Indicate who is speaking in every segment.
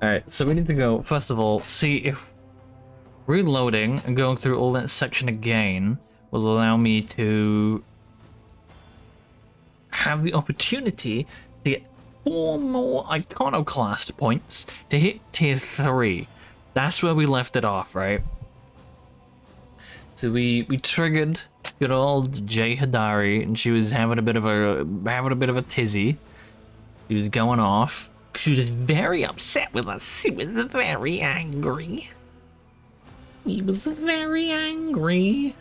Speaker 1: Alright, so we need to go, first of all, see if reloading and going through all that section again will allow me to have the opportunity to get 4 more iconoclast points to hit tier 3. That's where we left it off, right? So we triggered good old Jay Hadari, and she was having a bit of a tizzy. She was going off. She was very upset with us. She was very angry. He was very angry.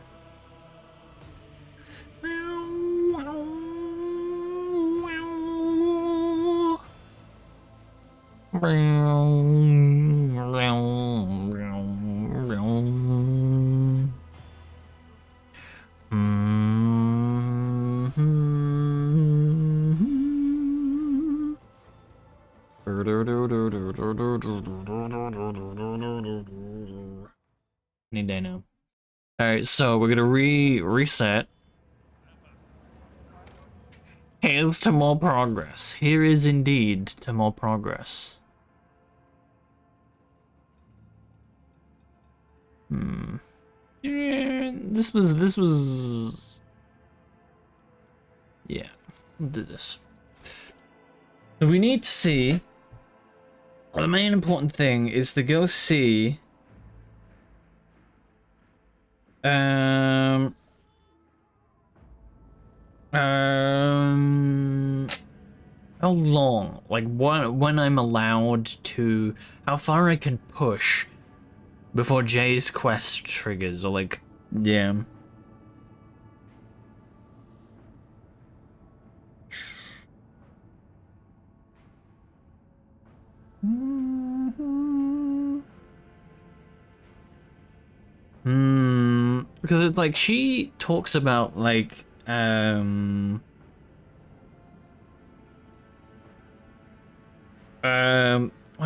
Speaker 1: Any day now. Alright, so we're gonna reset. Here's to more progress. Here is indeed to more progress. Yeah, this was... Yeah, we'll do this. So we need to see... The main important thing is to go see... How long? Like, when I'm allowed to... How far I can push before Jay's quest triggers, or like... Yeah. Because it's like, she talks about, like, what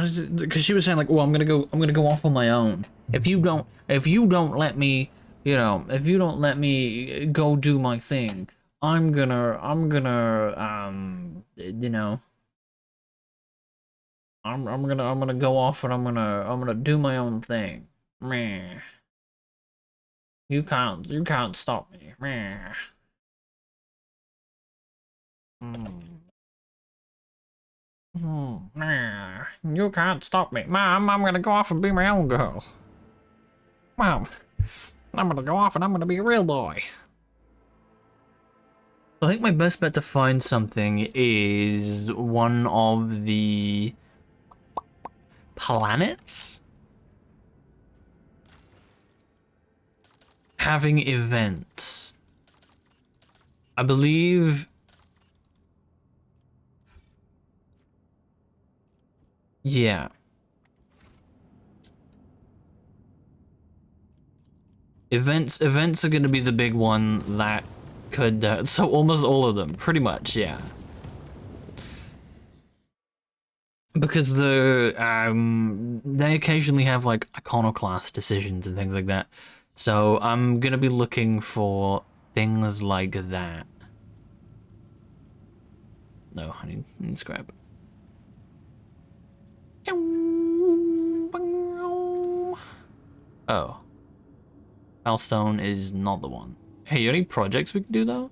Speaker 1: is it? Because she was saying, like, well, I'm gonna go off on my own. If you don't let me, you know, if you don't let me go do my thing, I'm gonna, you know, I'm gonna go off and I'm gonna do my own thing. Meh. You can't stop me. Meh. Nah, you can't stop me. Mom, I'm gonna go off and be my own girl. Mom, I'm gonna go off and I'm gonna be a real boy. I think my best bet to find something is one of the planets having events. I believe... Yeah. Events are gonna be the big one that could, so almost all of them, pretty much, yeah. Because they occasionally have, like, iconoclast decisions and things like that. So I'm gonna be looking for things like that. No, I need scrap. Oh. Milestone is not the one. Hey, any projects we can do though?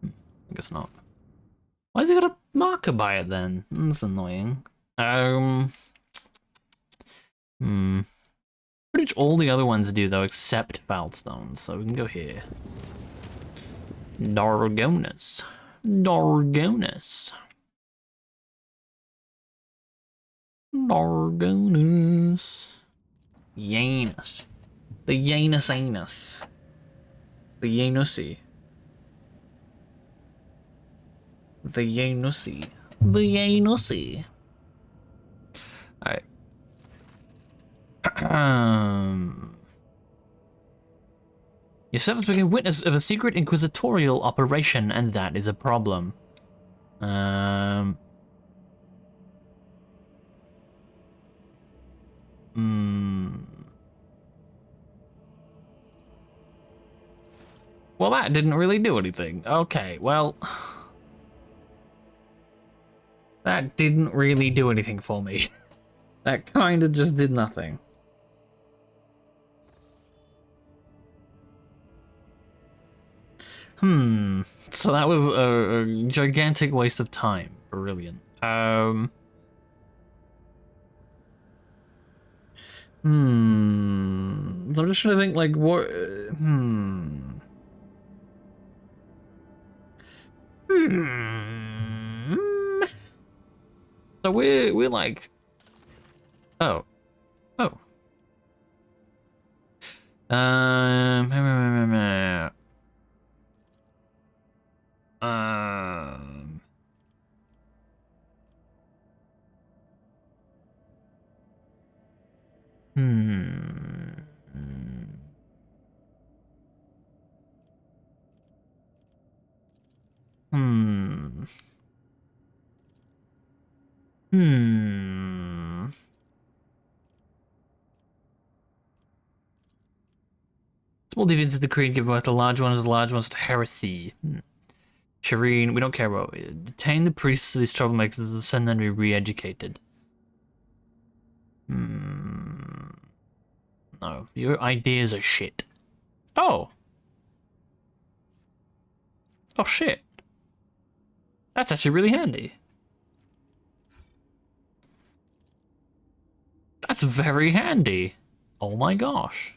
Speaker 1: I guess not. Why has he got a marker by it then? That's annoying. Pretty much all the other ones do though, except Foulstone, so we can go here. Nargonus. Nargonus. Nargonus. Yanus. The Yanus anus. The Yanusi. The Yanusi. The Yanusi. Alright. Yourself has become witness of a secret inquisitorial operation, and that is a problem. Well, that didn't really do anything. Okay, well... That didn't really do anything for me. That kind of just did nothing. So that was a gigantic waste of time. Brilliant. So I'm just trying to think, like, what... So we're like... Oh. Oh. Small deviants of the creed give birth to large ones to heresy. Shireen, we don't care about it. Detain the priests of these troublemakers and send them to be re-educated. No, your ideas are shit. Oh. Oh shit. That's actually really handy. That's very handy. Oh my gosh.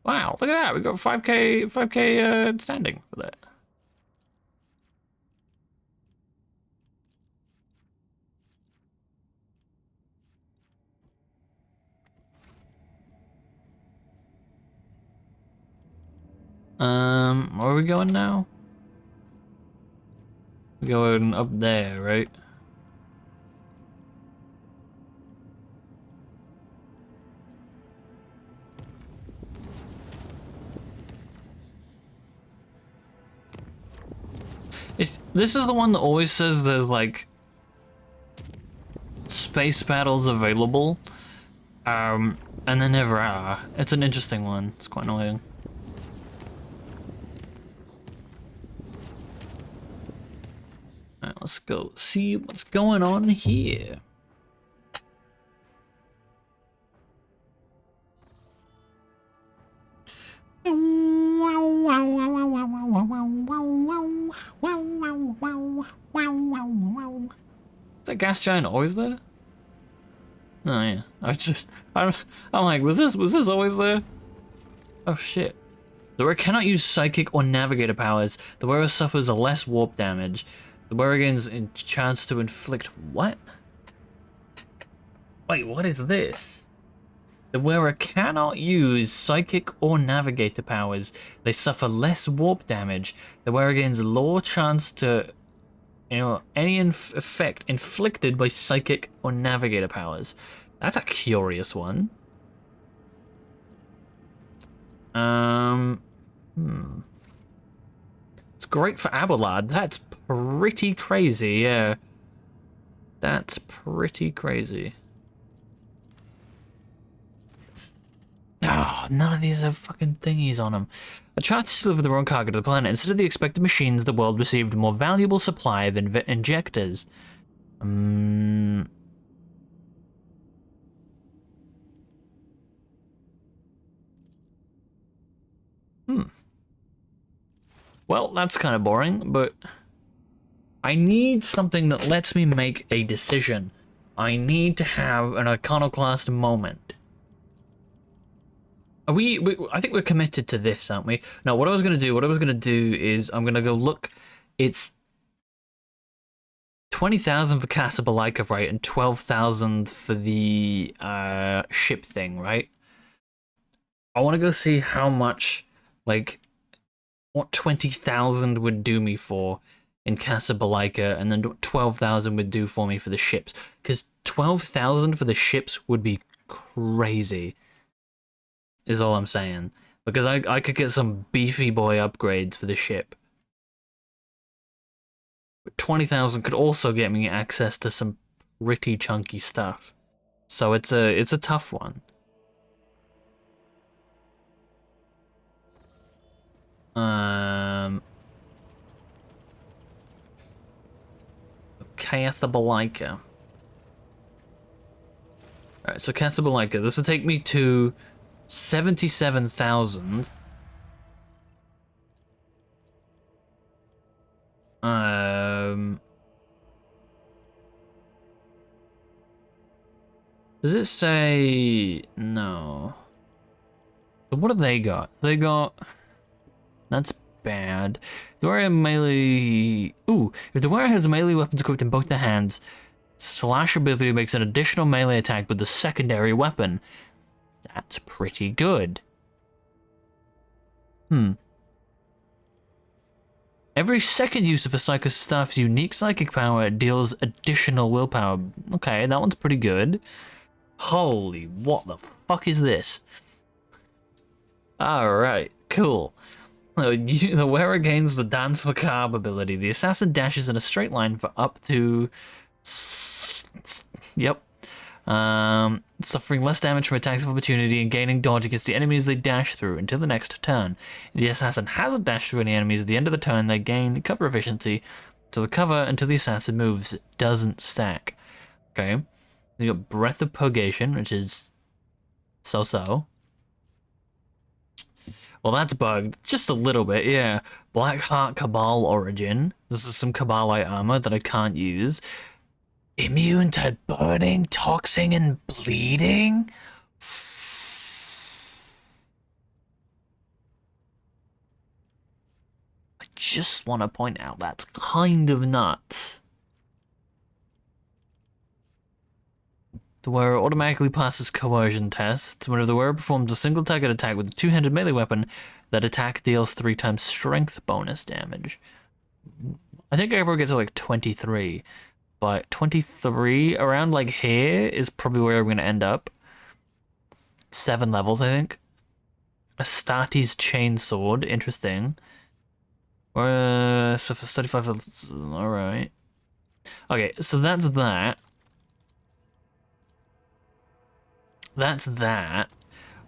Speaker 1: Wow, look at that. We got 5k standing for that. Where are we going now? We're going up there, right? This is the one that always says there's, like, space battles available, and there never are. It's an interesting one. It's quite annoying. Alright, let's go see what's going on here. Is that gas giant always there? Oh yeah. I'm like, was this always there? Oh shit. The wearer cannot use psychic or navigator powers. The wearer suffers a less warp damage. The wearer gains a chance to inflict what? Wait, what is this? The wearer cannot use psychic or navigator powers. They suffer less warp damage. The wearer gains a lower chance to, any effect inflicted by psychic or navigator powers. That's a curious one. It's great for Abelard. That's pretty crazy, yeah. That's pretty crazy. Oh, none of these have fucking thingies on them. A chance to deliver the wrong cargo to the planet. Instead of the expected machines, the world received a more valuable supply of injectors. Well, that's kind of boring, but I need something that lets me make a decision. I need to have an iconoclast moment. I think we're committed to this, aren't we? No, what I was gonna do is I'm gonna go look. It's 20,000 for Casablanca, right, and 12,000 for the ship thing, right? I want to go see how much, like, what 20,000 would do me for in Casablanca, and then 12,000 would do for me for the ships. Because 12,000 for the ships would be crazy, is all I'm saying. Because I could get some beefy boy upgrades for the ship. 20,000 could also get me access to some pretty chunky stuff. So it's a tough one. Casablanca. Alright, so Casablanca. This will take me to 77,000. Does it say no? So what have they got? They got. That's bad. The warrior melee. Ooh, if the warrior has melee weapons equipped in both their hands, slash ability makes an additional melee attack with the secondary weapon. That's pretty good. Every second use of a psychic staff's unique psychic power deals additional willpower. Okay, that one's pretty good. Holy, what the fuck is this? Alright, cool. The wearer gains the Dance Macabre ability. The assassin dashes in a straight line for up to... Yep. Suffering less damage from attacks of opportunity and gaining dodge against the enemies they dash through until the next turn. If the assassin hasn't dashed through any enemies at the end of the turn, they gain cover efficiency. So the cover until the assassin moves doesn't stack. Okay. You got Breath of Purgation, which is so-so. Well, that's bugged. Just a little bit, yeah. Blackheart Cabal Origin. This is some Cabalite armor that I can't use. Immune to burning, toxing, and bleeding? I just want to point out that's kind of nuts. The wearer automatically passes coercion tests. Whenever the wearer performs a single target attack with a two-handed melee weapon, that attack deals 3 times strength bonus damage. I think I probably get to like 23, but 23 around like here is probably where I'm going to end up. 7 levels, I think. Astartes Chainsword, interesting. So for 35 levels, alright. Okay, so that's that. That's that.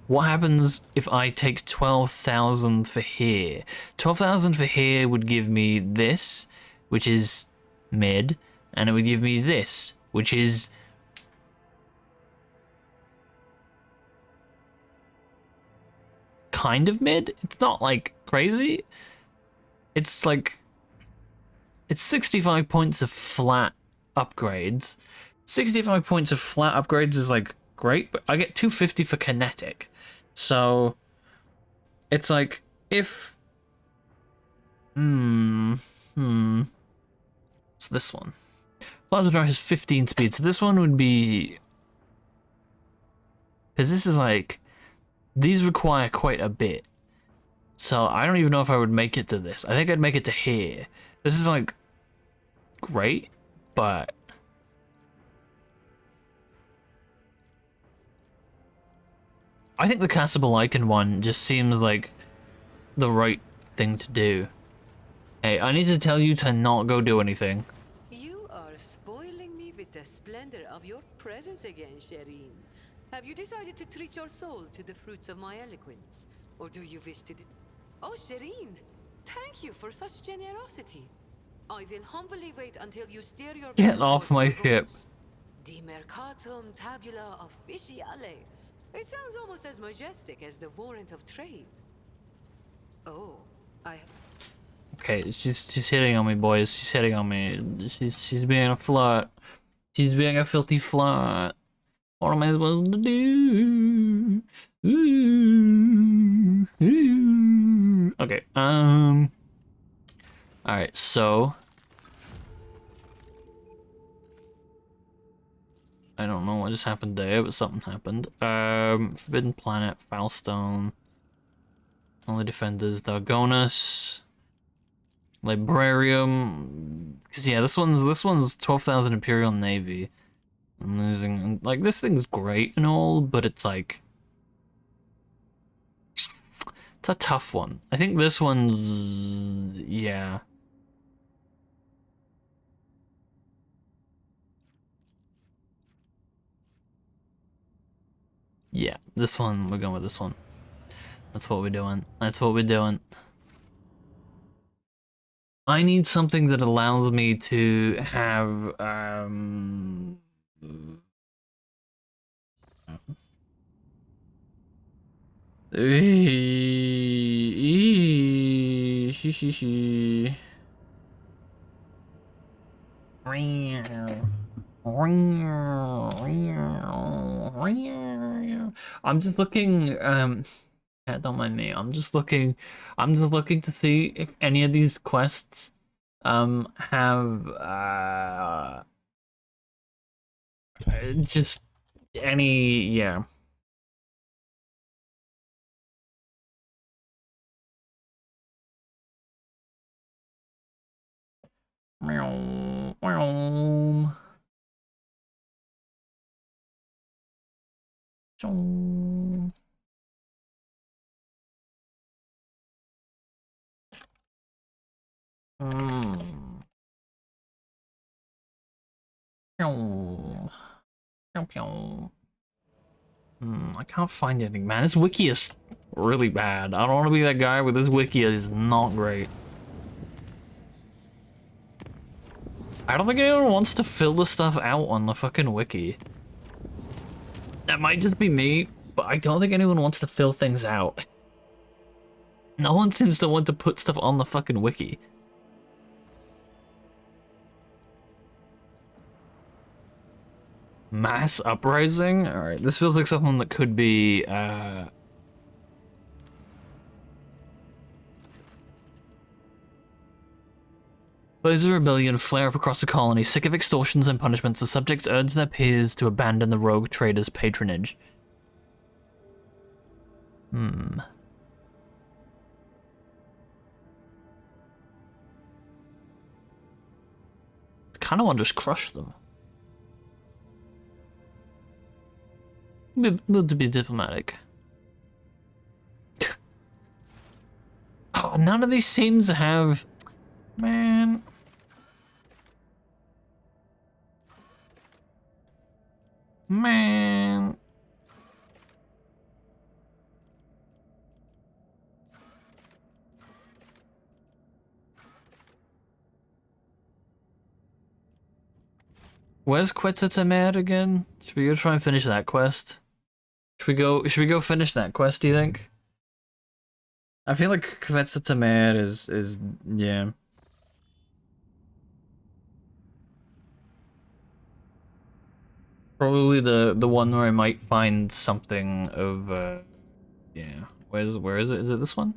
Speaker 1: What happens if I take 12,000 for here? 12,000 for here would give me this, which is mid, and it would give me this, which is kind of mid. It's not like crazy. It's like it's 65 points of flat upgrades. 65 points of flat upgrades is like great, but I get 250 for kinetic. So it's like if it's this one. Plasma Dart has 15 speed, so this one would be, because this is like, these require quite a bit. So I don't even know if I would make it to this. I think I'd make it to here. This is like great, but I think the Casablancan one just seems like the right thing to do. Hey, I need to tell you to not go do anything.
Speaker 2: You are spoiling me with the splendor of your presence again, Shireen. Have you decided to treat your soul to the fruits of my eloquence? Or do you wish to Oh, Shireen! Thank you for such generosity. I will humbly wait until you steer your
Speaker 1: Get off my ship.
Speaker 2: De Mercatum Tabula Officiale. It sounds almost as majestic as the warrant of trade. Oh,
Speaker 1: Okay, she's hitting on me, boys. She's hitting on me. She's being a flirt. She's being a filthy flirt. What am I supposed to do? Okay. All right. So I don't know what just happened there, but something happened. Forbidden Planet, Foulstone, Only Defenders, Dargonus, Librarium. Cause yeah, this one's 12,000 Imperial Navy. I'm losing, like, this thing's great and all, but it's like, it's a tough one. I think this one's, yeah. Yeah, this one, we're going with this one. That's what we're doing. That's what we're doing. I need something that allows me to have, I'm just looking, yeah, don't mind me. I'm just looking to see if any of these quests, have, just any, yeah. Meow, meow. Chong. Mm. Pew. Pew, pew. I can't find anything, man. This wiki is really bad. I don't want to be that guy, but this wiki is not great. I don't think anyone wants to fill the stuff out on the fucking wiki. That might just be me, but I don't think anyone wants to fill things out. No one seems to want to put stuff on the fucking wiki. Mass uprising? Alright, this feels like something that could be, Blaze of rebellion flare up across the colony. Sick of extortions and punishments, the subjects urge their peers to abandon the rogue trader's patronage. Kinda want to just crush them. Good to be diplomatic. Oh, none of these seems to have... Man... Man... Where's Quetzalcoatl again? Should we go try and finish that quest? Should we go finish that quest, do you think? I feel like Quetzalcoatl is yeah. Probably the one where I might find something of yeah. Where is it? Is it this one?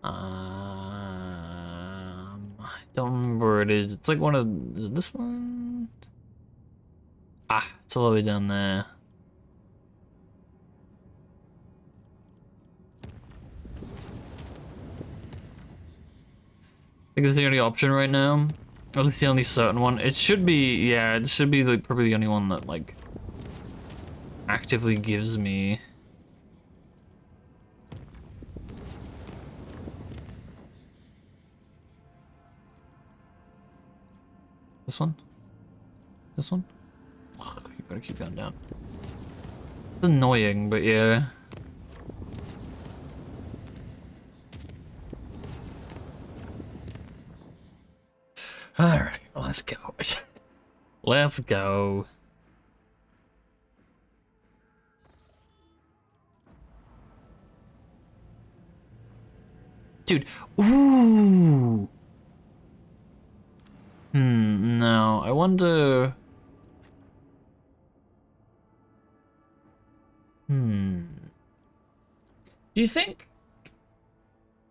Speaker 1: I don't remember where it is. It's like one of, is it this one? Ah, it's all the way down there. I think it's the only option right now. Or at least the only certain one. It should be, yeah, it should be like probably the only one that like actively gives me. This one? This one? Oh, you gotta keep going down. It's annoying, but yeah. Alright, let's go. Let's go. Dude, ooh! No, I wonder... Do you think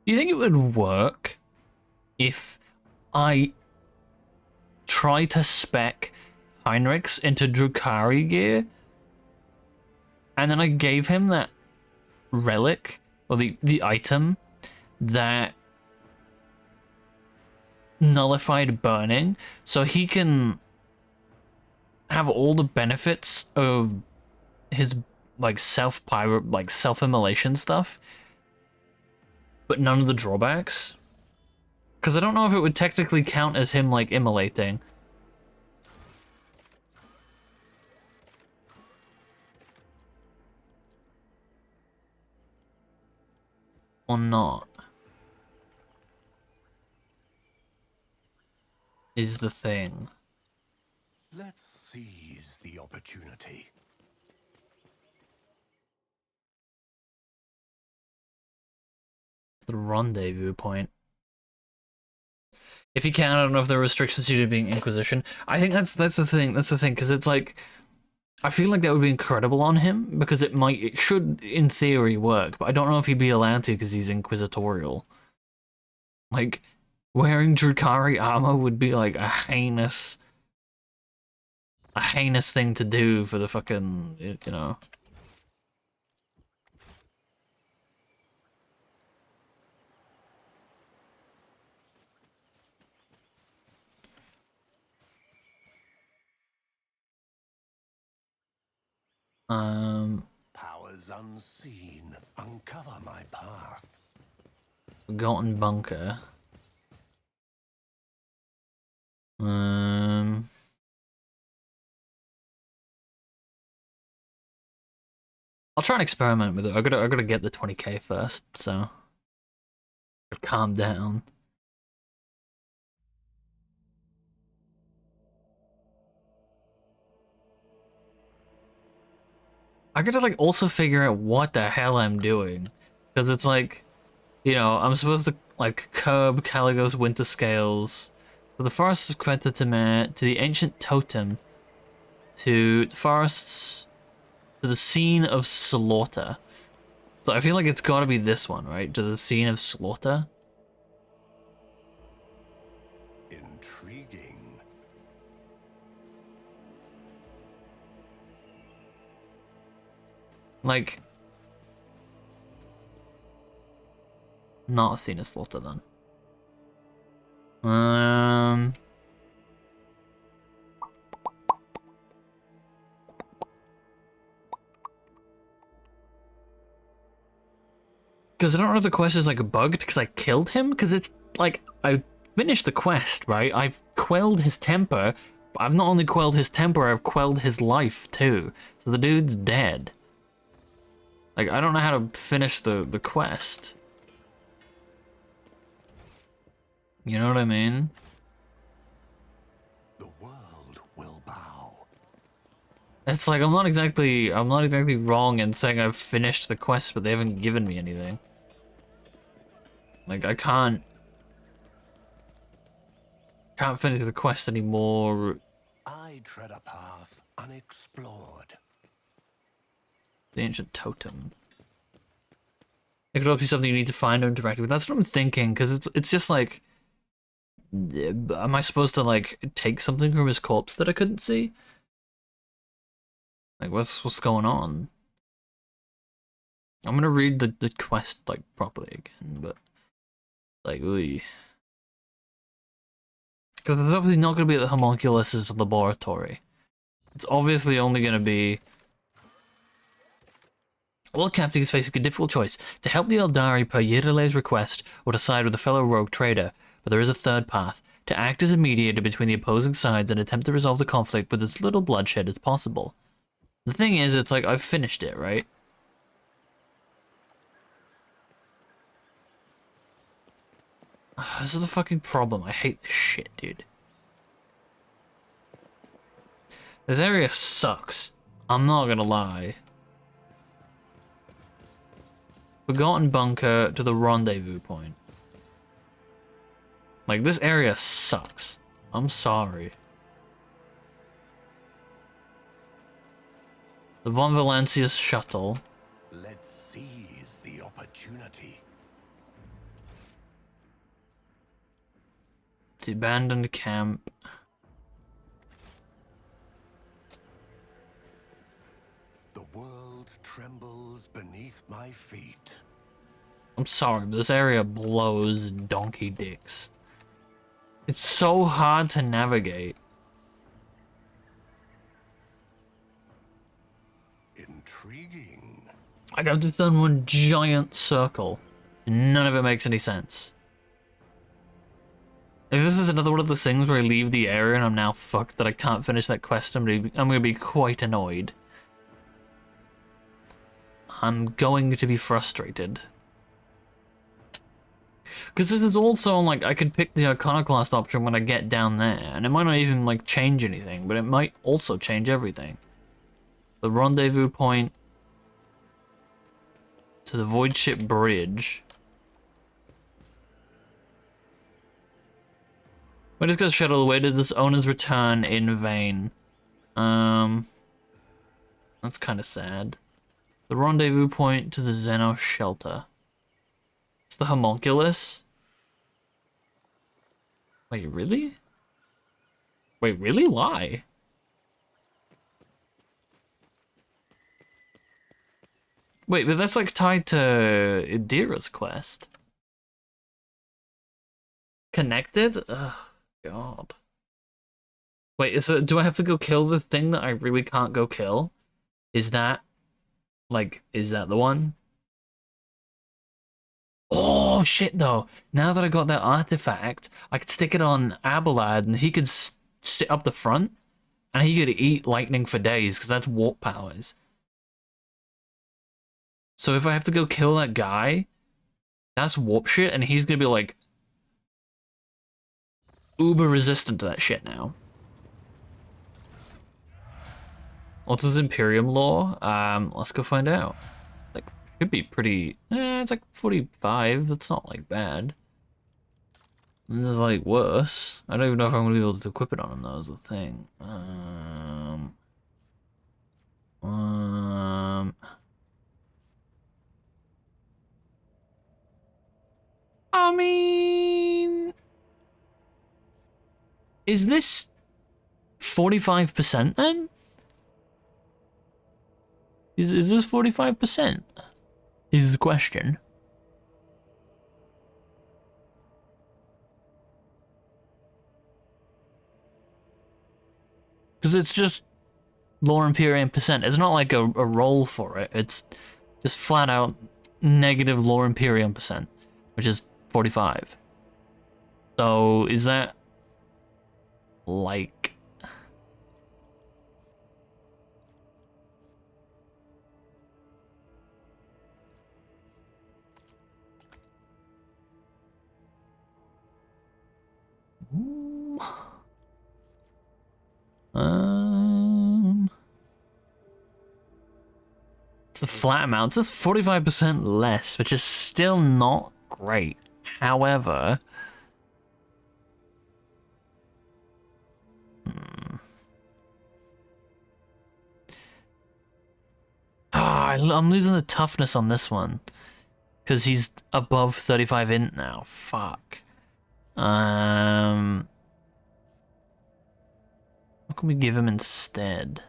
Speaker 1: it would work if I try to spec Heinrichs into Drukhari gear and then I gave him that relic or the item that nullified burning so he can have all the benefits of his like self-immolation stuff but none of the drawbacks? Because I don't know if it would technically count as him like immolating or not is the thing.
Speaker 3: Let's seize the opportunity.
Speaker 1: The rendezvous point. If you can, I don't know if there are restrictions due to being Inquisition. I think that's the thing. That's the thing, because it's like, I feel like that would be incredible on him because it should in theory work, but I don't know if he'd be allowed to because he's inquisitorial. Like, wearing Drukhari armor would be like a heinous thing to do for the fucking, you know.
Speaker 3: Powers unseen uncover my path.
Speaker 1: Forgotten bunker. I'll try and experiment with it. I gotta get the 20k first, so calm down. I gotta like also figure out what the hell I'm doing, because it's like, you know, I'm supposed to like curb Caligo's winter scales, to the forests of Quentatemare, to the ancient totem, to the forests, to the scene of slaughter. So I feel like it's gotta be this one, right? To the scene of slaughter.
Speaker 3: Intriguing.
Speaker 1: Like, not a scene of slaughter then. Because I don't know if the quest is like bugged because I killed him, because it's like, I finished the quest, right? I've quelled his temper, but I've not only quelled his temper, I've quelled his life too. So the dude's dead. Like, I don't know how to finish the quest. You know what I mean?
Speaker 3: The world will bow.
Speaker 1: It's like, I'm not exactly wrong in saying I've finished the quest, but they haven't given me anything. Like, I can't finish the quest anymore.
Speaker 3: I tread a path unexplored.
Speaker 1: The ancient totem. It could also be something you need to find or interact with. That's what I'm thinking, because it's just like, am I supposed to like take something from his corpse that I couldn't see? Like, what's going on? I'm gonna read the quest like properly again, but like, ooh. Because it's obviously not gonna be at the homunculus' laboratory. It's obviously only gonna be. Lord Captain is facing a difficult choice: to help the Eldari per Yirele's request, or to side with a fellow rogue trader. But there is a third path: to act as a mediator between the opposing sides and attempt to resolve the conflict with as little bloodshed as possible. The thing is, it's like, I've finished it, right? This is the fucking problem. I hate this shit, dude. This area sucks. I'm not gonna lie. Forgotten bunker to the rendezvous point. Like, this area sucks. I'm sorry. The Von Valencia's shuttle.
Speaker 3: opportunity.
Speaker 1: The abandoned camp.
Speaker 3: The world trembles beneath my feet.
Speaker 1: I'm sorry, but this area blows donkey dicks. It's so hard to navigate.
Speaker 3: Intriguing.
Speaker 1: Like, I've just done one giant circle, and none of it makes any sense. If this is another one of those things where I leave the area and I'm now fucked that I can't finish that quest, I'm gonna be quite annoyed. I'm going to be frustrated. Because this is also, like, I could pick the Iconoclast option when I get down there, and it might not even, like, change anything, but it might also change everything. The rendezvous point to the Void Ship Bridge. When does shuttle awaited this owner's return in vain? That's kind of sad. The rendezvous point to the Xeno shelter. It's the homunculus? Wait, really? Wait, really? Why? Wait, but that's like tied to Idira's quest. Connected? Ugh, God. Wait, do I have to go kill the thing that I really can't go kill? Is that the one? Oh, shit, though. Now that I got that artifact, I could stick it on Abelard and he could sit up the front and he could eat lightning for days because that's warp powers. So if I have to go kill that guy, that's warp shit and he's gonna be like uber resistant to that shit now. What's his Imperium lore? Let's go find out. Like, should be pretty. It's like 45. That's not like bad. And there's like worse. I don't even know if I'm gonna be able to equip it on him. That was the thing. I mean, is this 45% then? Is this 45%? Is the question. Because it's just lore Imperium percent. It's not like a roll for it. It's just flat out negative lore Imperium percent, which is 45. So is that like... It's the flat amount. It's 45% less, which is still not great. However... I'm losing the toughness on this one. Because he's above 35 int now. Fuck. What can we give him instead?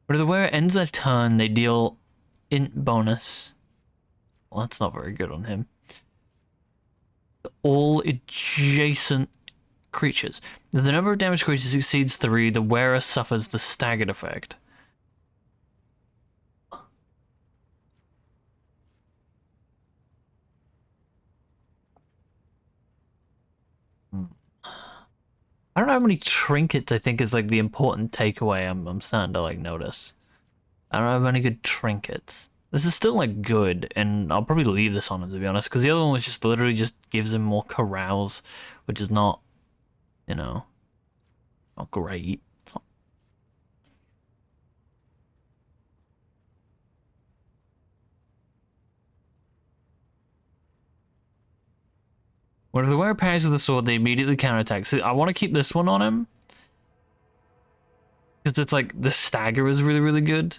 Speaker 1: But where it ends their turn, they deal int bonus. Well, that's not very good on him. All adjacent creatures. If the number of damaged creatures exceeds 3, the wearer suffers the staggered effect. I don't know how many trinkets I think is like the important takeaway I'm starting to like notice. I don't have any good trinkets. This is still like good, and I'll probably leave this on him to be honest, because the other one was just literally just gives him more carouse, which is not, you know, not great. It's not... When the wearer parries with the sword, they immediately counterattack. So I want to keep this one on him. Because it's like, the stagger is really, really good.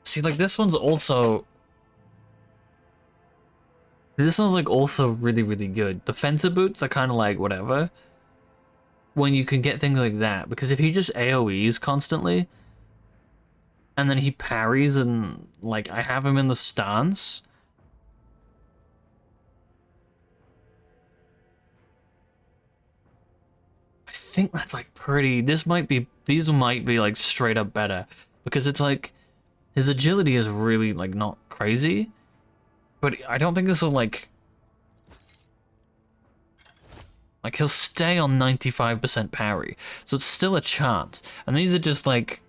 Speaker 1: See, like, this one's also... This one's, like, also really, really good. Defensive boots are kind of like, whatever. When you can get things like that. Because if he just AoEs constantly... And then he parries and, like, I have him in the stance... I think that's, like, pretty... These might be, like, straight up better. Because it's, like... His agility is really, like, not crazy. But I don't think this will, like, he'll stay on 95% parry. So it's still a chance. And these are just, like,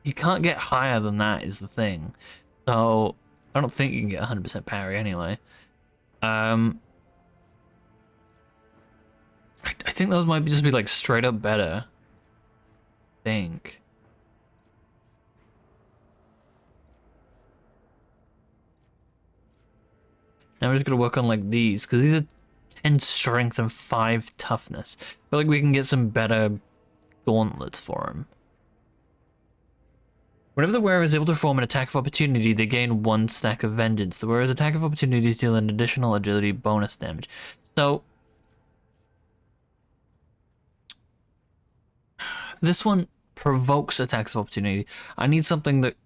Speaker 1: you can't get higher than that is the thing. So I don't think you can get 100% parry anyway. I think those might just be, like, straight up better. I think. Now we're just gonna work on, like, these, because these are 10 strength and 5 toughness. I feel like we can get some better gauntlets for him. Whenever the wearer is able to perform an attack of opportunity, they gain 1 stack of vengeance. The wearer's attack of opportunities deal an additional agility bonus damage. So this one provokes attacks of opportunity. I need something that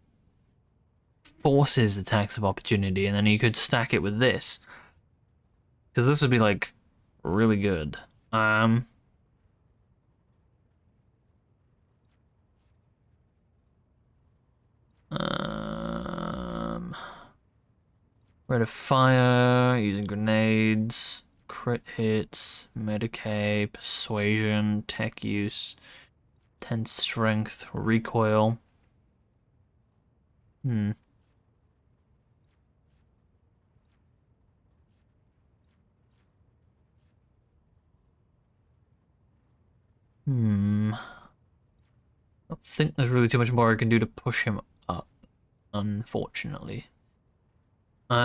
Speaker 1: forces attacks of opportunity, and then you could stack it with this. Because this would be, like, really good. Rate of fire, using grenades, crit hits, Medicaid, persuasion, tech use, 10 strength, recoil. I don't think there's really too much more I can do to push him up, unfortunately. Need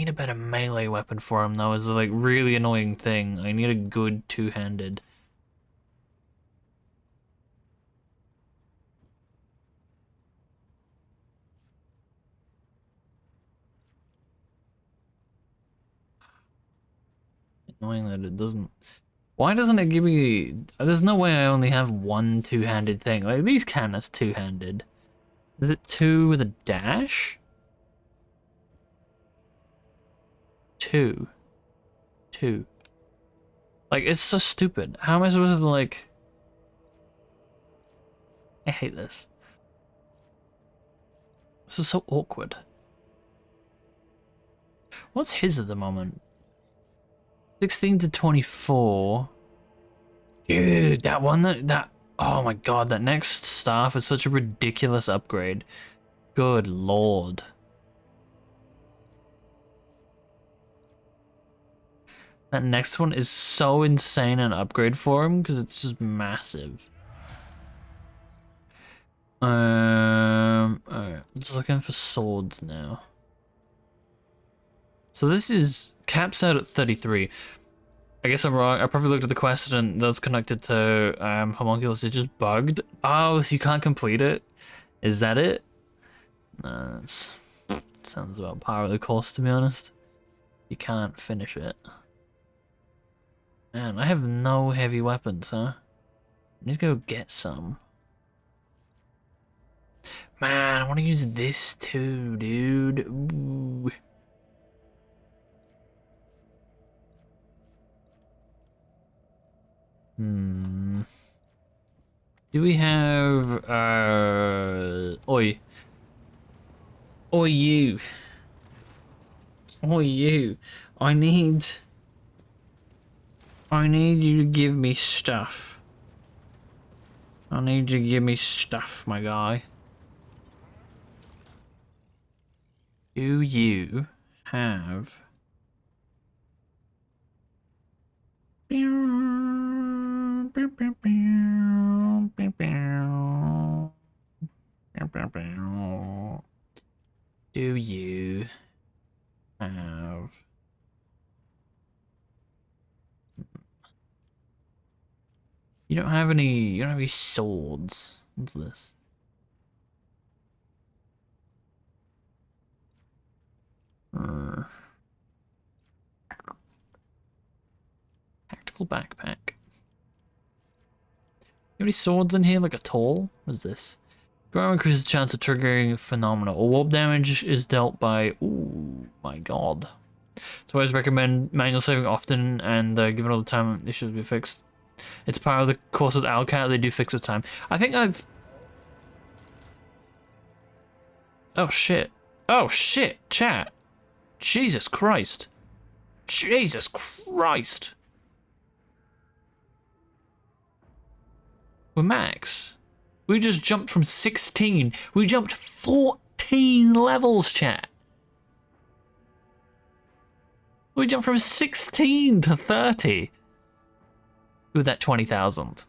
Speaker 1: a better melee weapon for him though, is a, like, really annoying thing. I need a good two-handed. Annoying that it doesn't. Why doesn't it give me... There's no way I only have one two-handed thing. Like, these count as two-handed. Is it 2 with a dash? 2. 2. Like, it's so stupid. How am I supposed to, like... I hate this. This is so awkward. What's his at the moment? 16 to 24. Dude, that one, that... Oh my god, that next staff is such a ridiculous upgrade. Good lord. That next one is so insane an upgrade for him because it's just massive. Alright, I'm just looking for swords now. So this is caps out at 33. I guess I'm wrong. I probably looked at the quest and those connected to homunculus is just bugged. Oh, so you can't complete it? Is that it? No, that's sounds about par of the course, to be honest. You can't finish it. Man, I have no heavy weapons, huh? I need to go get some. Man, I want to use this too, dude. Ooh. Do we have oi. Oi you. Oi you. I need you to give me stuff. I need you to give me stuff, my guy. Do you have... Do you have... You don't have any swords. What's this? Tactical backpack. You have any swords in here, like a tool? What is this? Grow increases the chance of triggering phenomena. Or warp damage is dealt by... Ooh, my god. So I always recommend manual saving often, and given all the time, it should be fixed. It's part of the course with Alcat, they do fix with time. I think that's... Oh shit. Oh shit, chat. Jesus Christ. Jesus Christ. We're max. We just jumped from 16. We jumped 14 levels, chat. We jumped from 16 to 30. With that 20,000.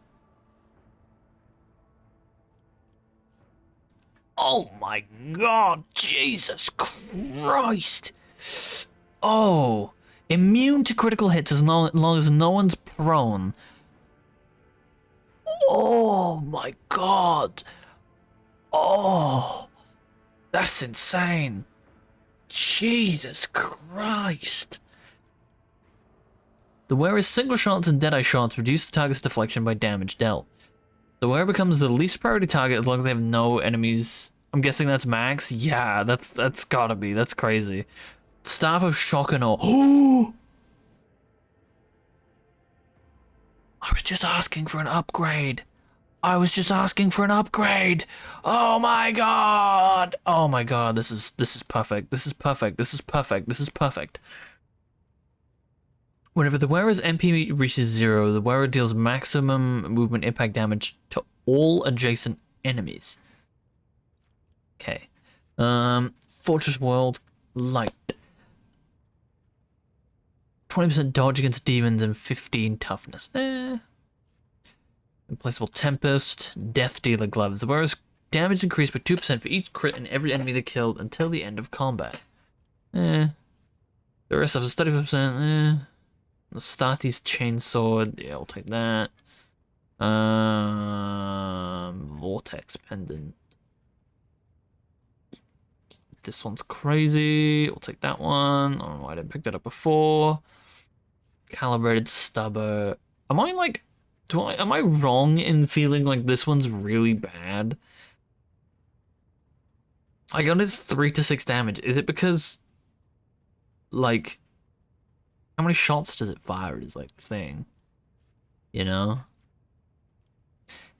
Speaker 1: Oh my god, Jesus Christ. Oh, immune to critical hits as long as no one's prone. Oh my god. Oh, that's insane. Jesus Christ. The wearer's single shots and deadeye shots reduce the target's deflection by damage dealt. The wearer becomes the least priority target as long as they have no enemies. I'm guessing that's max? Yeah, that's gotta be. That's crazy. Staff of Shock and Awe. Oh! I was just asking for an upgrade. I was just asking for an upgrade. Oh my god. Oh my god, this is perfect. This is perfect. This is perfect. This is perfect. Whenever the wearer's MP reaches 0, the wearer deals maximum movement impact damage to all adjacent enemies. Okay. Fortress World Light. 20% dodge against demons and 15 toughness. Implacable Tempest. Death Dealer Gloves. The wearer's damage increased by 2% for each crit and every enemy they killed until the end of combat. The rest of the 35%. The Starty's Chainsword, yeah, I'll take that. Vortex Pendant. This one's crazy. We'll take that one. I don't know why I didn't pick that up before. Calibrated Stubber. Am I like... am I wrong in feeling like this one's really bad? Like, on its 3 to 6 damage. Is it because... like... how many shots does it fire is like the thing, you know?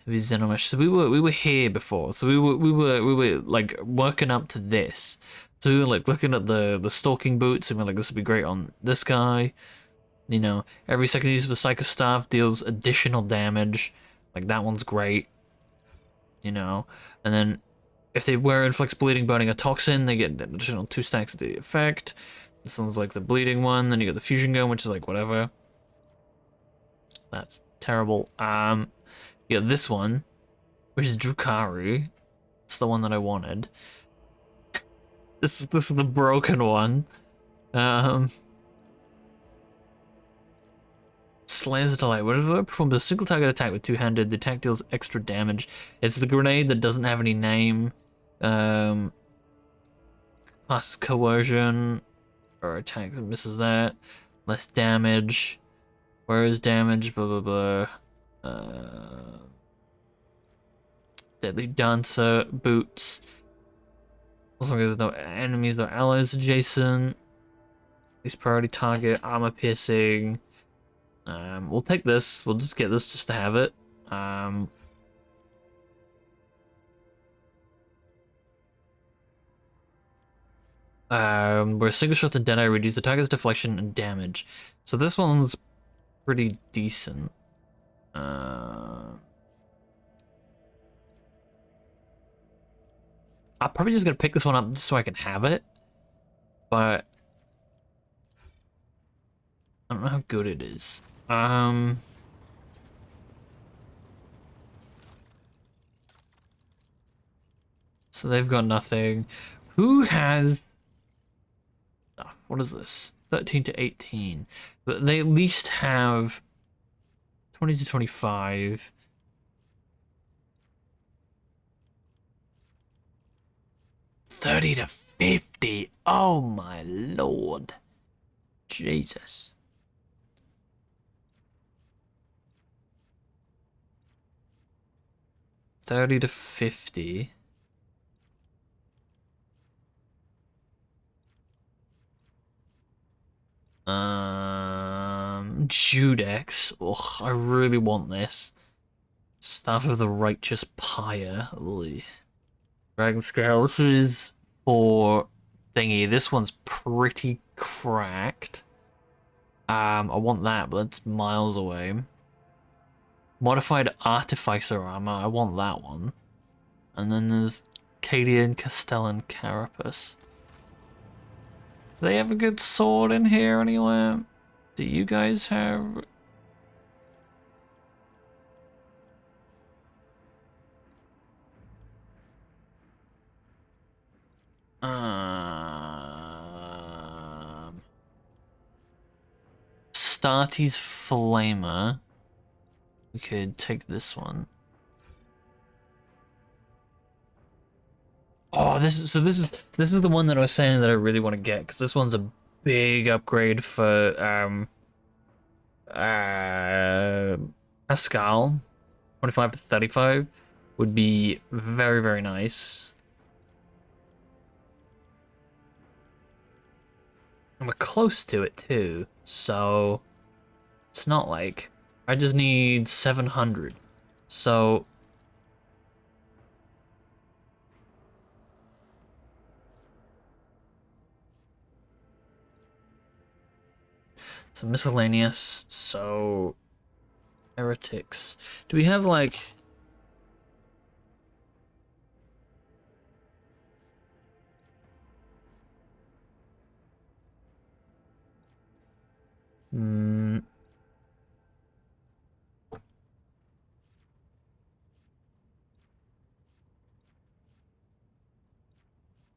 Speaker 1: Heavy Xenomesh. So we were here before. So we were like working up to this. So we were like looking at the stalking boots and we're like, this would be great on this guy. You know, every second use of the Psycho Staff deals additional damage. Like that one's great. You know, and then if they wear inflicts bleeding, burning, a toxin, they get an additional 2 stacks of the effect. This one's like the bleeding one, then you got the fusion gun, which is like whatever. That's terrible. You got this one, which is Drukhari. It's the one that I wanted. This is the broken one. Slayer's Delight. Whenever it performs a single target attack with two-handed, the attack deals extra damage. It's the grenade that doesn't have any name. Plus coercion. Or attack that misses that. Less damage. Whereas damage, blah blah blah. Deadly Dancer, boots. As long as there's no enemies, no allies adjacent. Least priority target, armor piercing. We'll take this. We'll just get this just to have it. Where a single shot and deadeye reduce the target's deflection and damage. So this one's pretty decent. I'm probably just gonna pick this one up just so I can have it. But I don't know how good it is. So they've got nothing. Who has stuff? What is this? 13 to 18. But they at least have 20 to 25. 30 to 50. Oh my lord. Jesus. $30 to $50. Judex. Ugh, I really want this. Staff of the Righteous Pyre. Ugh. Dragon Scale. This is for thingy. This one's pretty cracked. I want that, but that's miles away. Modified Artificer Armor. I want that one. And then there's Cadian Castellan Carapace. Do they have a good sword in here anywhere? Do you guys have... Starty's Flamer. We could take this one. Oh, this is the one that I was saying that I really want to get, because this one's a big upgrade for Pascal. 25 to 35 would be very, very nice. And we're close to it too, so it's not like I just need 700. So miscellaneous, so heretics. Do we have like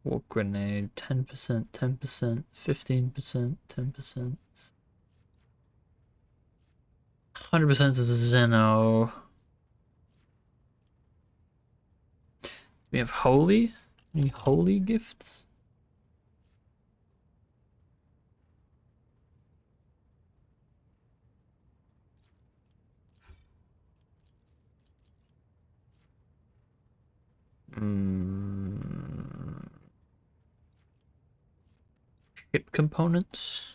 Speaker 1: Warp grenade, 10%, 10%, 15%, 10%. 100% is Zeno. Do we have holy? Any holy gifts? Ship components.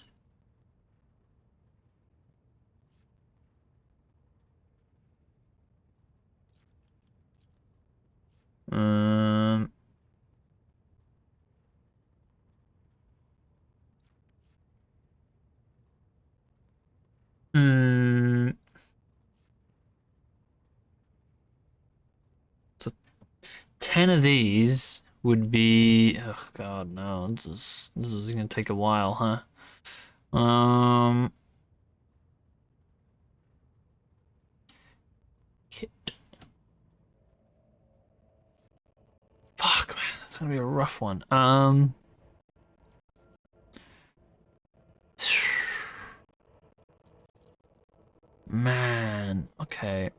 Speaker 1: So 10 of these would be, oh god, no, this is gonna take a while, huh? Kit. Fuck, man, that's gonna be a rough one. Man, okay.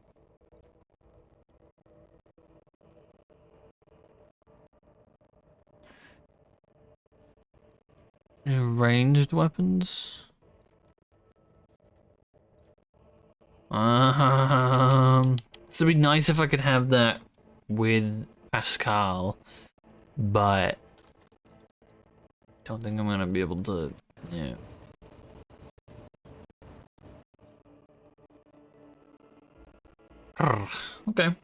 Speaker 1: Ranged weapons? So it'd be nice if I could have that with Pascal, but don't think I'm gonna be able to, yeah. Okay.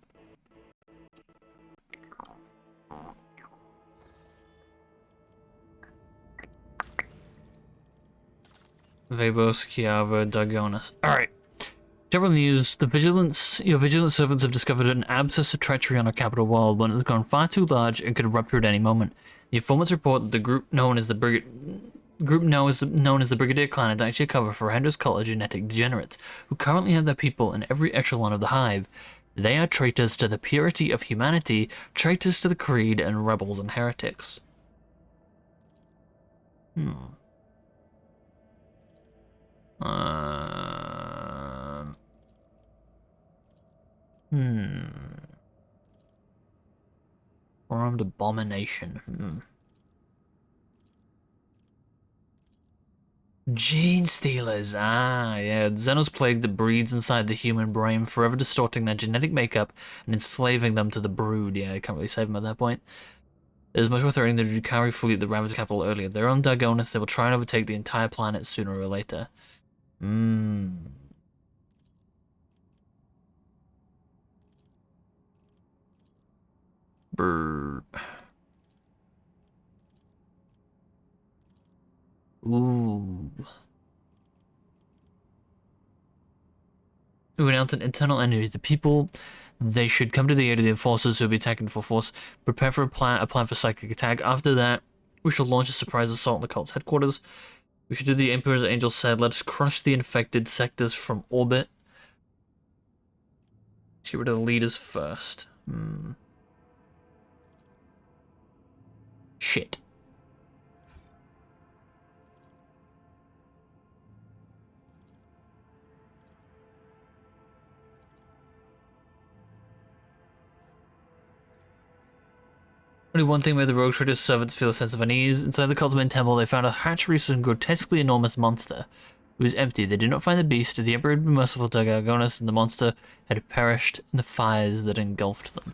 Speaker 1: Vebos, Kiava, Dagonis. Alright. General news, your vigilant servants have discovered an abscess of treachery on our capital wall. One has gone far too large and could rupture at any moment. The informants report that the group known as the Brigadier Clan is actually a cover for Hender's cult of genetic degenerates, who currently have their people in every echelon of the hive. They are traitors to the purity of humanity, traitors to the creed, and rebels and heretics. Hmm. Armed abomination. Gene stealers. Ah, yeah. Xenos plague that breeds inside the human brain, forever distorting their genetic makeup and enslaving them to the brood. Yeah, I can't really save them at that point. It is much more threatening than the Drukari fleet that ravaged the capital earlier. Their own Dagonis, they will try and overtake the entire planet sooner or later. Brr. Ooh. We announced an internal enemies. The people, they should come to the aid of the enforcers who will be attacking full force. Prepare for a plan for psychic attack. After that, we shall launch a surprise assault on the cult's headquarters. We should do the Emperor's Angel said. Let's crush the infected sectors from orbit. Let's get rid of the leaders first. Shit. Only one thing made the rogue trader's servants feel a sense of unease. Inside the cult's main temple, they found a hatchery of some grotesquely enormous monster. It was empty. They did not find the beast. The Emperor had been merciful to Gargonis, and the monster had perished in the fires that engulfed them.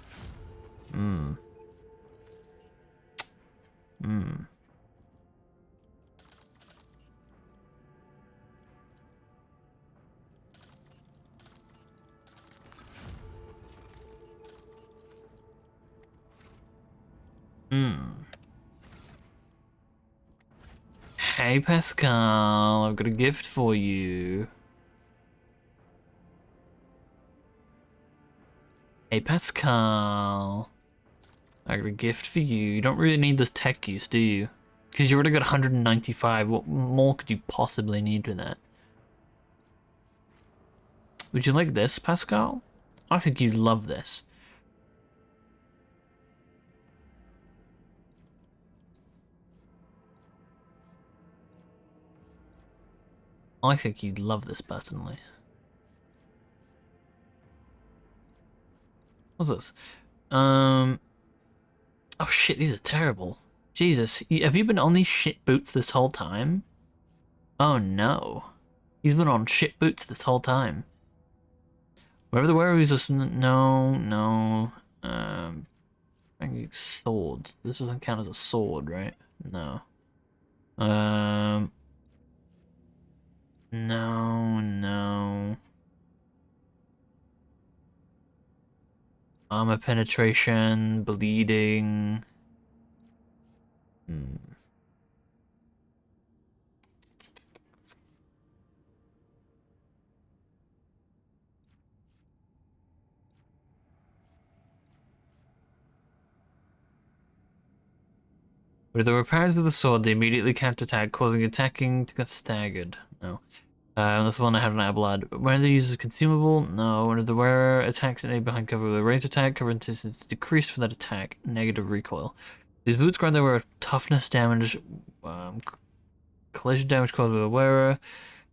Speaker 1: Hey Pascal, I've got a gift for you. Hey Pascal, I got a gift for you. You don't really need this tech use, do you? Because you already got 195. What more could you possibly need with that? Would you like this, Pascal? I think you'd love this. I think you'd love this personally. What's this? Oh shit, these are terrible. Jesus, have you been on these shit boots this whole time? Oh no. He's been on shit boots this whole time. Wherever the wearer is just no. Swords. This doesn't count as a sword, right? No. No. Armor penetration, bleeding. With the repairs of the sword, they immediately counterattack, causing attacking to get staggered. No. That's the one I have an Ablad. When the user is consumable, no. When the wearer attacks an behind cover with a range attack, cover intensity is decreased for that attack. Negative recoil. These boots grant the wearer toughness damage, collision damage caused by the wearer.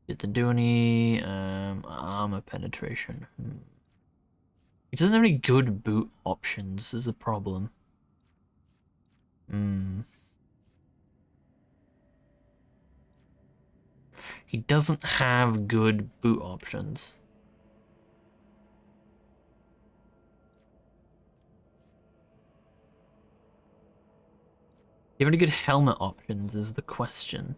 Speaker 1: Didn't do any armor penetration. He doesn't have any good boot options, is the problem. He doesn't have good boot options. Do you have any good helmet options is the question.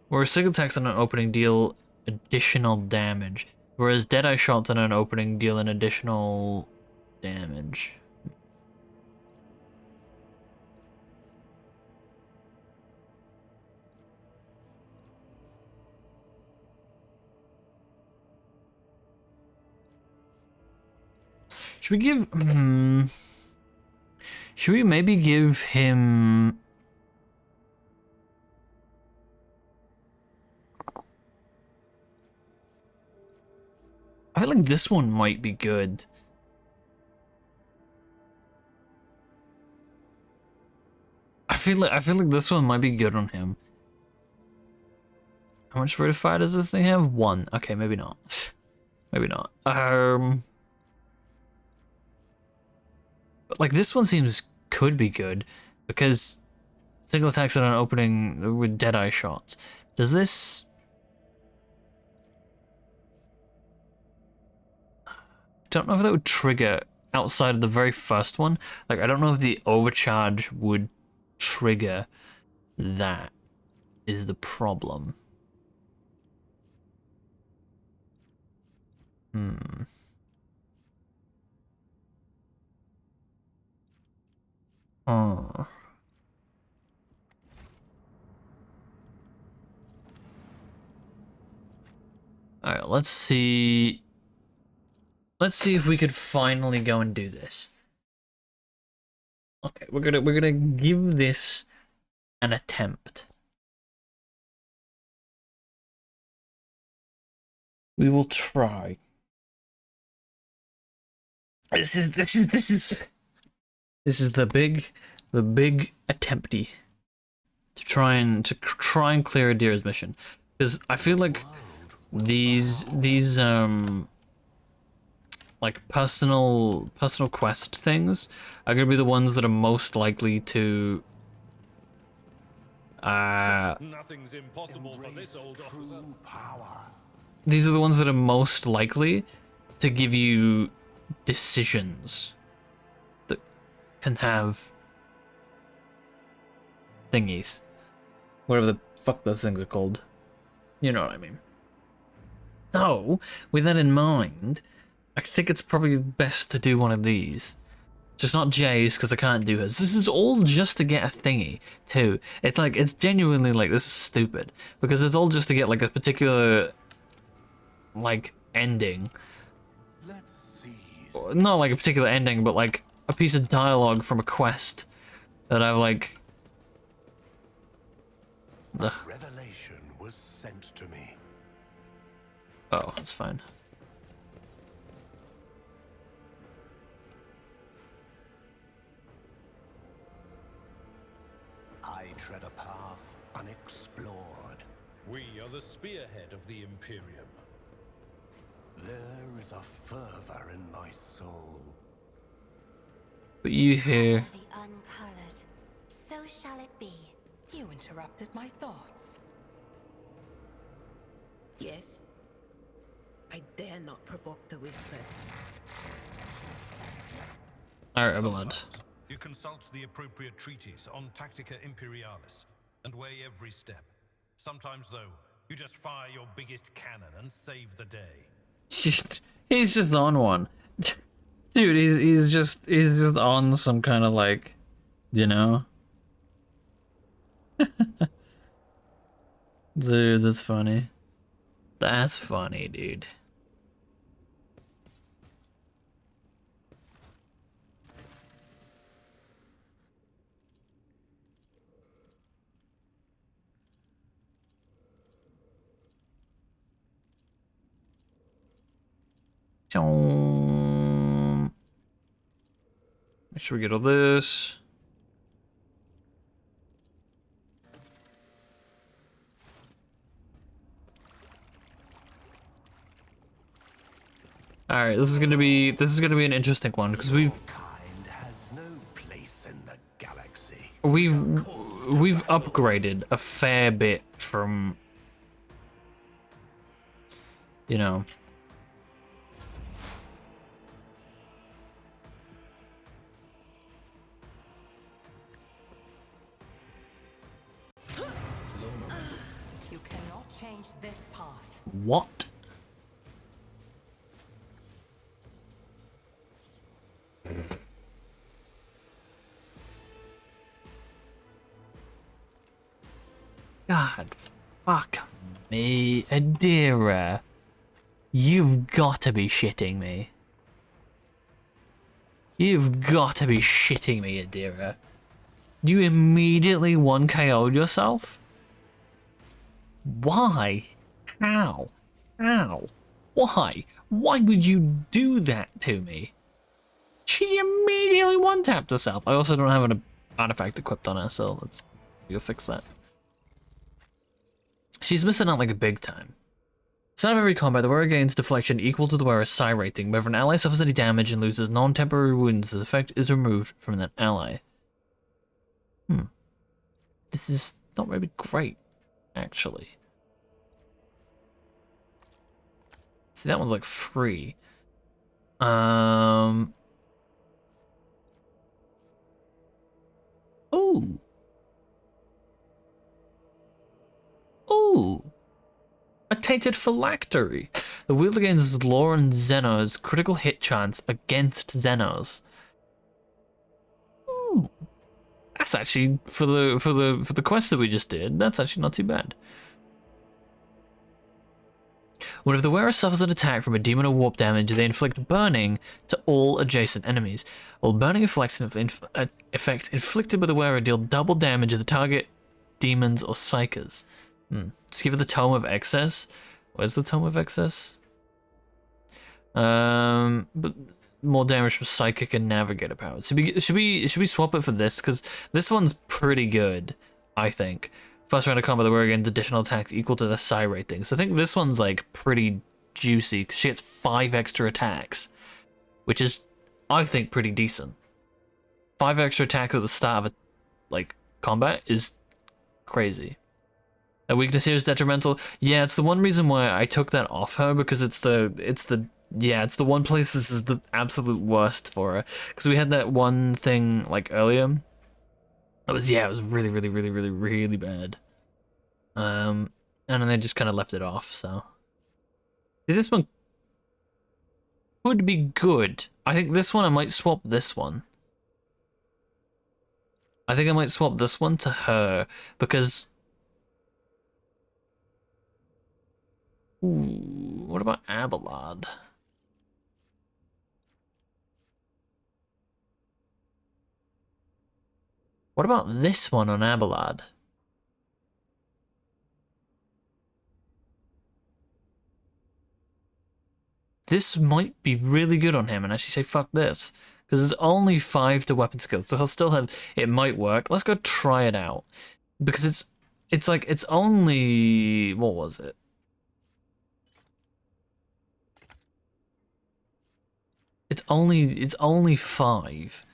Speaker 1: Whereas single attacks on an opening deal additional damage, whereas Deadeye shots on an opening deal an additional damage. Should we give... should we maybe give him... feel like this one might be good. I feel like this one might be good on him. How much fortified does this thing have? 1. Okay, maybe not. Maybe not. But like this one could be good because single attacks on an opening with Deadeye shots. Does this? I don't know if that would trigger outside of the very first one. Like I don't know if the overcharge would trigger that. Is the problem? Oh. Alright, let's see. Let's see if we could finally go and do this. Okay, we're gonna give this an attempt. We will try. This is the big attempty to try and clear Adira's mission, because I feel like these like personal quest things are gonna be the ones that are most likely to
Speaker 4: Nothing's impossible for this old officer.
Speaker 1: these are the ones that are most likely to give you decisions that can have thingies, whatever the fuck those things are called. You know what I mean. So, with that in mind, I think it's probably best to do one of these. Just not Jay's, because I can't do hers. This is all just to get a thingy, too. It's like, it's genuinely like, this is stupid. Because it's all just to get like a particular, like, ending.
Speaker 3: Let's see.
Speaker 1: Not like a particular ending, but like a piece of dialogue from a quest that I've like... Ugh.
Speaker 3: Revelation was sent to me.
Speaker 1: Oh, that's fine.
Speaker 3: I tread a path unexplored.
Speaker 4: We are the spearhead of the Imperium.
Speaker 3: There is a fervor in my soul.
Speaker 1: But you hear...
Speaker 5: The uncolored. So shall it be.
Speaker 6: You interrupted my thoughts.
Speaker 7: Yes. I dare not provoke the whispers.
Speaker 1: Alright, Evelyn.
Speaker 4: You consult the appropriate treatise on Tactica Imperialis and weigh every step. Sometimes, though, you just fire your biggest cannon and save the day.
Speaker 1: He's just on one. Dude, he's just on some kind of like, you know? Dude, that's funny. That's funny, dude. Make sure we get all this. All right, this is gonna be an interesting one because
Speaker 3: Kind has no place in the galaxy.
Speaker 1: we've upgraded a fair bit from, you know.
Speaker 6: You cannot change this path.
Speaker 1: What? God, fuck me, Adira. You've got to be shitting me. You've got to be shitting me, Adira. You immediately 1KO'd yourself? Why? How? How? Why? Why would you do that to me? She immediately one-tapped herself. I also don't have an artifact equipped on her, so let's go fix that. She's missing out like a big time. Start of every combat, the wearer gains deflection equal to the wearer's psi rating. Whenever an ally suffers any damage and loses non-temporary wounds, the effect is removed from that ally. This is not really great, actually. See, that one's like free. Ooh. Ooh. A tainted phylactery. The wielder gains Lauren Zeno's critical hit chance against Zenos. Ooh. That's actually for the quest that we just did. That's actually not too bad. Whenever the wearer suffers an attack from a demon or warp damage, they inflict burning to all adjacent enemies. All burning effects inflicted by the wearer deal double damage to the target demons or psychers. Just give it the Tome of Excess. Where's the Tome of Excess? But more damage from psychic and navigator powers. Should we swap it for this? Because this one's pretty good, I think. First round of combat, the wearer gains additional attacks equal to the psi rating. So I think this one's like pretty juicy because she gets 5 extra attacks, which is, I think, pretty decent. 5 extra attacks at the start of a combat is crazy. A weakness here is detrimental. Yeah, it's the one reason why I took that off her, because it's the one place this is the absolute worst for her. Because we had that one thing like earlier. It was really, really, really, really, really bad. And then they just kind of left it off. So see, this one could be good. I think this one I might swap this one. I think I might swap this one to her because. Ooh, what about Abelard? What about this one on Abelard? This might be really good on him and actually say fuck this. Because there's only 5 to weapon skills, so he'll still have, it might work. Let's go try it out. Because it's only, what was it? It's only 5.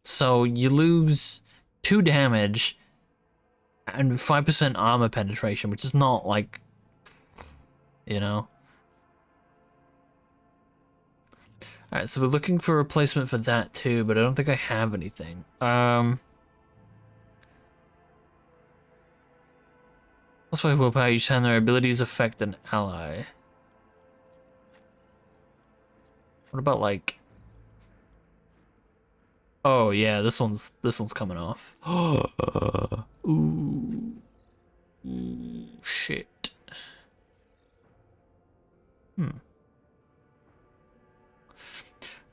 Speaker 1: So you lose 2 damage and 5% armor penetration, which is not like, you know. Alright, so we're looking for a replacement for that too, but I don't think I have anything. Plus 5 willpower each time their abilities affect an ally. What about like? Oh yeah, this one's coming off. Ooh, shit.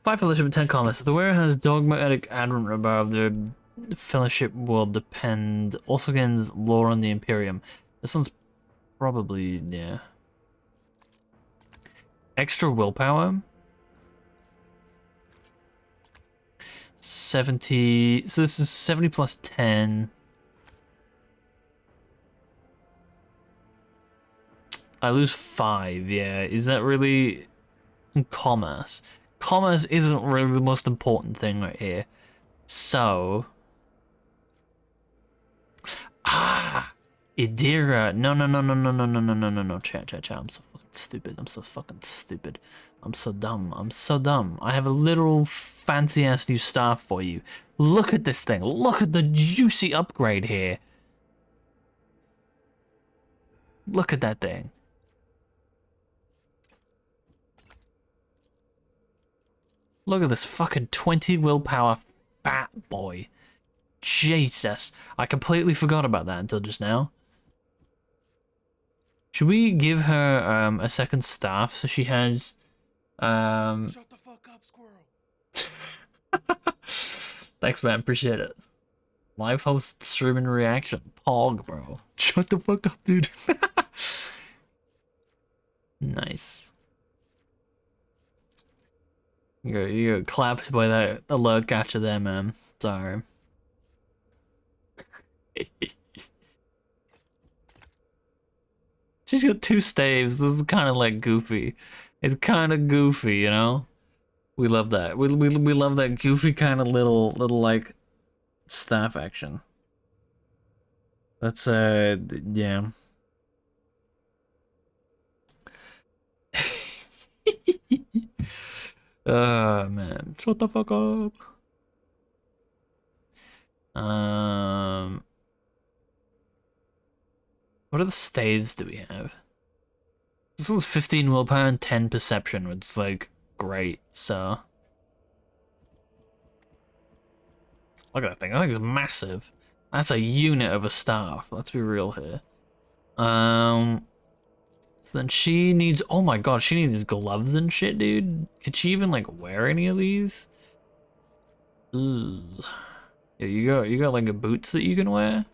Speaker 1: 5 fellowship and 10 combat. So the wearer has dogmatic admirant above their fellowship will depend. Also gains lore on the Imperium. This one's probably, yeah. Extra willpower. 70, so this is 70 plus 10. I lose 5, yeah. Is that really commerce? Commerce isn't really the most important thing right here. So Idira. No. Chat. I'm so fucking stupid. I'm so fucking stupid. I'm so dumb. I have a literal fancy ass new staff for you. Look at this thing. Look at the juicy upgrade here. Look at that thing. Look at this fucking 20 willpower fat boy. Jesus. I completely forgot about that until just now. Should we give her a second staff so she has
Speaker 3: Shut the fuck up, squirrel.
Speaker 1: Thanks, man. Appreciate it. Live host streaming reaction. Pog, bro. Shut the fuck up, dude. Nice. You got clapped by that alert gotcha there, man. Sorry. She's got 2 staves. This is kind of like goofy. It's kind of goofy, you know? We love that. We love that goofy kind of little like staff action. That's yeah. Man, shut the fuck up. What other staves do we have? This one's 15 willpower and 10 perception, which is like great, so. Look at that thing. That thing's massive. That's a unit of a staff. Let's be real here. So then she needs, oh my god, she needs gloves and shit, dude. Could she even like wear any of these? Ugh. Yeah, you got like a boots that you can wear?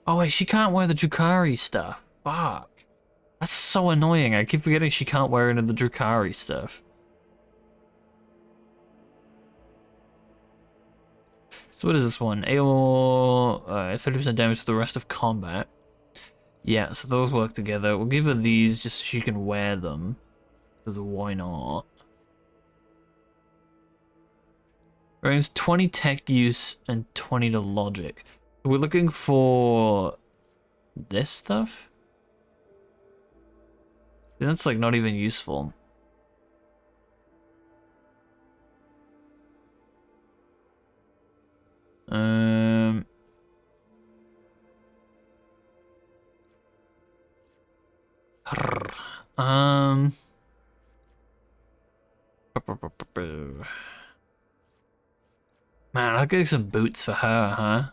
Speaker 1: Oh wait, she can't wear the Drukhari stuff. Fuck. That's so annoying. I keep forgetting she can't wear any of the Drukhari stuff. So what is this one? AO 30% damage to the rest of combat. Yeah, so those work together. We'll give her these just so she can wear them. Because why not? Range 20 tech use and 20 to logic. We're looking for this stuff? That's like not even useful. Man, I'll get some boots for her, huh?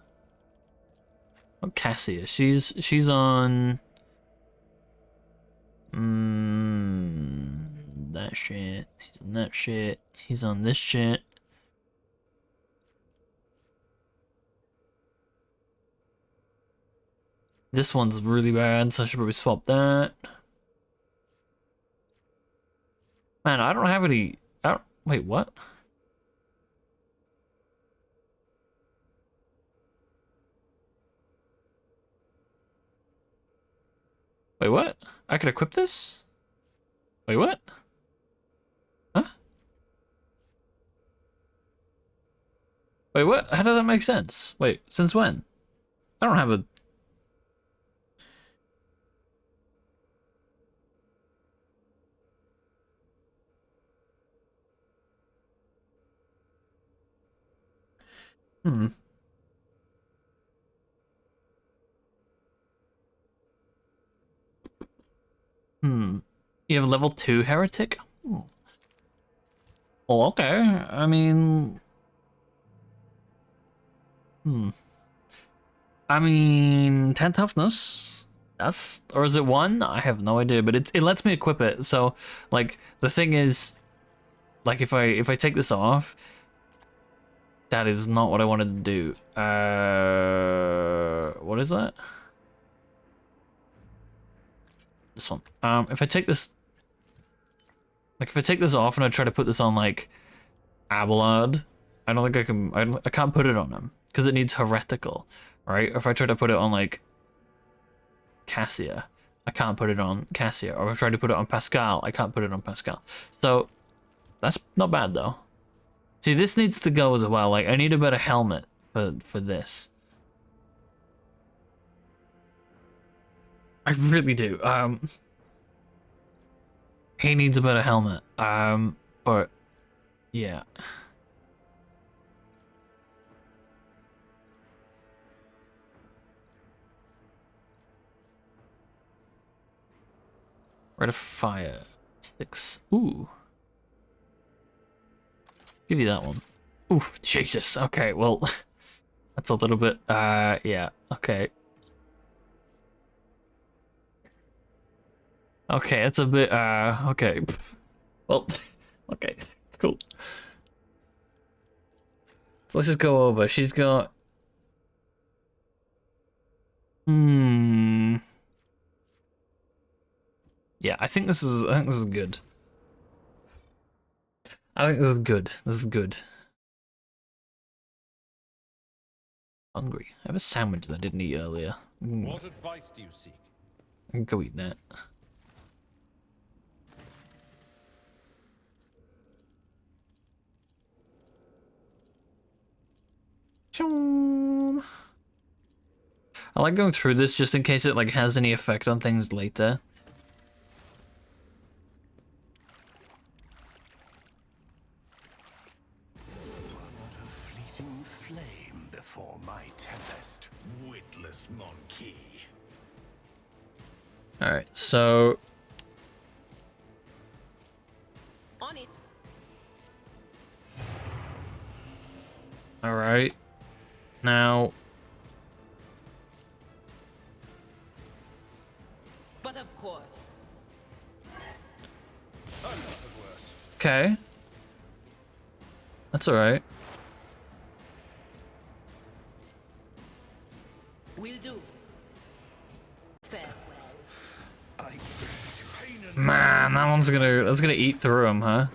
Speaker 1: Oh, Cassia, she's on that shit. He's on that shit. He's on this shit. This one's really bad, so I should probably swap that. Man, I don't have any. Wait, what? Wait, what? I could equip this? Wait, what? Huh? Wait, what? How does that make sense? Wait, since when? I don't have a... Hmm. You have a level 2 heretic? Oh, okay. I mean... I mean, 10 toughness. That's... Or is it 1? I have no idea, but it lets me equip it. So, like, the thing is... Like, if I take this off... That is not what I wanted to do. What is that? This one. If I take this... Like, if I take this off and I try to put this on, like, Abelard, I don't think I can... I can't put it on him. Because it needs heretical, right? Or if I try to put it on, like, Cassia, I can't put it on Cassia. Or if I try to put it on Pascal, I can't put it on Pascal. So, that's not bad, though. See, this needs to go as well. Like, I need a better helmet for this. I really do. He needs a better helmet. But yeah. Rate of fire. 6. Ooh. Give you that one. Oof, Jesus. Okay, well, that's a little bit, yeah, okay. Okay, it's a bit, okay. Well, okay, cool. So let's just go over. She's got... Yeah, I think this is good. I think this is good. This is good. Hungry. I have a sandwich that I didn't eat earlier.
Speaker 4: What advice do you seek?
Speaker 1: I can go eat that. Choom. I like going through this just in case it like has any effect on things later.
Speaker 3: Not a fleeting flame before my tempest. Witless monkey.
Speaker 1: Alright, so
Speaker 7: On it.
Speaker 1: alright. Now
Speaker 7: But of course.
Speaker 1: okay. That's alright.
Speaker 7: Will do. Farewell.
Speaker 1: Man, that's gonna eat through him, huh?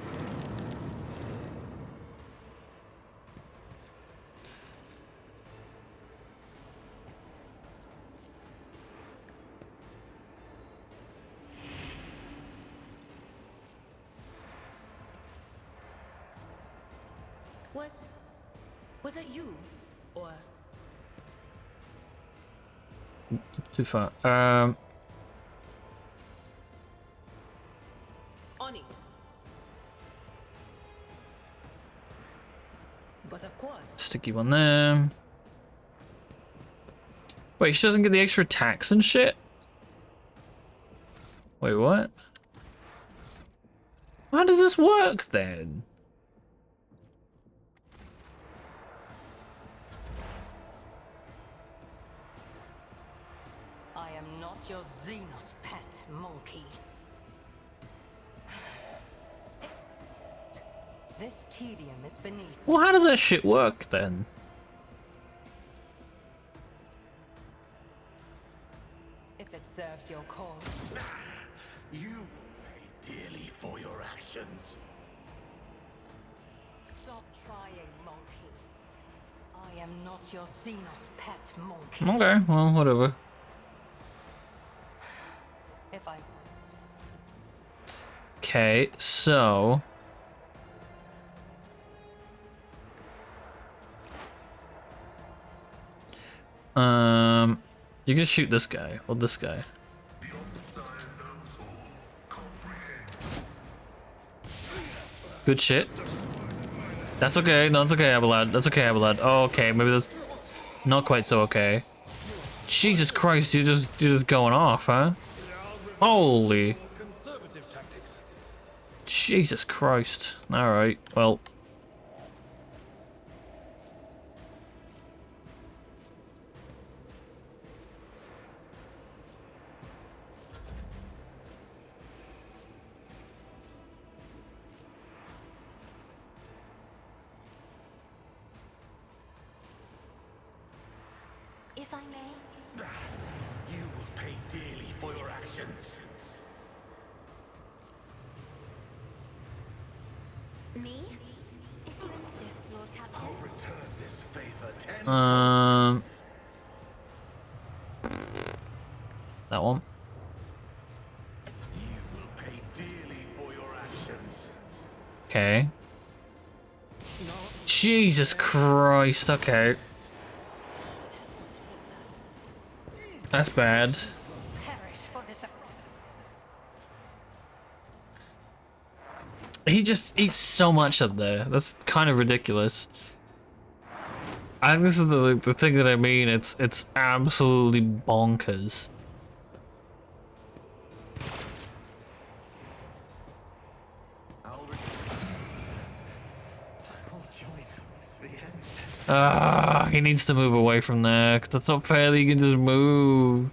Speaker 7: Was it you? Or
Speaker 1: Too far.
Speaker 7: on it. But of course.
Speaker 1: Sticky one there. Wait, she doesn't get the extra tax and shit? Wait, what? How does this work then?
Speaker 6: I am not your Xenos pet, monkey. This tedium is beneath.
Speaker 1: Well, how does that shit work then?
Speaker 6: If it serves your cause.
Speaker 3: You pay dearly for your actions.
Speaker 6: Stop trying, monkey. I am not your Xenos pet, monkey.
Speaker 1: Okay, well, whatever.
Speaker 6: If I
Speaker 1: Okay, so you can shoot this guy or this guy. Good shit. That's okay. No, that's okay, Abelard. That's okay, Abelard. Oh, okay. Maybe that's not quite so okay. Jesus Christ, you're just going off, huh? Holy. Jesus Christ. All right. Well.
Speaker 5: If I may,
Speaker 3: You will pay dearly for your actions.
Speaker 5: me? If you insist, Lord Captain.
Speaker 3: I'll return this favor
Speaker 1: That one.
Speaker 3: You will pay dearly for your actions.
Speaker 1: Okay. Jesus Christ. Okay. That's bad.
Speaker 6: perish for this.
Speaker 1: He just eats so much up there. That's kind of ridiculous. I think this is the thing that I mean. It's absolutely bonkers. He needs to move away from there, 'cause that's not fair that you can just move.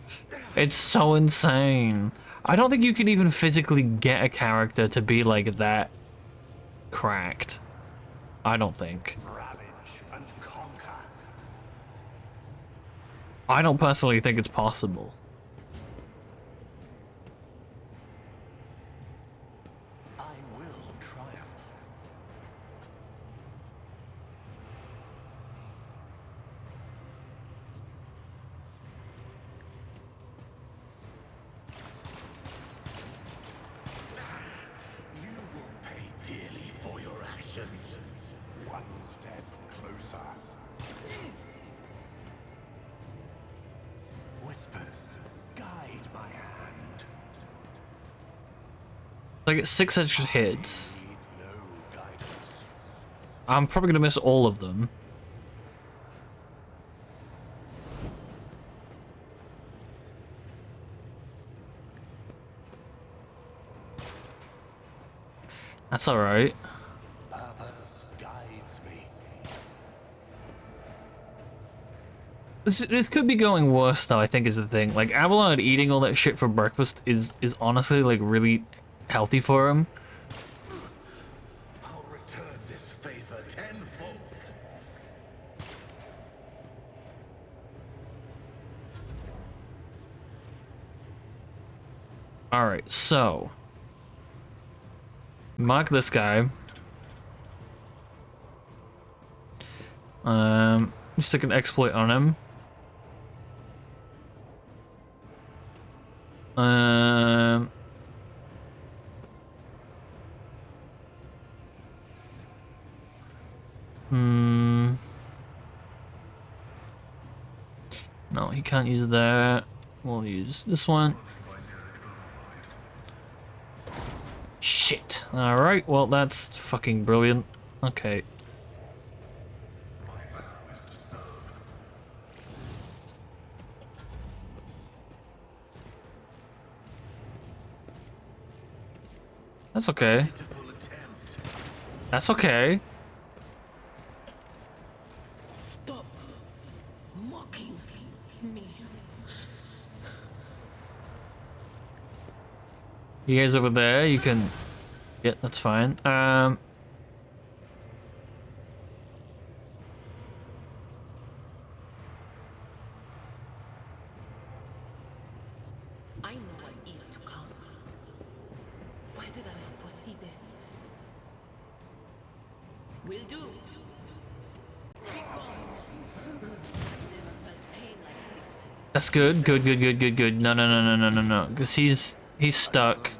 Speaker 1: It's so insane. I don't think you can even physically get a character to be like that cracked. I don't think.
Speaker 3: Ravage and conquer.
Speaker 1: I don't personally think it's possible.
Speaker 3: I will triumph. You will pay dearly for your actions. One step closer. Whispers, guide my hand.
Speaker 1: I get 6 extra hits.
Speaker 3: Need no guidance.
Speaker 1: I'm probably gonna miss all of them. That's alright.
Speaker 3: Purpose guides me.
Speaker 1: This could be going worse though, I think is the thing. Like Avalon eating all that shit for breakfast is honestly like really healthy for him.
Speaker 3: I'll return this favor tenfold.
Speaker 1: Alright, so mark this guy. Stick an exploit on him. No, he can't use that. We'll use this one. Shit. Alright, well that's fucking brilliant. Okay. That's okay. That's okay.
Speaker 7: Stop mocking me.
Speaker 1: You guys over there, you can... Yeah, that's fine.
Speaker 7: I know what is to come. Why did I not foresee this? Will do. Be gone. I've never felt pain like this.
Speaker 1: That's good. Good, good, good, good, good. No, no, no, no, no, no, no. Because he's stuck.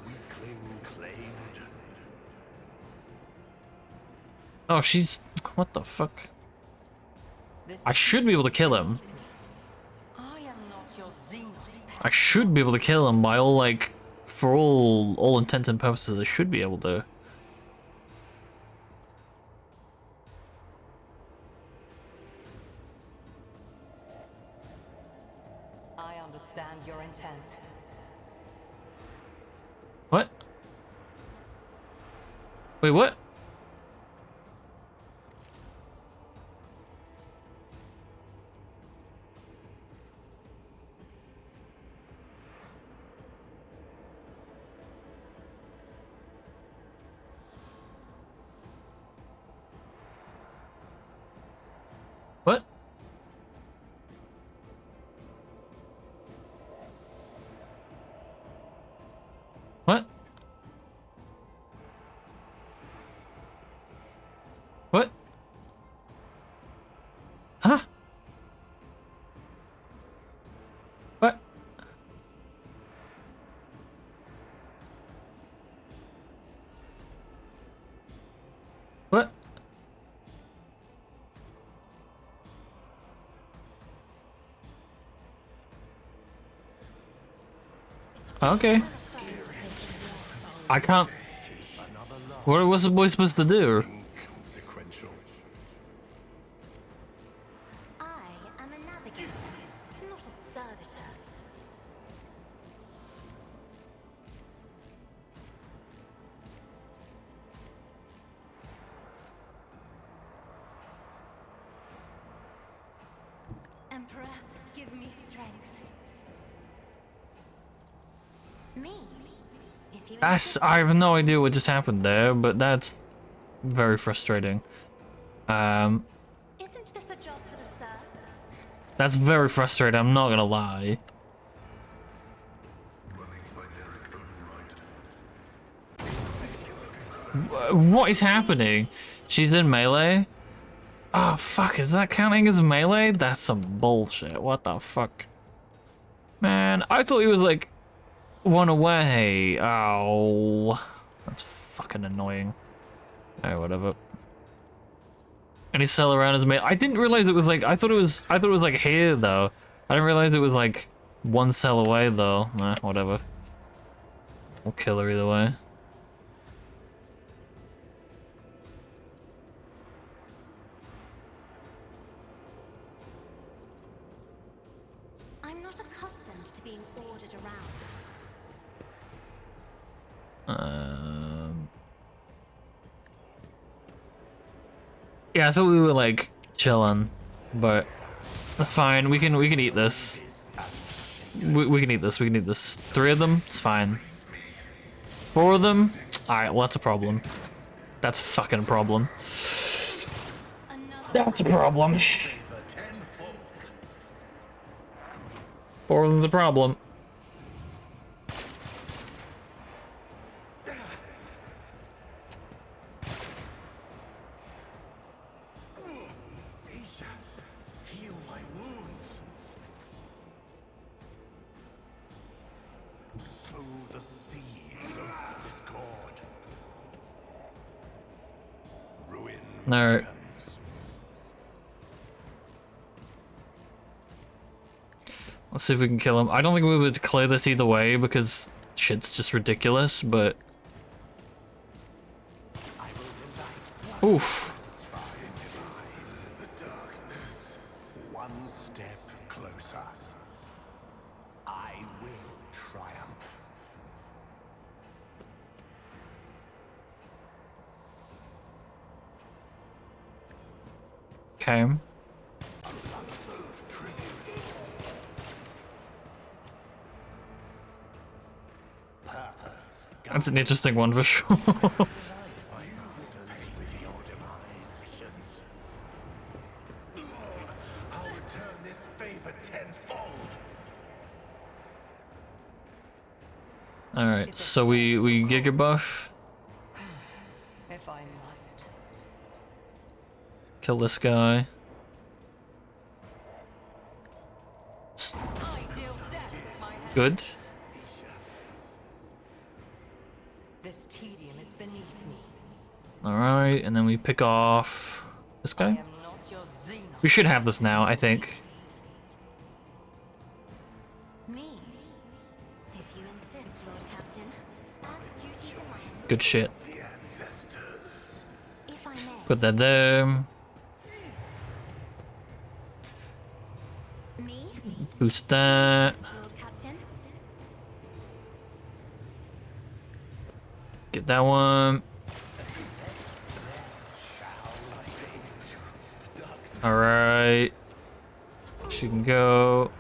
Speaker 3: Weakling claimed.
Speaker 1: Oh, she's... What the fuck?
Speaker 6: This
Speaker 1: I should be able to kill him.
Speaker 6: I am not your Xenos pet.
Speaker 1: I should be able to kill him by all, like... For all intents and purposes, I should be able to.
Speaker 6: I understand your intent.
Speaker 1: What? Wait, what? What? What? What? Huh? What? What? Okay. I can't. What was the boy supposed to do?
Speaker 3: Inconsequential.
Speaker 5: I am a navigator, not a servitor. Emperor, give me strength. Me? If you
Speaker 1: I have no idea what just happened there, but that's very frustrating.
Speaker 5: Isn't this a job for the serfs?
Speaker 1: That's very frustrating, I'm not gonna lie. What is happening? She's in melee? Oh, fuck, is that counting as melee? That's some bullshit. What the fuck? Man, I thought he was like one away. Oh, that's fucking annoying. Alright, whatever. And he's still around as melee. I didn't realize it was like, I thought it was like here though. I didn't realize it was like one cell away though. Nah, whatever. We'll kill her either way.
Speaker 5: I'm not accustomed to being ordered around.
Speaker 1: Yeah, I thought we were like chilling, but that's fine. We can eat this. We can eat this. We can eat this. 3 of them, it's fine. 4 of them, all right. Well, that's a problem. That's a fucking problem. That's a problem. 4 of them's a problem.
Speaker 3: Heal my wounds. Sow the seeds of discord. Ruin.
Speaker 1: All right. Let's see if we can kill him. I don't think we would clear this either way because shit's just ridiculous, but... Oof.
Speaker 3: The darkness. One step closer. I will triumph.
Speaker 1: Okay. That's an interesting one for sure.
Speaker 3: I'll return this favor tenfold.
Speaker 1: Alright, so we Giga buff.
Speaker 6: If I must.
Speaker 1: Kill this guy.
Speaker 6: I deal death with my hand.
Speaker 1: Good.
Speaker 6: This tedium is beneath me.
Speaker 1: Alright, and then we pick off this
Speaker 6: I
Speaker 1: guy.
Speaker 6: am not your Xenos.
Speaker 1: We should have this now, I think.
Speaker 5: Me? If you insist, Lord Captain. As duty demands.
Speaker 1: Good shit.
Speaker 3: The ancestors.
Speaker 5: If I may.
Speaker 1: Put that there.
Speaker 5: Me?
Speaker 1: Boost that.
Speaker 5: Lord Captain.
Speaker 1: Get that one. Alright. She can go.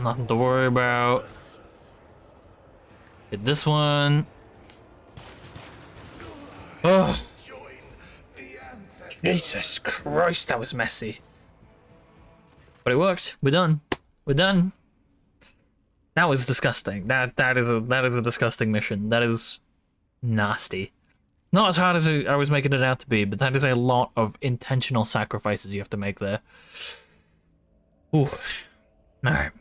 Speaker 1: Nothing to worry about. Get this one. Oh,
Speaker 3: Join the ancestors.
Speaker 1: Jesus Christ, that was messy. But it worked. We're done. We're done. That was disgusting. That is a disgusting mission. That is nasty. Not as hard as I was making it out to be, but that is a lot of intentional sacrifices you have to make there. Ooh. Alright.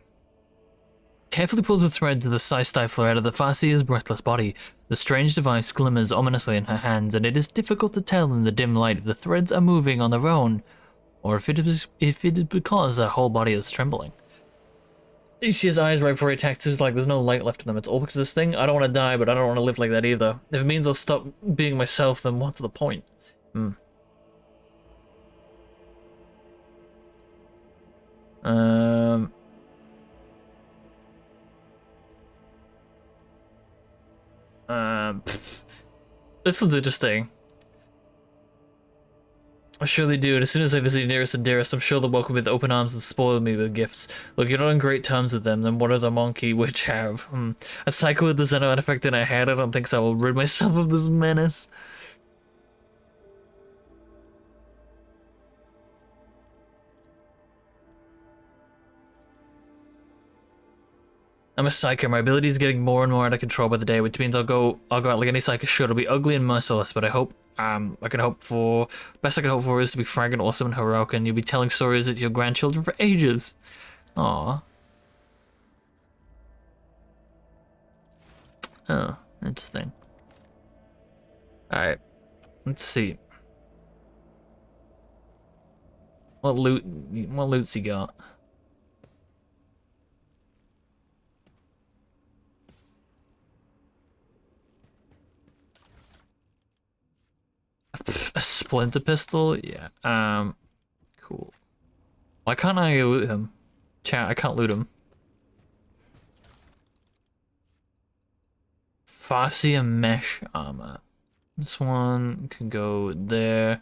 Speaker 1: Carefully pulls the thread to the size stifler out of the Farseer's breathless body. The strange device glimmers ominously in her hands, and it is difficult to tell in the dim light if the threads are moving on their own, or if it is because her whole body is trembling. You see his eyes right before he attacks. It's like there's no light left in them. It's all because of this thing. I don't want to die, but I don't want to live like that either. If it means I'll stop being myself, then what's the point? This was interesting. I surely do, and as soon as I visit your nearest and dearest, I'm sure they'll welcome me with open arms and spoil me with gifts. Look, you're not on great terms with them, then what does a monkey witch have? A cycle with the Xeno artifact in her head? I don't think so. I will rid myself of this menace. I'm a psyker. My ability is getting more and more out of control by the day, which means I'll go out like any psyker should. It'll be ugly and merciless, but I hope best I can hope for is to be frank and awesome and heroic, and you'll be telling stories to your grandchildren for ages. Aww. Oh, interesting. Alright. Let's see. What loot's he got? A splinter pistol? Yeah. Cool. Why can't I loot him? Chat, I can't loot him. Fascia mesh armor. This one can go there.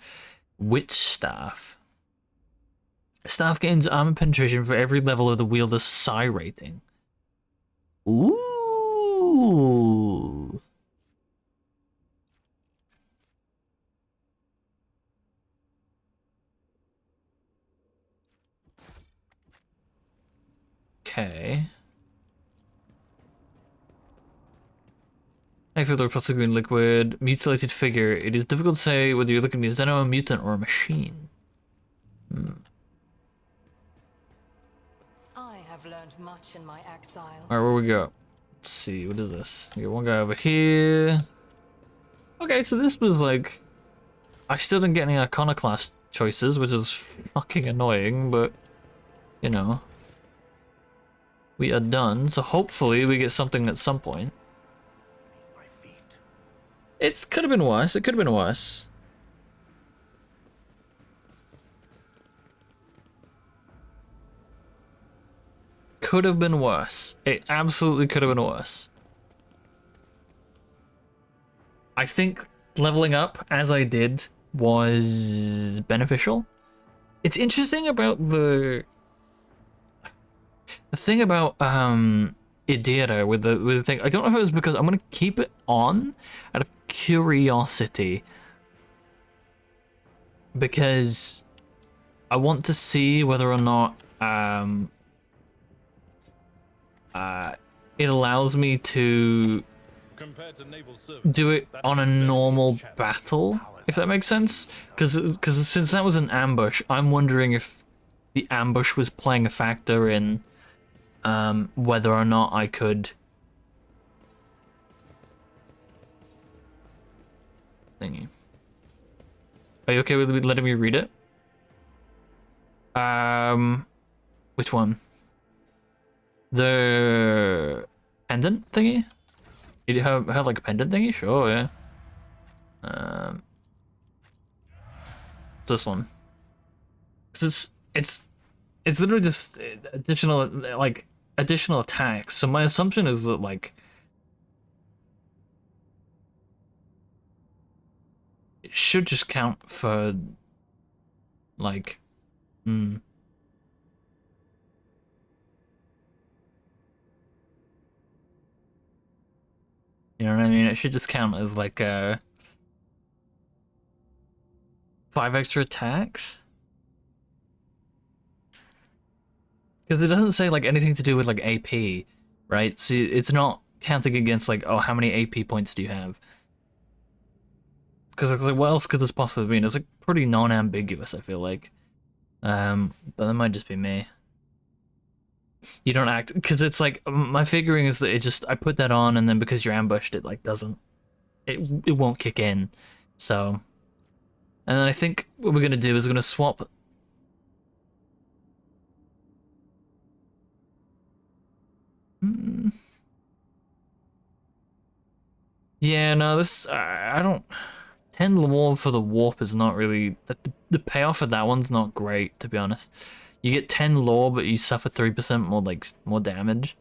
Speaker 1: Witch staff. Staff gains armor penetration for every level of the wielder's psi rating. Ooh. Okay. I feel the repulsive green liquid. Mutilated figure. It is difficult to say whether you're looking at a Xeno, a mutant, or a machine.
Speaker 6: I have learned much in my exile.
Speaker 1: Alright, where we go? Let's see, what is this? We got one guy over here. Okay, so this was like... I still didn't get any iconoclast choices, which is fucking annoying, but... You know. We are done, so hopefully we get something at some point.
Speaker 3: My feet.
Speaker 1: It could have been worse, it could have been worse. Could have been worse. It absolutely could have been worse. I think leveling up as I did was beneficial. It's interesting about the thing about Idira with the thing. I don't know if it was because I'm gonna keep it on out of curiosity, because I want to see whether or not it allows me to do it on a normal battle, if that makes sense. Because since that was an ambush, I'm wondering if the ambush was playing a factor in whether or not I could thingy. Are you okay with letting me read it? Which one? The pendant thingy? Did you have like a pendant thingy? Sure, yeah. This one. 'Cause it's literally just additional attacks. So my assumption is that like it should just count for like You know what I mean? It should just count as like 5 extra attacks. Because it doesn't say like anything to do with like AP, right? So it's not counting against like, oh, how many AP points do you have? Because like, what else could this possibly mean? It's like pretty non-ambiguous, I feel like. But that might just be me. You don't act, because it's like, my figuring is that it just, I put that on and then because you're ambushed, it like doesn't, it won't kick in. So, and then I think what we're gonna do is we're gonna swap. Yeah, no, this, I don't, 10 more for the warp is not really, the payoff of that one's not great, to be honest. You get 10 lore, but you suffer 3% more damage.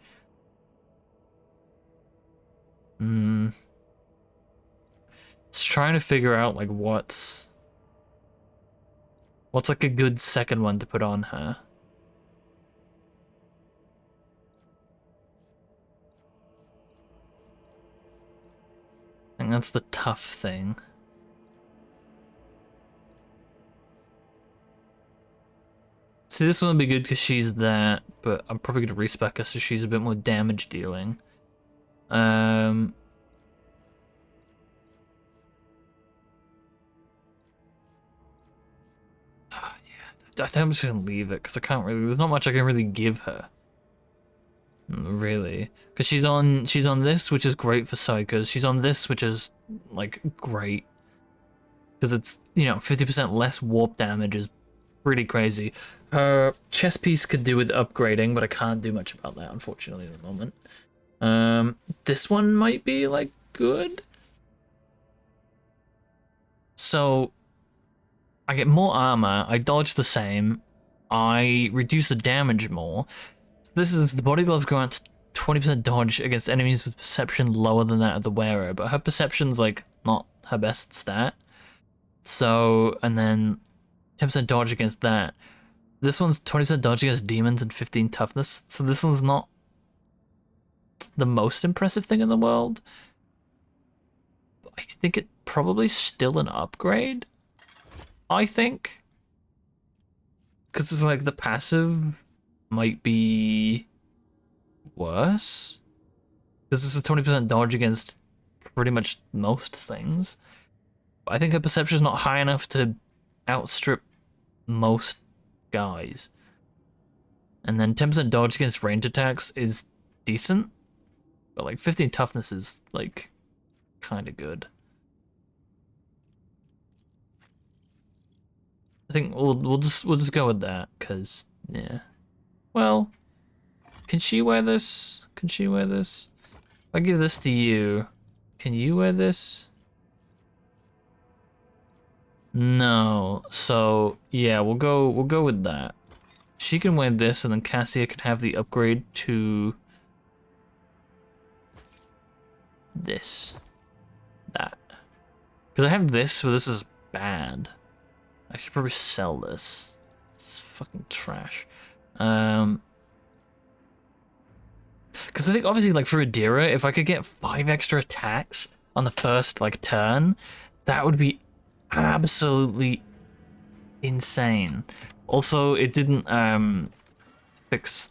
Speaker 1: It's trying to figure out like what's like a good second one to put on her. And that's the tough thing. See, this one would be good because she's that, but I'm probably going to respec her so she's a bit more damage dealing. Yeah, I think I'm just going to leave it because I can't really, there's not much I can really give her. Really. Because she's on this, which is great for psychos. She's on this, which is, like, great. Because it's, you know, 50% less warp damage is pretty crazy. Her chest piece could do with upgrading, but I can't do much about that, unfortunately, at the moment. This one might be, like, good. So, I get more armor, I dodge the same, I reduce the damage more. So this is, the body gloves grant 20% dodge against enemies with perception lower than that of the wearer, but her perception's, like, not her best stat. So, and then 10% dodge against that. This one's 20% dodge against demons and 15 toughness, so this one's not the most impressive thing in the world. I think it probably still an upgrade, I think. Because it's like the passive might be worse. Because this is 20% dodge against pretty much most things. I think her perception is not high enough to outstrip most guys. And then 10% dodge against range attacks is decent, but like 15 toughness is like kind of good. I think we'll just go with that, cause yeah. Well, can she wear this? Can she wear this? If I give this to you, can you wear this? No. So yeah, we'll go with that. She can wear this, and then Cassia can have the upgrade to this. That. Because I have this, but this is bad. I should probably sell this. It's fucking trash. Because I think obviously, like, for Adira, if I could get 5 extra attacks on the first, like, turn, that would be absolutely insane. Also, it didn't fix.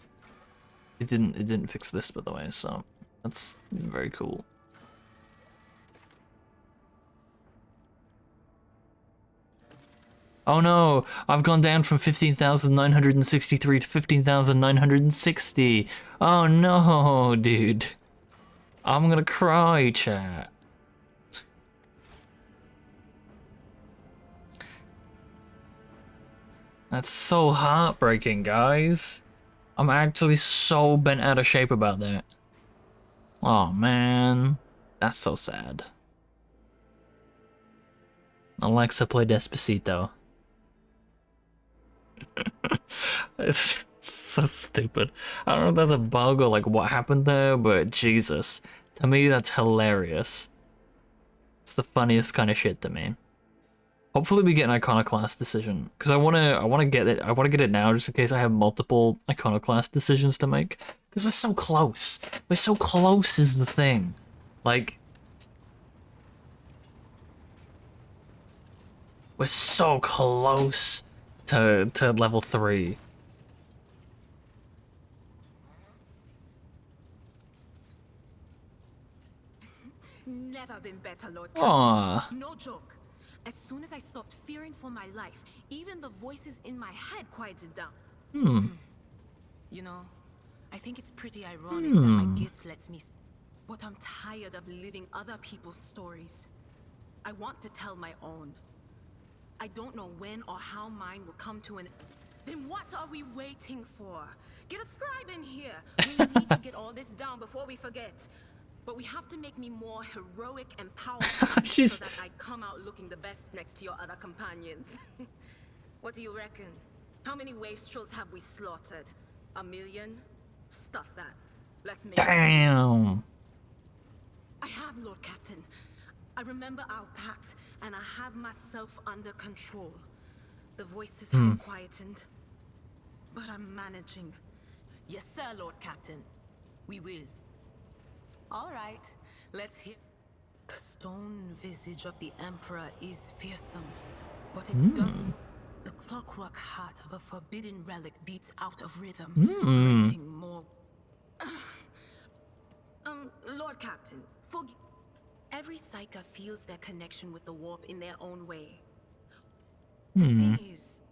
Speaker 1: It didn't fix this, by the way. So that's very cool. Oh no, I've gone down from 15,963 to 15,960. Oh no, dude. I'm gonna cry, chat. That's so heartbreaking, guys. I'm actually so bent out of shape about that. Oh man, that's so sad. Alexa, play Despacito. It's so stupid. I don't know if that's a bug or like what happened there, but Jesus. To me, that's hilarious. It's the funniest kind of shit to me. Hopefully we get an Iconoclast decision, because I wanna get it. I wanna get it now, just in case I have multiple Iconoclast decisions to make. Because we're so close. We're so close is the thing. Like, we're so close to level 3.
Speaker 8: Never been better, Lord.
Speaker 1: Aww.
Speaker 8: No joke. As soon as I stopped fearing for my life, even the voices in my head quieted down. You know, I think it's pretty ironic that my gift lets me... But I'm tired of living other people's stories. I want to tell my own. I don't know when or how mine will come to an... Then what are we waiting for? Get a scribe in here. We need to get all this down before we forget. But we have to make me more heroic and powerful so that I come out looking the best next to your other companions. What do you reckon? How many wastrels have we slaughtered? 1 million? Stuff that. Let's make
Speaker 1: Damn.
Speaker 8: I have, Lord Captain. I remember our pact, and I have myself under control. The voices have quietened, but I'm managing.
Speaker 6: Yes, sir, Lord Captain. We will. All right, let's hear.
Speaker 8: The stone visage of the Emperor is fearsome, but it doesn't. The clockwork heart of a forbidden relic beats out of rhythm,
Speaker 1: Hmm.
Speaker 8: creating more. Lord Captain, every Psyker feels their connection with the warp in their own way. The thing is,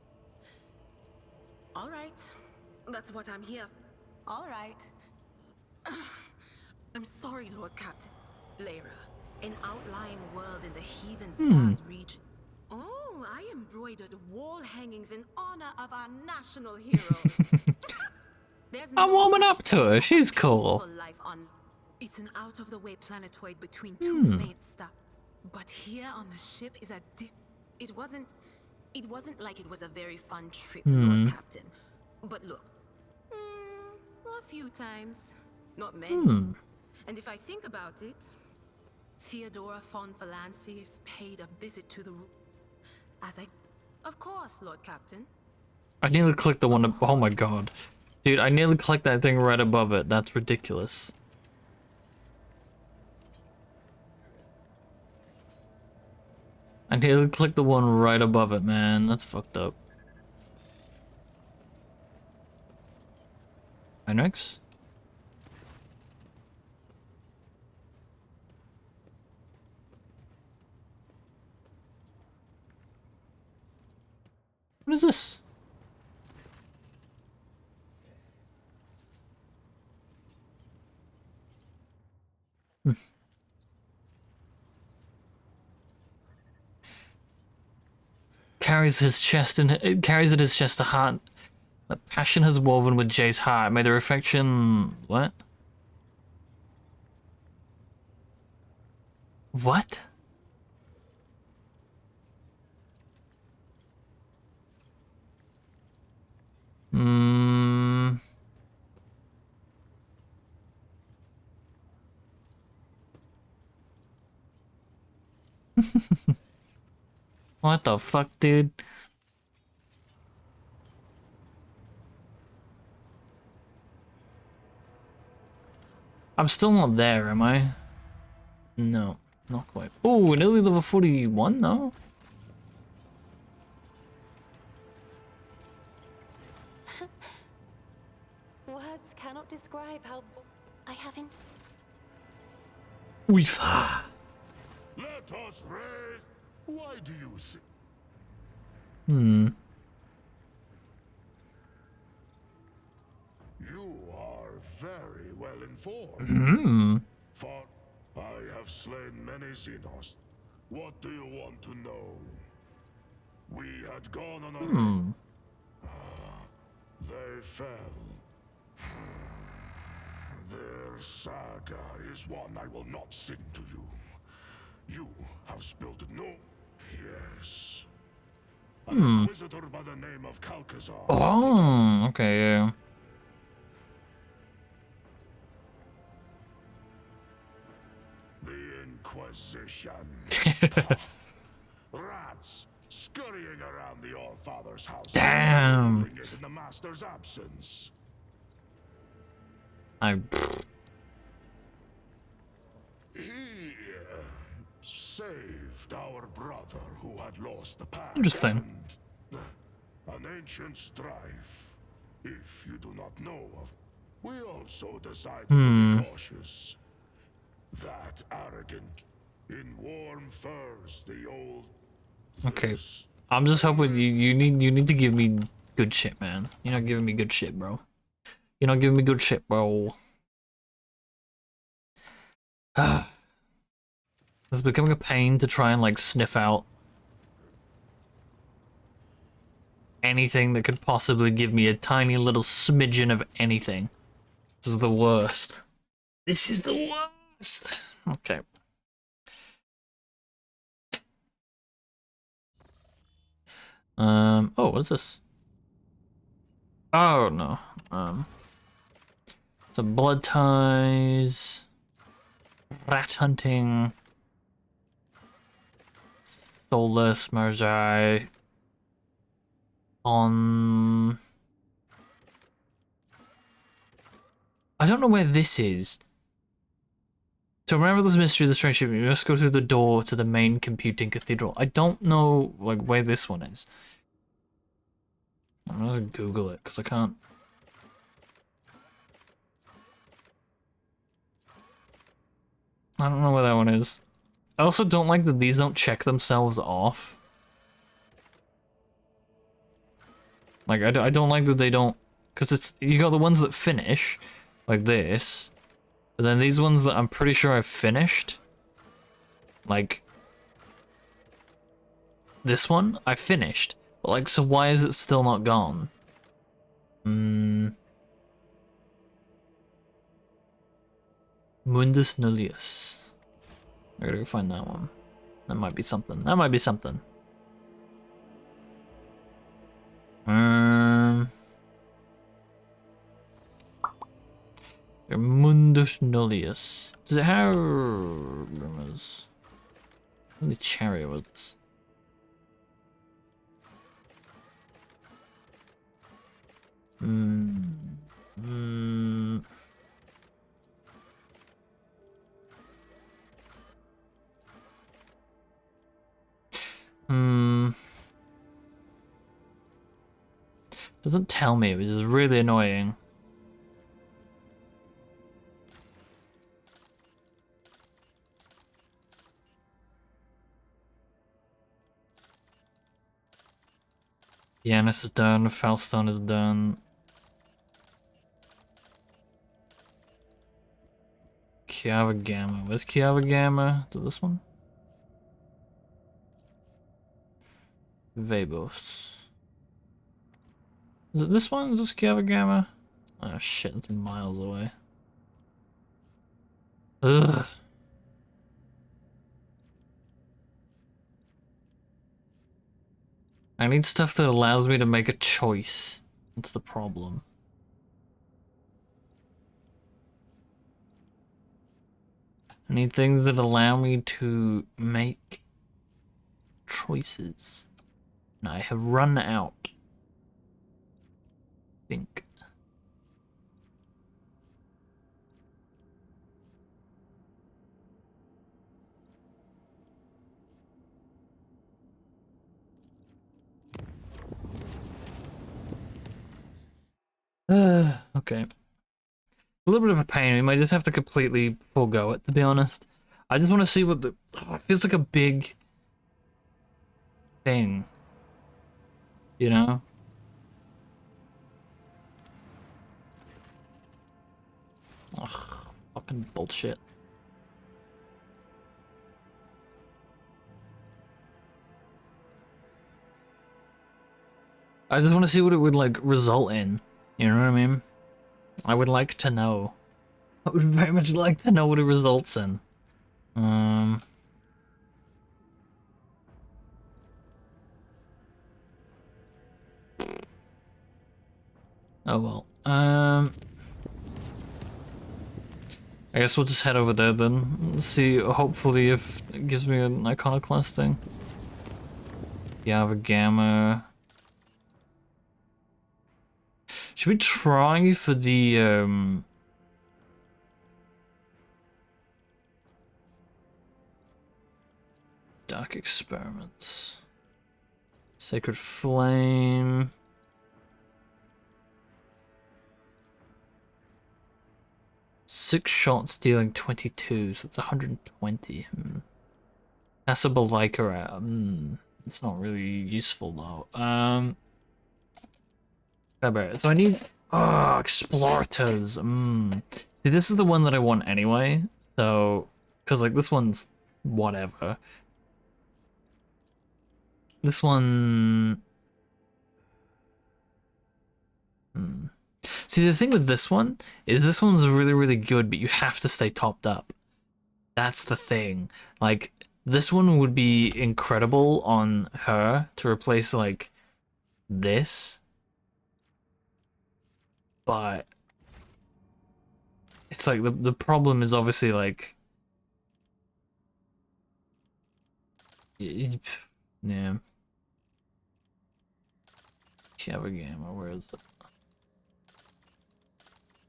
Speaker 8: all right, that's what I'm here.
Speaker 6: All right.
Speaker 8: I'm sorry, Lord Captain. Lyra, an outlying world in the Heathen Stars region. Oh, I embroidered wall hangings in honor of our national heroes. There's
Speaker 1: I'm
Speaker 8: no
Speaker 1: warming
Speaker 8: such
Speaker 1: up to her.
Speaker 8: thing as a
Speaker 1: She's cool.
Speaker 8: peaceful life on. It's an out-of-the-way planetoid between two faint stars. But here on the ship is a It wasn't like it was a very fun trip, Lord Captain. But look, a few times, not many. And if I think about it, Theodora von Valancius paid a visit to the room. Of course, Lord Captain.
Speaker 1: I nearly clicked the one. Oh my god. Dude, I nearly clicked that thing right above it. That's ridiculous. I nearly clicked the one right above it, man. That's fucked up. Next. What is this? Carries his chest and it carries at his chest a heart that passion has woven with Jay's heart. May the reflection what? What? What the fuck, dude? I'm still not there, am I? No, not quite. Oh, nearly level 41, no?
Speaker 5: Words cannot describe how I haven't.
Speaker 1: We've.
Speaker 3: Let us raise. Why do you think? You are very well informed. For I have slain many Xenos. What do you want to know? We had gone on a raid. They fell. Their saga is one I will not sing to you. You have spilled no. Yes. An inquisitor by the name of Calcazar.
Speaker 1: Oh, okay, yeah.
Speaker 3: The Inquisition. Rats scurrying around the All-Father's house.
Speaker 1: Damn.
Speaker 3: Ruling it in the Master's absence. He saved our brother who had lost the path.
Speaker 1: Interesting.
Speaker 3: An ancient strife. If you do not know of, we also decided to be cautious. That arrogant, in warm furs, the old.
Speaker 1: Okay. I'm just hoping you need to give me good shit, man. You're not giving me good shit, bro. You're not giving me good shit, bro. It's becoming a pain to try and like sniff out anything that could possibly give me a tiny little smidgen of anything. This is the worst. This is the worst. Okay. Oh, what is this? Oh no. Some blood ties, rat hunting, soulless Marjai. I don't know where this is. To unravel this mystery of the strange ship, you must go through the door to the main computing cathedral. I don't know like where this one is. I'm gonna Google it because I can't. I don't know where that one is. I also don't like that these don't check themselves off. Like, I don't like that they don't... Because it's... You got the ones that finish, like this. But then these ones that I'm pretty sure I've finished. Like... This one, I finished. But like, so why is it still not gone? Mundus Nullius. I gotta go find that one. That might be something. That might be something. Mundus Nullius. Does it have rumors? Only chariot with this. Doesn't tell me, which is really annoying. Janus is done, Fauston is done. Kiava Gamma. Where's Kiava Gamma? Is it this one? Vabos. Is it this one? Is this Kiava Gamma? Oh shit, it's miles away. Ugh. I need stuff that allows me to make a choice. That's the problem. I need things that allow me to make choices. And I have run out. I think. Okay. A little bit of a pain. We might just have to completely forego it, to be honest. I just want to see what the... Oh, it feels like a big thing. You know? Ugh, fucking bullshit. I just want to see what it would, like, result in. You know what I mean? I would like to know. I would very much like to know what it results in. Oh well. I guess we'll just head over there then. See, hopefully, if it gives me an iconoclast thing. Yava Gamma. Should we try for the Dark Experiments? Sacred Flame. Six shots dealing 22, so it's 120. Passable Lycra. It's not really useful though. So I need Explorators. See, this is the one that I want anyway. So, because like this one's whatever. This one. See, the thing with this one is this one's really, really good, but you have to stay topped up. That's the thing. Like, this one would be incredible on her to replace, like, this. But it's like the problem is obviously, like... Yeah. Kiava Gamma, where is it?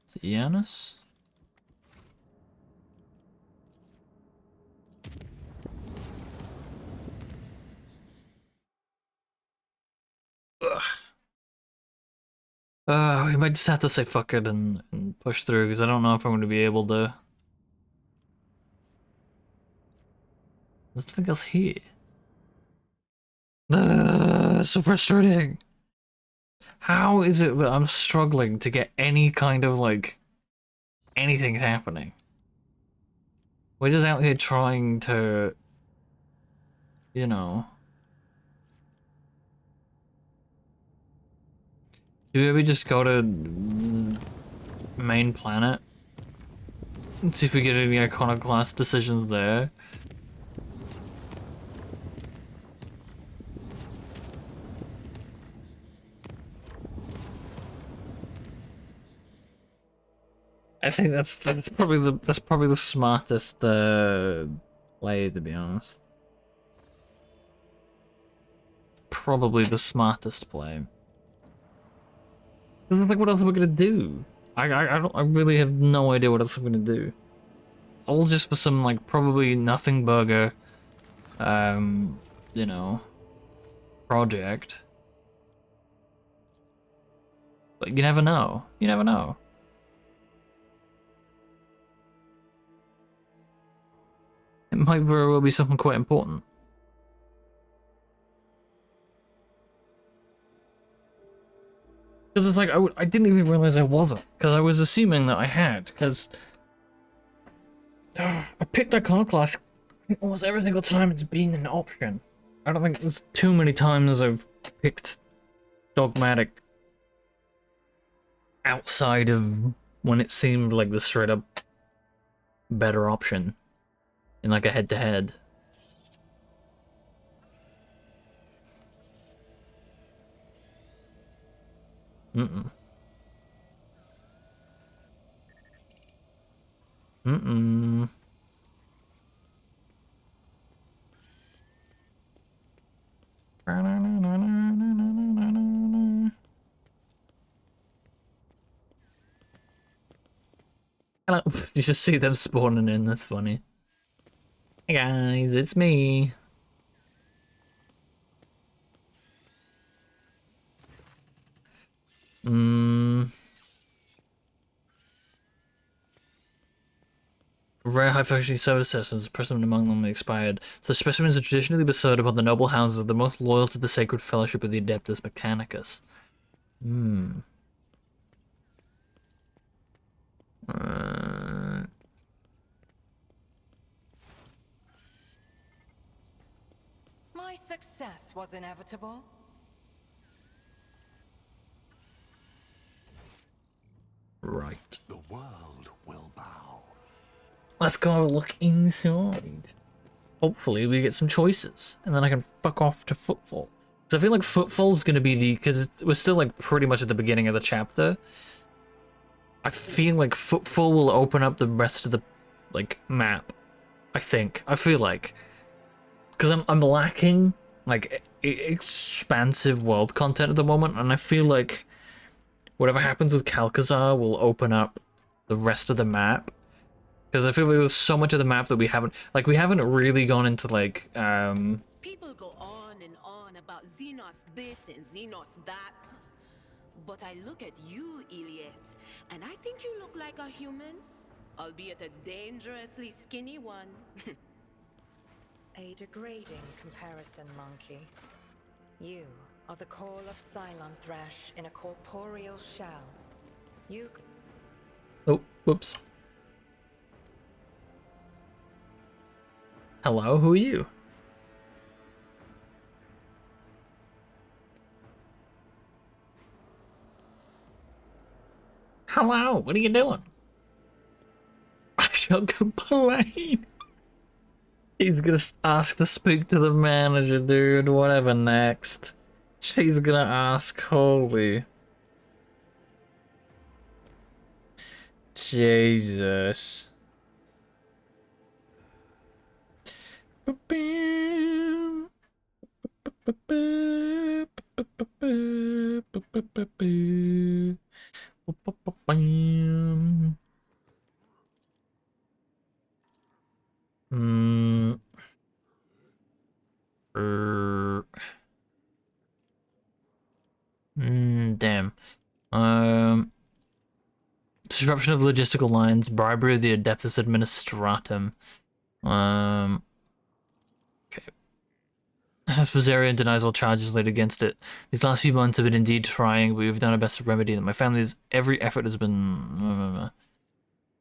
Speaker 1: Is it Janus? Ugh. we might just have to say fuck it and push through, because I don't know if I'm going to be able to. There's nothing else here. So frustrating. How is it that I'm struggling to get any kind of, like, anything happening? We're just out here trying to, you know. Do we just go to main planet? And see if we get any iconoclast decisions there. I think that's probably the smartest play, to be honest. Probably the smartest play. Because like, what else am I gonna do? I really have no idea what else I'm gonna do. All just for some like probably nothing burger, you know, project. But you never know. You never know. It might very well be something quite important. Because it's like, I didn't even realize I wasn't. Because I was assuming that I had. Because I picked Iconoclast almost every single time it's been an option. I don't think there's too many times I've picked Dogmatic outside of when it seemed like the straight up better option in like a head-to-head. Mm-mm. Mm-mm. Hello. You just see them spawning in, that's funny. Hey guys, it's me. Rare high-functioning solar systems, a precedent among them expired. Such specimens are traditionally bestowed upon the noble houses of the most loyal to the sacred fellowship of the Adeptus Mechanicus.
Speaker 6: My success was inevitable.
Speaker 1: Right.
Speaker 3: The world will bow.
Speaker 1: Let's go look inside. Hopefully we get some choices, and then I can fuck off to Footfall. Because I feel like Footfall's gonna be the... because we're still like pretty much at the beginning of the chapter. I feel like Footfall will open up the rest of the, like, map. I think. I feel like. Because I'm lacking, like, expansive world content at the moment, and I feel like whatever happens with Calcazar will open up the rest of the map. Because I feel like there's so much of the map that we haven't really gone into, like,
Speaker 8: People go on and on about Xenos this and Xenos that. But I look at you, Iliet, and I think you look like a human, albeit a dangerously skinny one.
Speaker 6: A degrading comparison, monkey. You are the call of Cylon Thrash in a corporeal shell. You...
Speaker 1: oh, whoops. Hello, who are you? Hello, what are you doing? I shall complain. He's gonna ask to speak to the manager, dude. Whatever next. She's gonna ask, holy. Jesus. Damn. disruption of logistical lines, bribery of the Adeptus Administratum. Okay. House Viserion denies all charges laid against it. These last few months have been indeed trying, but we've done our best to remedy them. My family's every effort has been...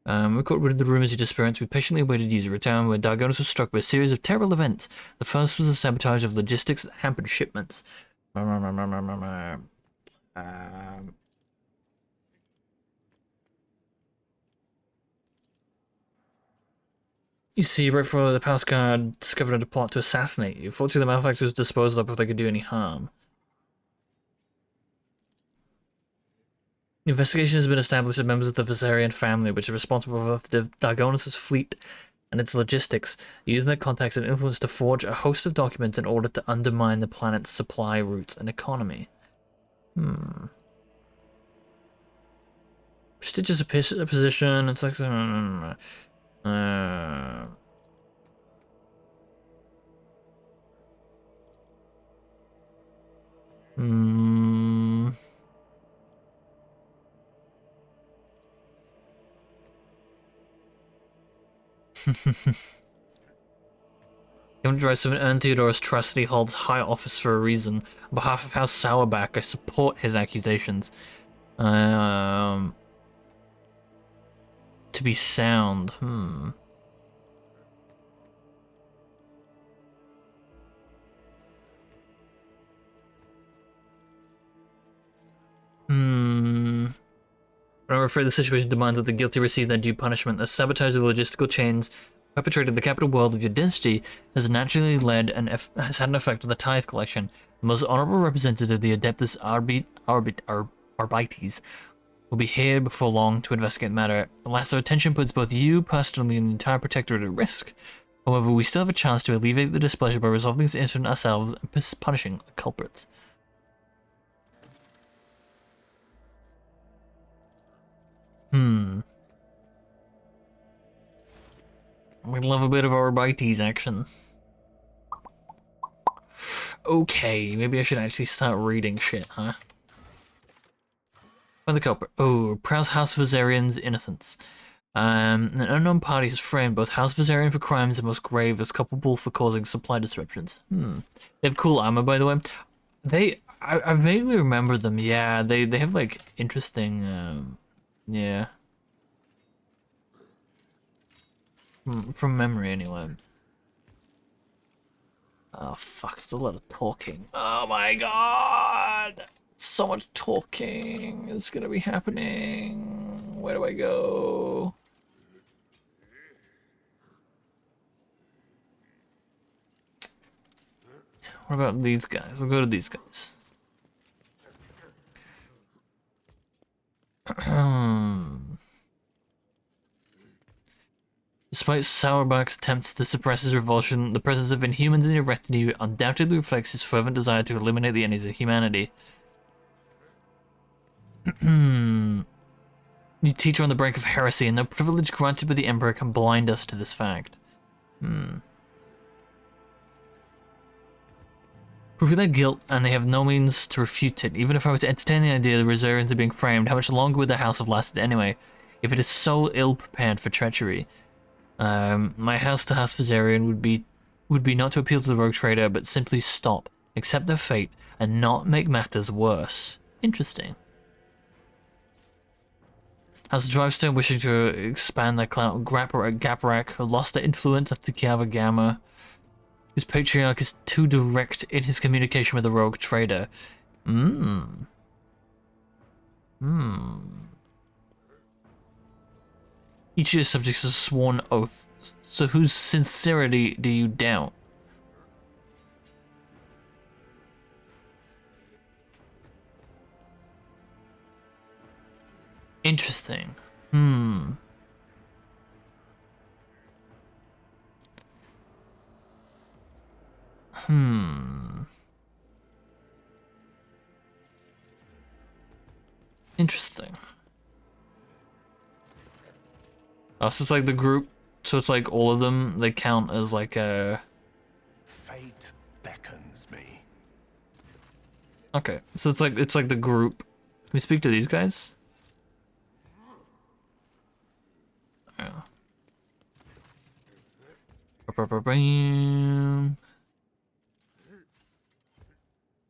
Speaker 1: we caught rid of the rumors you experienced. We patiently awaited user return, where Dargonus was struck by a series of terrible events. The first was the sabotage of logistics that hampered shipments. You see, right before the Palace Guard discovered a plot to assassinate you. Fortunately, the malefactors disposed of before they could do any harm. Investigation has been established that members of the Viserion family, which are responsible for Dargonus' fleet and its logistics, using their contacts and influence to forge a host of documents in order to undermine the planet's supply routes and economy. Prestigious position. It's like... Come to Dryson and earn Theodorus' trust that he holds high office for a reason. On behalf of House Sauerback, I support his accusations. To be sound. I'm afraid the situation demands that the guilty receive their due punishment. The sabotage of the logistical chains perpetrated in the capital world of your dynasty has naturally led and has had an effect on the tithe collection. The most honorable representative of the Adeptus Arbites will be here before long to investigate the matter. Alas, our attention puts both you personally and the entire protectorate at risk. However, we still have a chance to alleviate the displeasure by resolving this incident ourselves and punishing the culprits. We love a bit of Arbites action. Okay, maybe I should actually start reading shit, huh? Find the culprit. Oh, prouse House Viserion's innocence. An unknown party has framed both House Viserion for crimes the most grave as culpable for causing supply disruptions. They have cool armor, by the way. I vaguely remember them. Yeah, they have like interesting. Yeah. From memory, anyway. Oh fuck! It's a lot of talking. Oh my god! So much talking is gonna be happening. Where do I go? What about these guys? We'll go to these guys. Despite Sauerback's attempts to suppress his revulsion, the presence of inhumans in your retinue undoubtedly reflects his fervent desire to eliminate the enemies of humanity. You teach on the brink of heresy, and no privilege granted by the Emperor can blind us to this fact. Proving their guilt, and they have no means to refute it. Even if I were to entertain the idea the Reservians are being framed, how much longer would the house have lasted anyway, if it is so ill-prepared for treachery? My house to House Viserion would be not to appeal to the rogue trader, but simply stop, accept their fate, and not make matters worse. Interesting. House of Drivestone wishing to expand their clout, Gaprak, who lost their influence after Kiava Gamma, whose patriarch is too direct in his communication with the rogue trader. Each of your subjects has a sworn oath, so whose sincerity do you doubt? Interesting. Interesting. Oh, so it's like the group, so it's like all of them, they count as like a...
Speaker 3: Fate beckons me.
Speaker 1: Okay, so it's like the group. Can we speak to these guys? I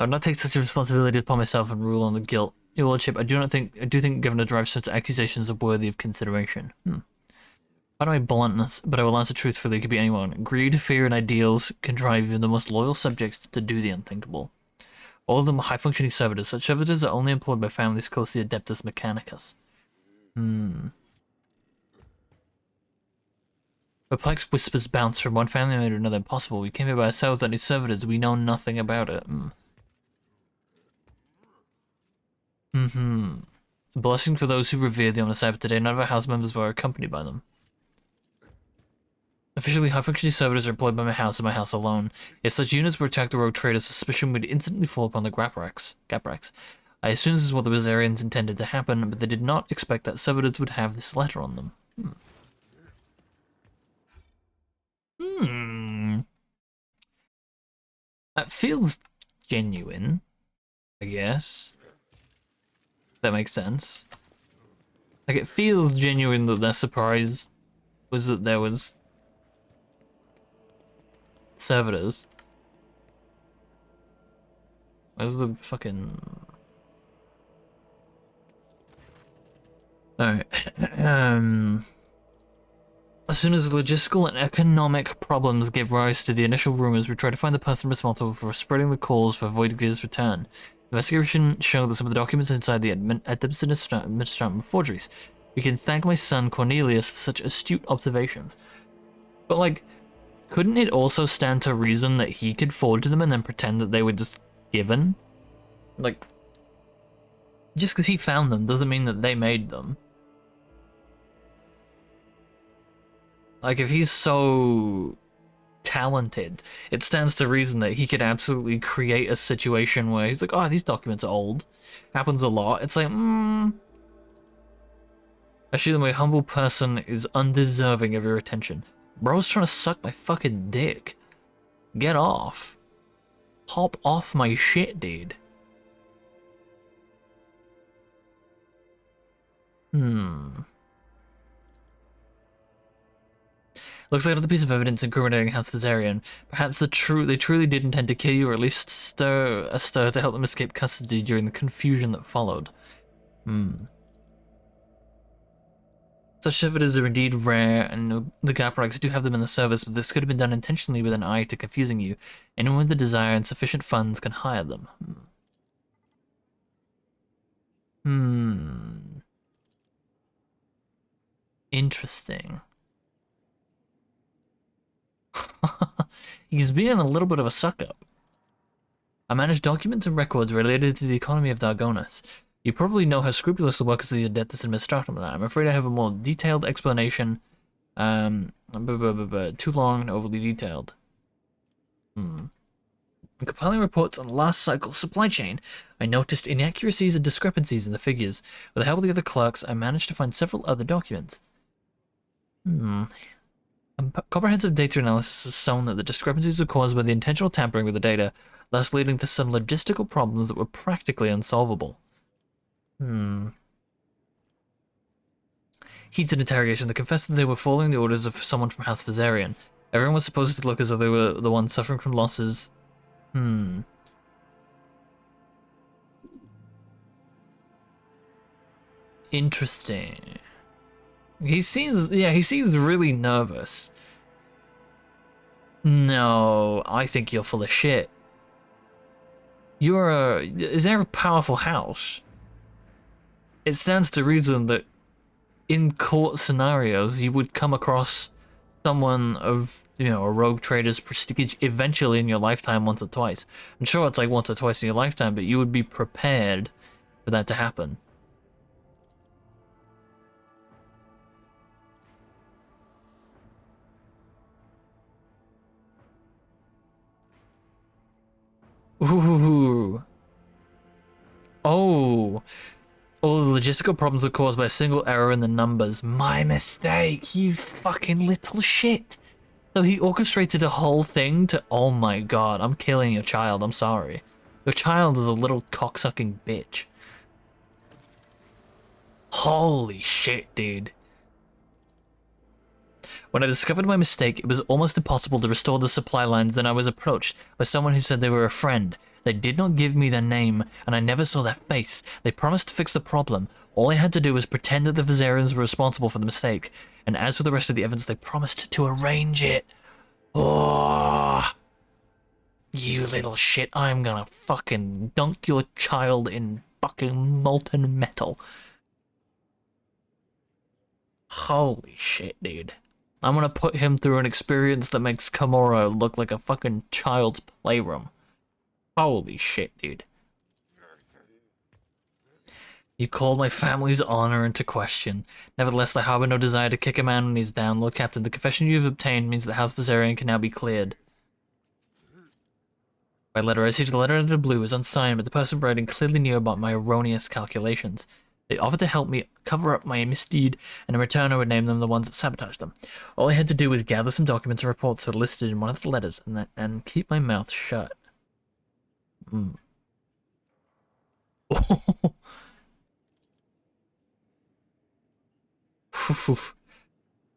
Speaker 1: would not take such a responsibility upon myself and rule on the guilt. Your Lordship, I do think Governor Drive's such accusations are worthy of consideration. Pardon my bluntness, but I will answer truthfully. It could be anyone. Greed, fear, and ideals can drive even the most loyal subjects to do the unthinkable. All of them are high-functioning servitors. Such servitors are only employed by families closely adeptus mechanicus. Perplexed whispers bounce from one family member to another. Impossible. We came here by ourselves, that new servitors. We know nothing about it. A blessing for those who revere the Omnissiah, but today none of our house members were accompanied by them. Officially, high-functioning servitors are employed by my house and my house alone. If such units were attacked the rogue traders, suspicion would instantly fall upon the Gapraks. I assume this is what the Wizarians intended to happen, but they did not expect that servitors would have this letter on them. That feels genuine, I guess. That makes sense. Like, it feels genuine that their surprise was that there was servitors. Where's the fucking... Alright. As soon as logistical and economic problems gave rise to the initial rumors, we tried to find the person responsible for spreading the calls for Voidgear's return. Investigation showed that some of the documents inside the administration were forgeries. We can thank my son Cornelius for such astute observations. But, like, couldn't it also stand to reason that he could forge them and then pretend that they were just given? Like, just because he found them doesn't mean that they made them. Like, if he's so talented, it stands to reason that he could absolutely create a situation where he's like, oh, these documents are old. Happens a lot. It's like, Actually, my humble person is undeserving of your attention. Bro's trying to suck my fucking dick. Get off. Hop off my shit, dude. Looks like another piece of evidence incriminating House Vizarian. Perhaps they truly did intend to kill you, or at least stir to help them escape custody during the confusion that followed. Such evidence are indeed rare, and the Gapraks do have them in the service, but this could have been done intentionally with an eye to confusing you. Anyone with the desire and sufficient funds can hire them. Interesting. He's being a little bit of a suck-up. I manage documents and records related to the economy of Dargonis. You probably know how scrupulous the workers of the Adeptus Administratum are. I'm afraid I have a more detailed explanation. Too long and overly detailed. In compiling reports on last cycle's supply chain, I noticed inaccuracies and discrepancies in the figures. With the help of the other clerks, I managed to find several other documents. Comprehensive data analysis has shown that the discrepancies were caused by the intentional tampering with the data, thus leading to some logistical problems that were practically unsolvable. Heated interrogation. They confessed that they were following the orders of someone from House Vizarian. Everyone was supposed to look as though they were the ones suffering from losses. Interesting. He seems really nervous. No, I think you're full of shit. Is there a powerful house? It stands to reason that in court scenarios, you would come across someone of, a rogue trader's prestige eventually in your lifetime once or twice. I'm sure it's like once or twice in your lifetime, but you would be prepared for that to happen. Ooh. Oh. All the logistical problems are caused by a single error in the numbers. My mistake, you fucking little shit. So he orchestrated a whole thing to... Oh my god, I'm killing your child, I'm sorry. Your child is a little cocksucking bitch. Holy shit, dude. When I discovered my mistake, it was almost impossible to restore the supply lines. Then I was approached by someone who said they were a friend. They did not give me their name, and I never saw their face. They promised to fix the problem. All I had to do was pretend that the Viserians were responsible for the mistake. And as for the rest of the evidence, they promised to arrange it. Oh, you little shit. I'm gonna fucking dunk your child in fucking molten metal. Holy shit, dude. I'm gonna put him through an experience that makes Komoro look like a fucking child's playroom. Holy shit, dude. You called my family's honor into question. Nevertheless, I harbor no desire to kick a man when he's down. Lord Captain, the confession you've obtained means that House Viserion can now be cleared. By letter, I see the letter under blue is unsigned, but the person writing clearly knew about my erroneous calculations. They offered to help me cover up my misdeed, and in return I would name them the ones that sabotaged them. All I had to do was gather some documents and reports that were listed in one of the letters, and keep my mouth shut.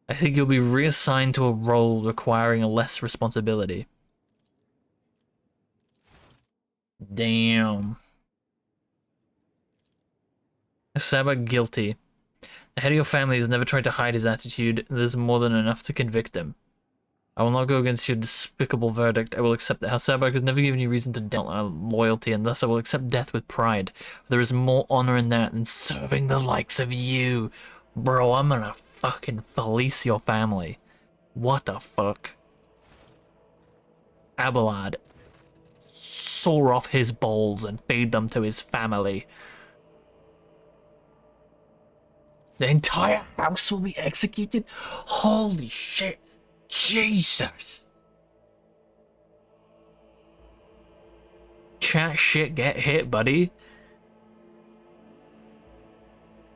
Speaker 1: I think you'll be reassigned to a role requiring less responsibility. Damn. Saba guilty. The head of your family has never tried to hide his attitude, and there's more than enough to convict him. I will not go against your despicable verdict. I will accept that House Sabak has never given you reason to doubt our loyalty, and thus I will accept death with pride. There is more honor in that than serving the likes of you. Bro, I'm gonna fucking fleece your family. What the fuck? Abelard. Saw off his balls and feed them to his family. The entire house will be executed? Holy shit. Jesus. Chat shit get hit, buddy.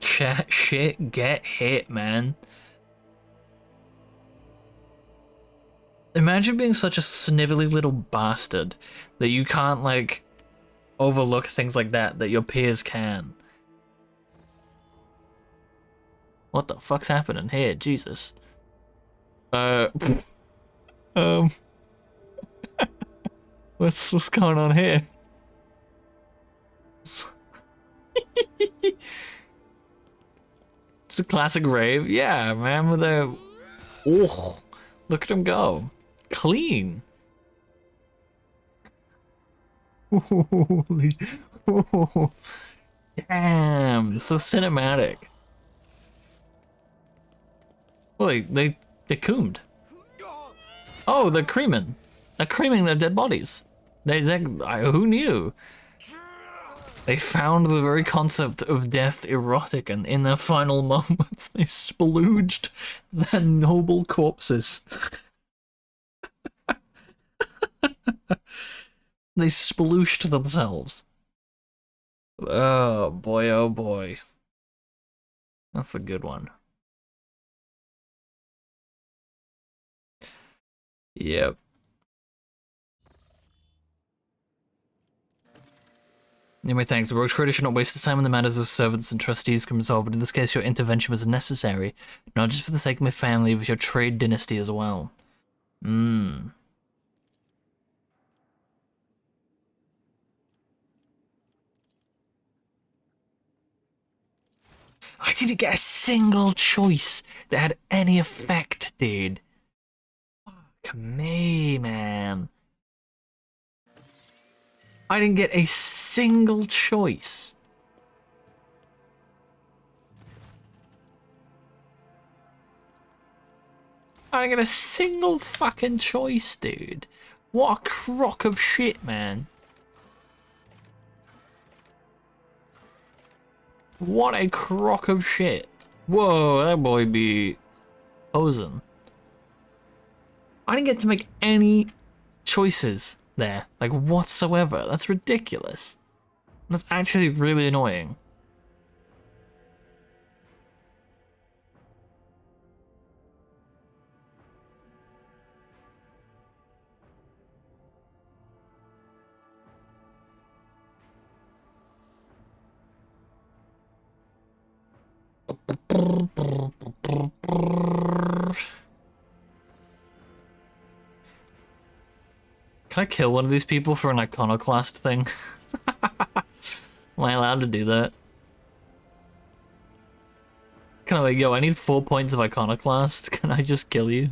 Speaker 1: Chat shit get hit, man. Imagine being such a snivelly little bastard that you can't, like, overlook things like that your peers can. What the fuck's happening here? Jesus. What's going on here? It's a classic rave. Yeah, man, with a... Oh, look at him go. Clean. Holy... Oh, damn, so cinematic. Wait, they coomed. Oh, they're creaming. They're creaming their dead bodies. Who knew? They found the very concept of death erotic, and in their final moments, they splooged their noble corpses. They splooshed themselves. Oh boy, oh boy. That's a good one. Yep. Anyway, thanks. The Rogue Trader should not waste his time on the matters of servants and trustees can resolve, but in this case your intervention was necessary, not just for the sake of my family, but your trade dynasty as well. I didn't get a single choice that had any effect, dude. Fuck me, man. I didn't get a single choice. I didn't get a single fucking choice, dude. What a crock of shit, man. What a crock of shit. Whoa, that boy be posing. I didn't get to make any choices there, like, whatsoever. That's ridiculous. That's actually really annoying. Can I kill one of these people for an iconoclast thing? Am I allowed to do that? Kind of like, yo, I need 4 points of iconoclast. Can I just kill you?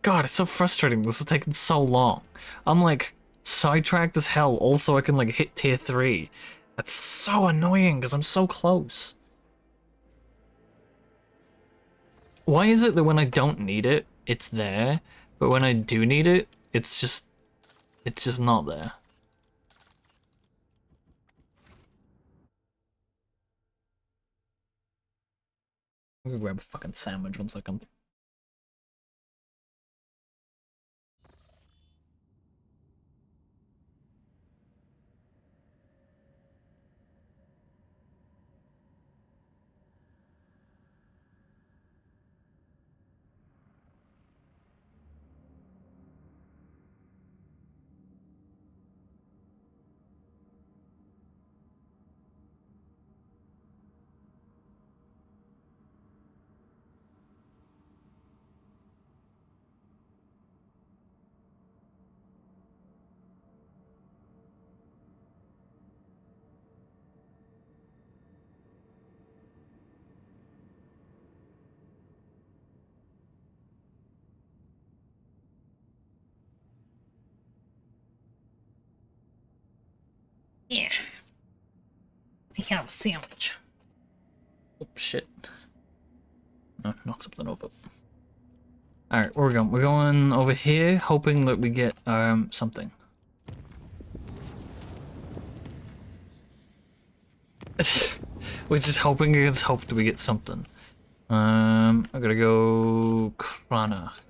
Speaker 1: God, it's so frustrating. This is taking so long. I'm like sidetracked as hell. Also, I can like hit tier 3. That's so annoying because I'm so close. Why is it that when I don't need it, it's there, but when I do need it, it's just not there? I'm gonna grab a fucking sandwich 1 second. Yeah. I have a sandwich. Oh shit. No, knock something over. Alright, where are we going? We're going over here, hoping that we get something. We're just hoping against hope that we get something. I gotta go Kranach.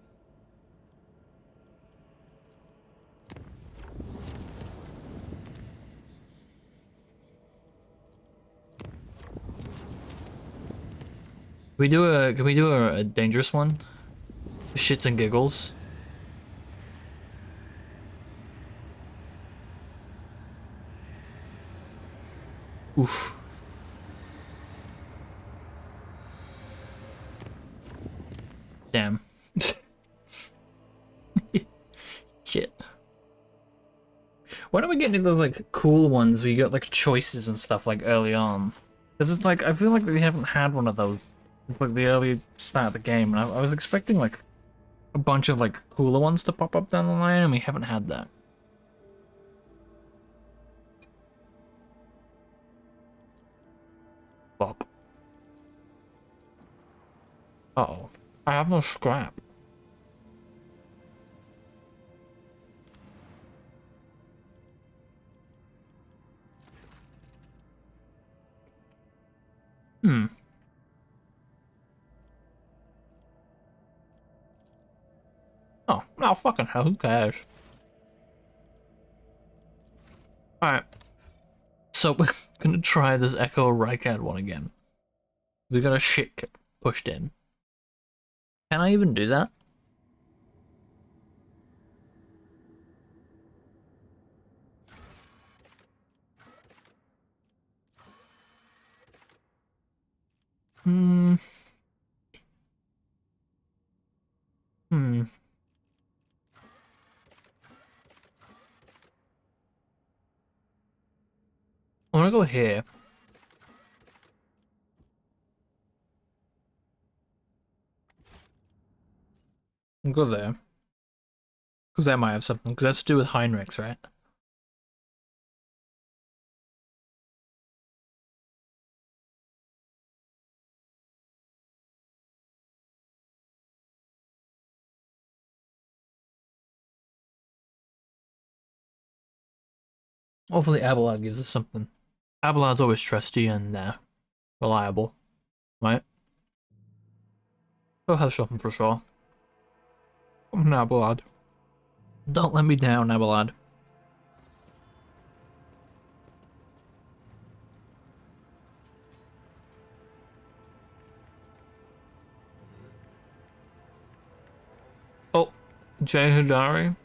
Speaker 1: Can we do a dangerous one? Shits and giggles. Oof. Damn. Shit. Why don't we get into those like cool ones where you got like choices and stuff like early on? Cause it's like I feel like we haven't had one of those since like the early start of the game, and I was expecting like a bunch of like cooler ones to pop up down the line, and we haven't had that. Fuck. Uh-oh. I have no scrap. Hmm. Oh, no fucking hell, who cares? Alright. So we're gonna try this Echo Rycad one again. We got a shit pushed in. Can I even do that? Hmm. Hmm. I wanna go here. And go there. Because that might have something. Because that's to do with Heinrichs, right? Hopefully Abelard gives us something. Abelard's always trusty and reliable, right? He'll have something for sure. Come on, Abelard. Don't let me down, Abelard. Oh, Jay Hidari.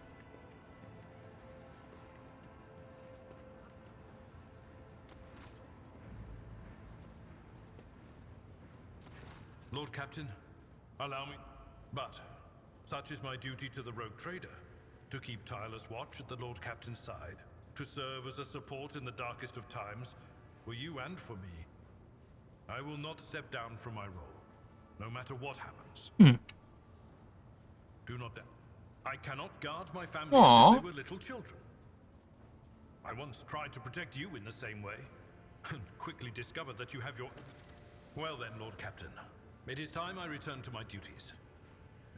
Speaker 4: Lord Captain, allow me. But such is my duty to the rogue trader, to keep tireless watch at the Lord Captain's side, to serve as a support in the darkest of times, for you and for me. I will not step down from my role, no matter what happens. Do not doubt. I cannot guard my family as if they were little children. I once tried to protect you in the same way, and quickly discovered that you have your... Well then, Lord Captain, it is time I return to my duties.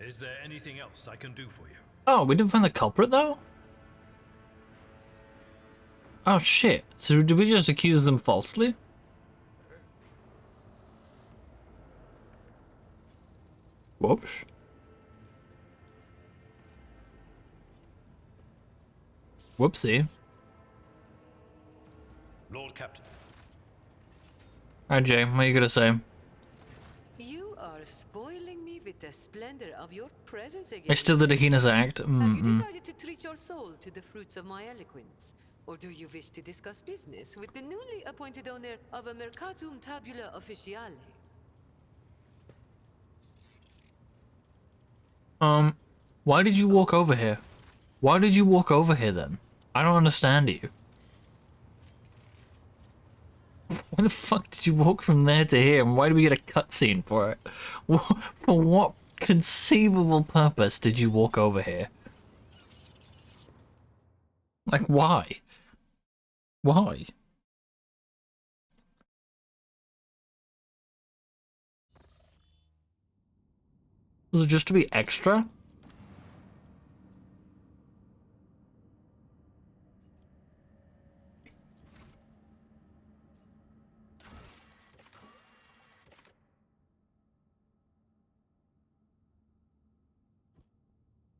Speaker 4: Is there anything else I can do for you?
Speaker 1: Oh, we didn't find the culprit though? Oh shit. So did we just accuse them falsely? Whoops. Whoopsie.
Speaker 4: Lord Captain.
Speaker 1: Alright, Jay, what are you gonna say?
Speaker 2: You are spoiling me with the splendor of your presence again.
Speaker 1: I still did a heinous act.
Speaker 2: Have you decided to treat your soul to the fruits of my eloquence? Or do you wish to discuss business with the newly appointed owner of a Mercatum Tabula Officiale?
Speaker 1: Why did you walk over here? Why did you walk over here then? I don't understand you. Why the fuck did you walk from there to here, and why do we get a cutscene for it? For what conceivable purpose did you walk over here? Like, why? Why? Was it just to be extra?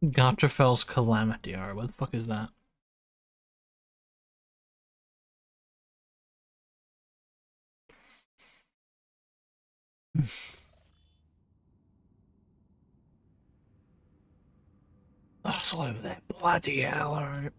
Speaker 1: Gotchafel's Calamity. Alright, what the fuck is that? Oh, it's all over there. Bloody hell, alright.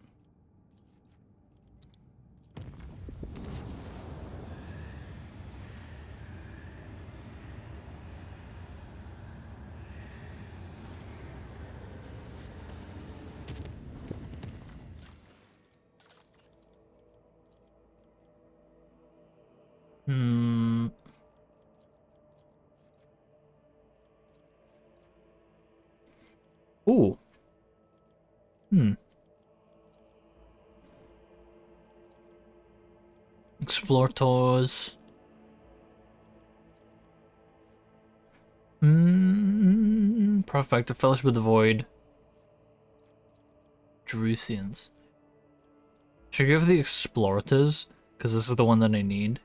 Speaker 1: Ooh. Explore tours. Perfect. A Fellowship with the Void. Jerusians. Should I go for the Explorators? Because this is the one that I need.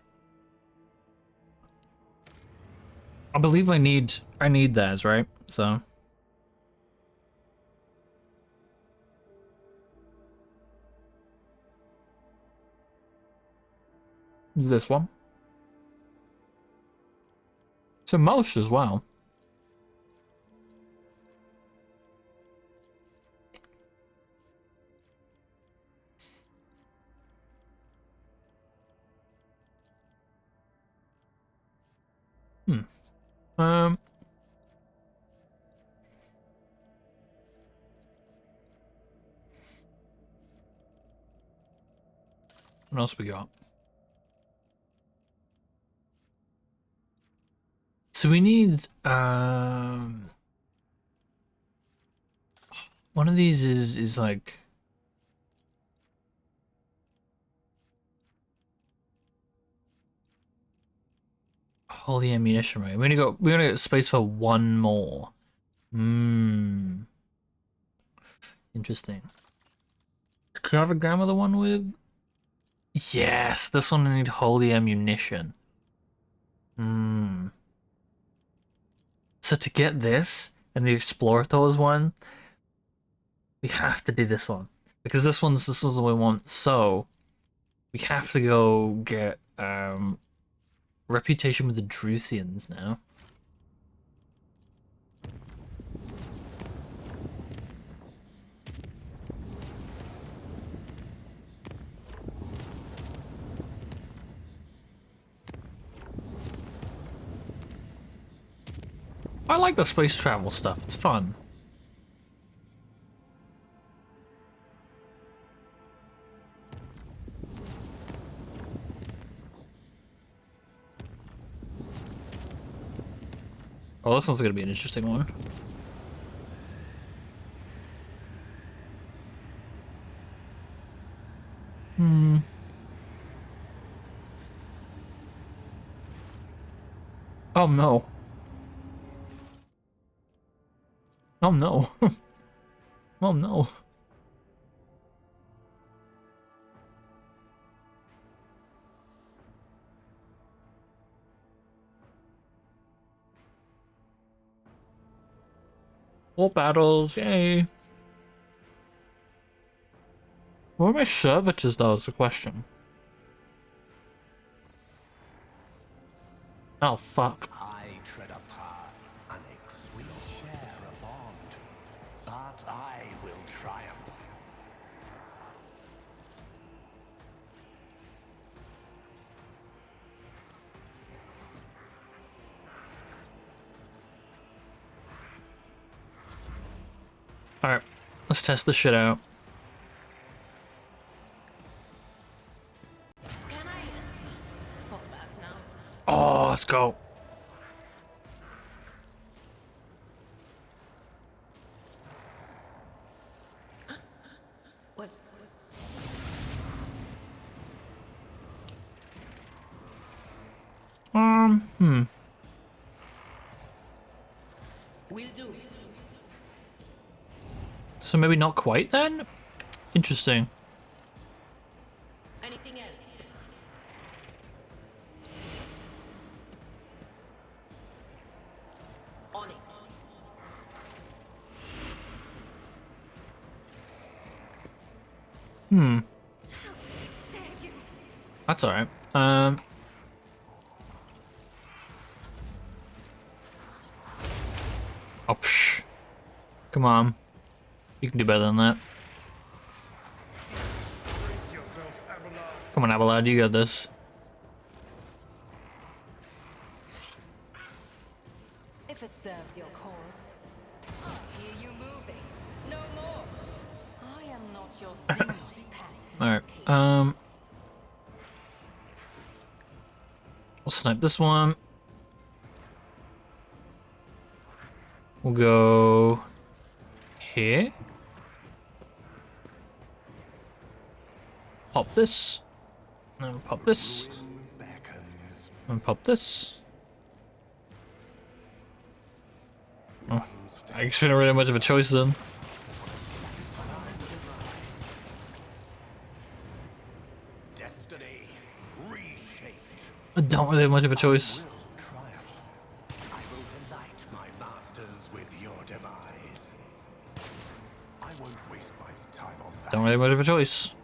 Speaker 1: I believe I need theirs, right? So. This one. It's a mouse as well. What else we got? So we need one of these is like holy ammunition, right? We're gonna get space for one more. Interesting. Could I have a grandmother one with? Yes, this one I need holy ammunition. So to get this and the Explorators one, we have to do this one. Because this is the one we want, so we have to go get reputation with the Drusians now. I like the space travel stuff. It's fun. Oh, this one's gonna be an interesting one. Oh no. Oh no. Oh no. More battles, yay. Where are my servitors though is the question. Oh fuck.
Speaker 9: I tread a path, Annex. We share a bond, but I will triumph.
Speaker 1: Alright, let's test this shit out.
Speaker 7: Can I fall back now?
Speaker 1: Oh, let's go.
Speaker 7: Was will do.
Speaker 1: So maybe not quite then? Interesting.
Speaker 7: Anything else? On it.
Speaker 1: That's alright. Oh, psh. Come on. You can do better than that. Come on, Abelard, you got this.
Speaker 6: If it serves your cause. I hear you moving. No more. I am not your Zeus pet.
Speaker 1: Alright, we'll snipe this one. We'll go here. Pop this. And pop this. And pop this. Oh, I guess we don't really have much of a choice then.
Speaker 9: Destiny reshaped.
Speaker 1: I don't really have much of a choice.
Speaker 9: Triumph. I will delight my masters with your demise. I won't waste my time on that.
Speaker 1: Don't really have much of a choice.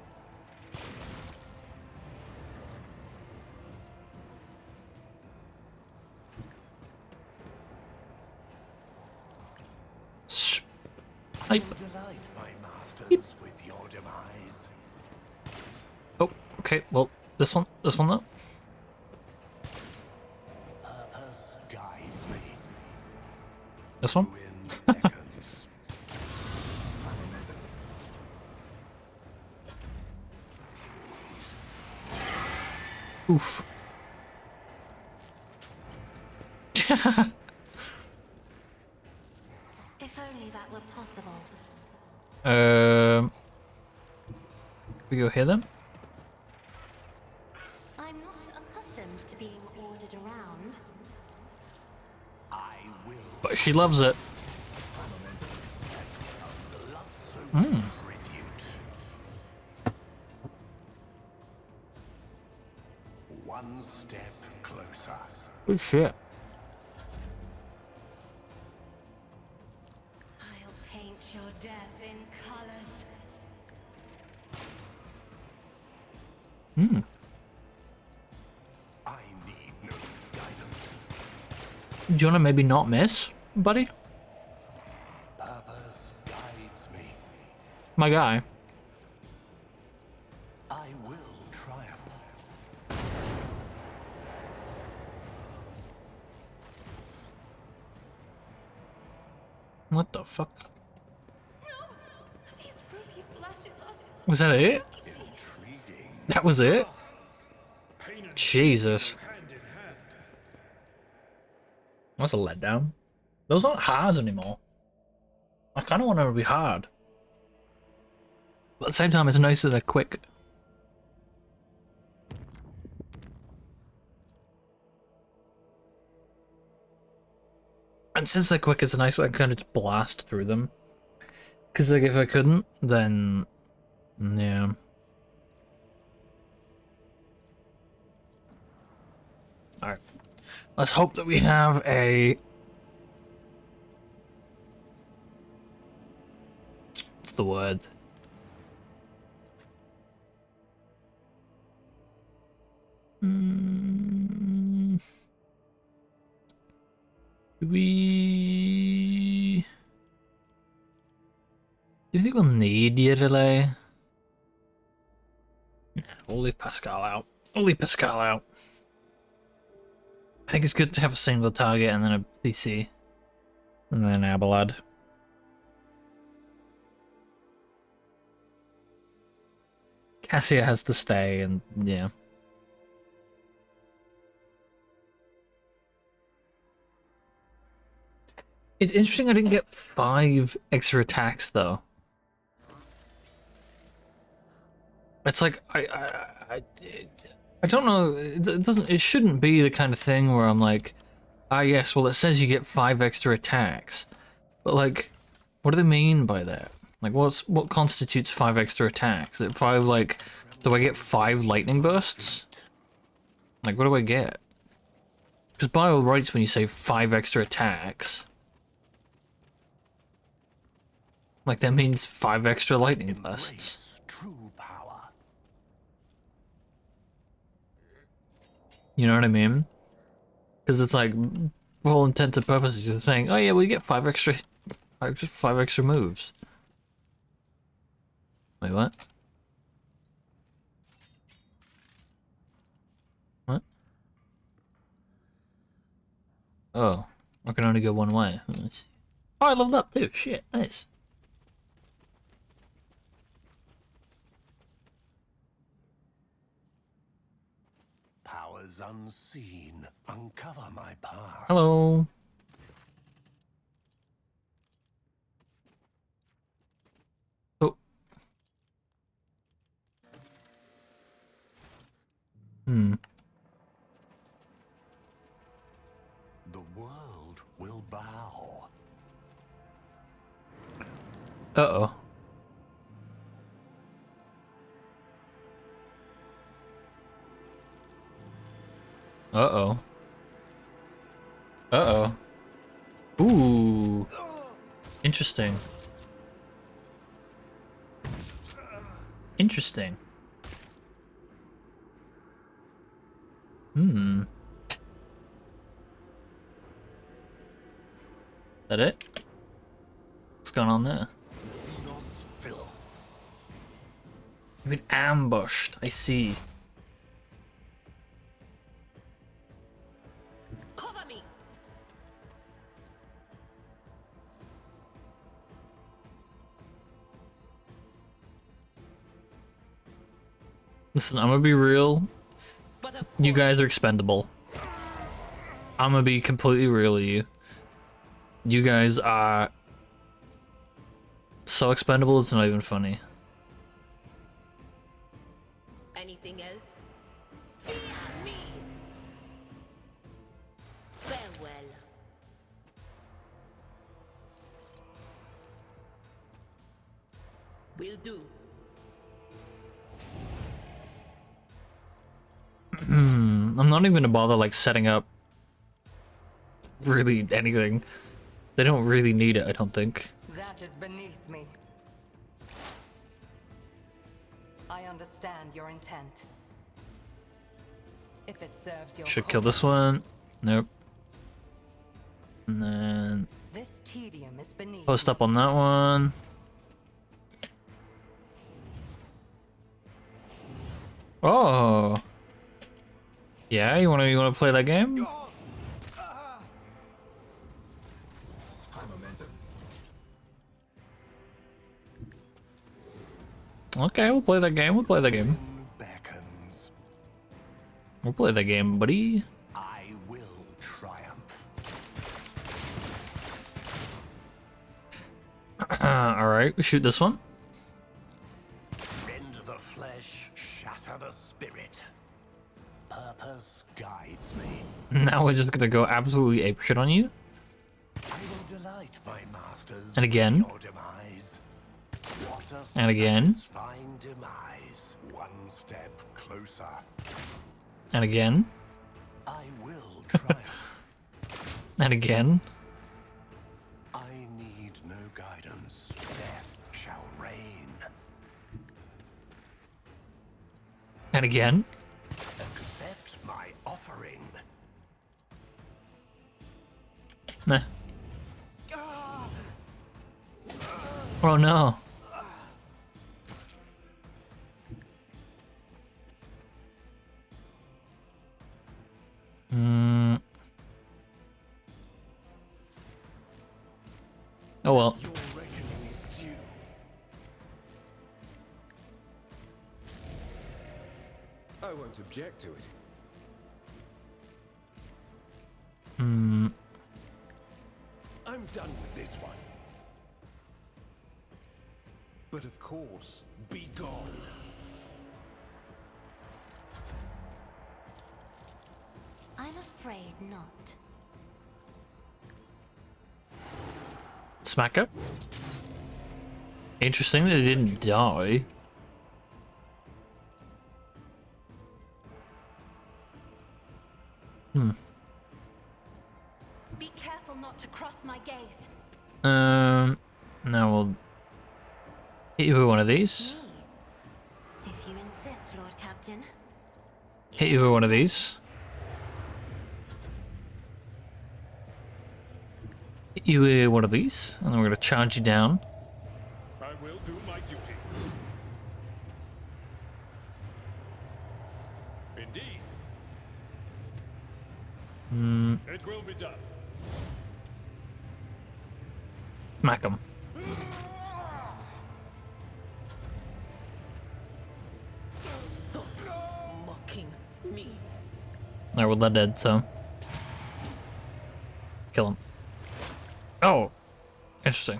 Speaker 9: I will delight my masters with your demise.
Speaker 1: Oh, okay, well, this one though.
Speaker 9: Purpose guides me.
Speaker 1: This one?
Speaker 9: Ruin beckons.
Speaker 1: Oof.
Speaker 5: If only that were possible.
Speaker 1: We go here then?
Speaker 5: I'm not accustomed to being ordered around.
Speaker 9: I will
Speaker 1: But she loves it.
Speaker 9: tribute. One step closer.
Speaker 1: Good shit.
Speaker 5: I'll paint your death in colors.
Speaker 9: I need no guidance.
Speaker 1: Do you wanna maybe not miss, buddy?
Speaker 9: Purpose guides me.
Speaker 1: My guy.
Speaker 9: I will triumph.
Speaker 1: What the fuck?
Speaker 5: These ruby flashes are
Speaker 1: Was that it? That was it? Jesus. That's a letdown. Those aren't hard anymore. I kind of want them to be hard. But at the same time, it's nice that they're quick. And since they're quick, it's nice that I can kind of just blast through them. Because like, if I couldn't, then... yeah. Alright. Let's hope that we have a... what's the word? Do you think we'll need you relay? Nah, we'll leave Pascal out. We'll leave Pascal out. I think it's good to have a single target and then a CC. And then Abelard. Cassia has to stay, and yeah. It's interesting I didn't get 5 extra attacks though. It's like I don't know. It shouldn't be the kind of thing where I'm like, ah yes, well it says you get 5 extra attacks, but like, what do they mean by that? Like, what constitutes 5 extra attacks? Is it 5 like? Do I get 5 lightning bursts? Like, what do I get? Because by all rights, when you say 5 extra attacks. Like, that means 5 extra lightning bursts.
Speaker 9: True power.
Speaker 1: You know what I mean? Because it's like, for all intents and purposes, you're saying, oh yeah, we get 5 extra moves. Wait, what? What? Oh, I can only go one way. Let's see. Oh, I leveled up too. Shit, nice.
Speaker 9: Powers unseen. Uncover my path.
Speaker 1: Hello. Oh.
Speaker 9: The world will bow.
Speaker 1: Uh-oh. Uh-oh. Uh-oh. Ooh. Interesting. Interesting. That it? What's going on there?
Speaker 9: Xenos filth.
Speaker 1: You've been ambushed. I see.
Speaker 7: Cover me.
Speaker 1: Listen, I'm gonna be real.
Speaker 7: But of
Speaker 1: You guys are expendable. I'm gonna be completely real with you. You guys are so expendable, it's not even funny.
Speaker 7: anything else? Fear me. Farewell. Will do.
Speaker 1: I'm not even gonna bother like setting up really anything. They don't really need it, I don't think.
Speaker 6: That is beneath me. I understand your intent. If it serves your
Speaker 1: Should kill this one. Nope. And then
Speaker 6: This tedium is beneath
Speaker 1: post
Speaker 6: me.
Speaker 1: up on that one. Oh. Yeah, you wanna play that game? Okay, we'll play that game. We'll play that game.
Speaker 9: Beckons.
Speaker 1: We'll play that game, buddy.
Speaker 9: I will triumph.
Speaker 1: Alright, we shoot this one.
Speaker 9: Rend the flesh, shatter the spirit. Purpose guides me.
Speaker 1: Now we're just gonna go absolutely apeshit on you.
Speaker 9: I will delight my masters.
Speaker 1: And again.
Speaker 9: with your demise. What a
Speaker 1: And again.
Speaker 9: satisfying demise. One step closer.
Speaker 1: And again.
Speaker 9: I will triumph.
Speaker 1: And again.
Speaker 9: I need no guidance. Death shall reign.
Speaker 1: And again.
Speaker 9: Accept my offering.
Speaker 1: Nah. Oh no. Oh well.
Speaker 9: Your reckoning is due.
Speaker 10: I won't object to it.
Speaker 9: I'm done with this one.
Speaker 10: But of course, be gone.
Speaker 5: I'm afraid not.
Speaker 1: Smack up. Interesting that it didn't die.
Speaker 5: Be careful not to cross my gaze.
Speaker 1: Now we'll hit you with one of these.
Speaker 5: Me. If you insist, Lord Captain.
Speaker 1: Hit you with one of these. Hit you with one of these, and then we're gonna charge you down.
Speaker 4: I will do my duty. Indeed. It will be done.
Speaker 1: Smack him.
Speaker 7: Stop mocking me.
Speaker 1: Alright, well, they're dead, so. Kill him. Oh! Interesting.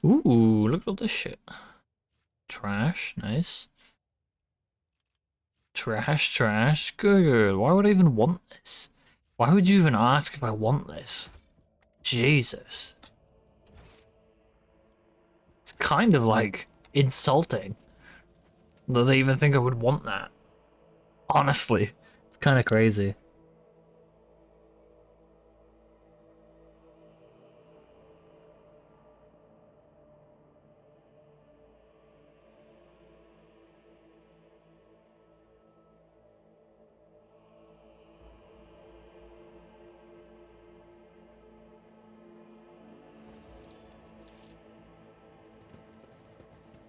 Speaker 1: Ooh, look at all this shit. Trash, nice. Trash, trash, good. Why would I even want this? Why would you even ask if I want this? Jesus. It's kind of like insulting that they even think I would want that. Honestly, it's kind of crazy.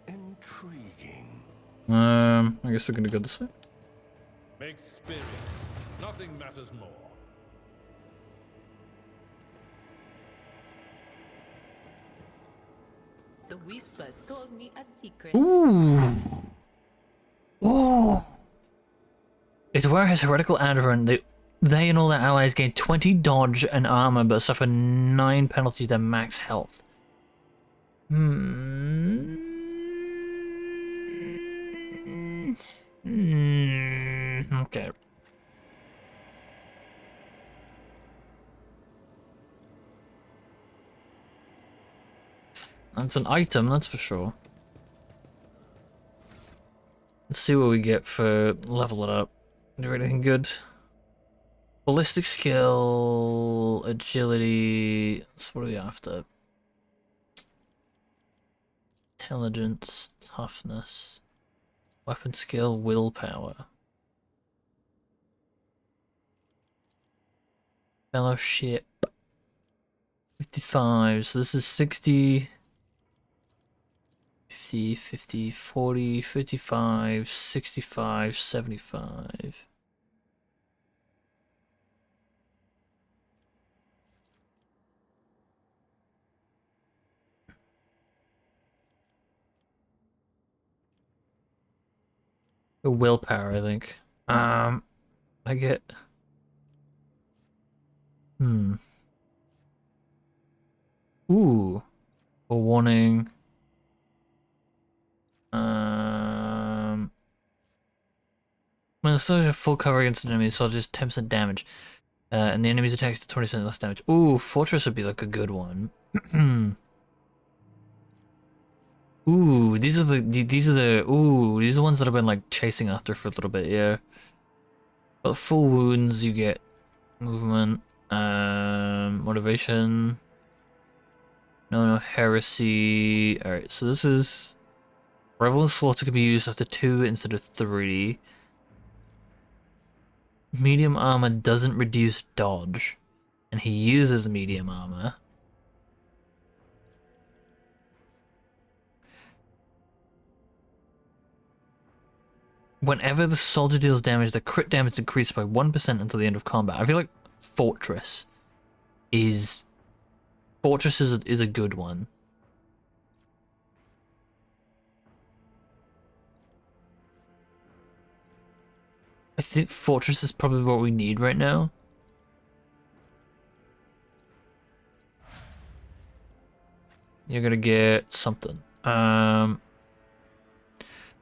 Speaker 9: Intriguing.
Speaker 1: I guess we're gonna go this way.
Speaker 4: Experience. Nothing matters more.
Speaker 7: The whispers told me a secret.
Speaker 1: Ooh. Ooh. If wear his heretical Andoran, they and all their allies gain 20 dodge and armor, but suffer 9 penalties to max health. Okay. That's an item, that's for sure. Let's see what we get for level it up. Do anything good? Ballistic skill, agility. So what are we after? Intelligence, toughness, weapon skill, willpower. Fellowship. 55, so this is 60. 50, 50, 40, 55, 65, 75. A willpower, I think. I get... Ooh. A warning. When the soldier full cover against an enemy, the soldier just 10% damage. And the enemy's attacks to 20% less damage. Ooh, Fortress would be like a good one. Ooh, these are the ones that I've been like chasing after for a little bit, yeah. But full wounds, you get movement, motivation. No heresy. Alright, so this is Revel and Slaughter can be used after 2 instead of 3. Medium armor doesn't reduce dodge, and he uses medium armor. Whenever the soldier deals damage, the crit damage increases by 1% until the end of combat. I feel like Fortress is a good one. I think Fortress is probably what we need right now. You're gonna get something.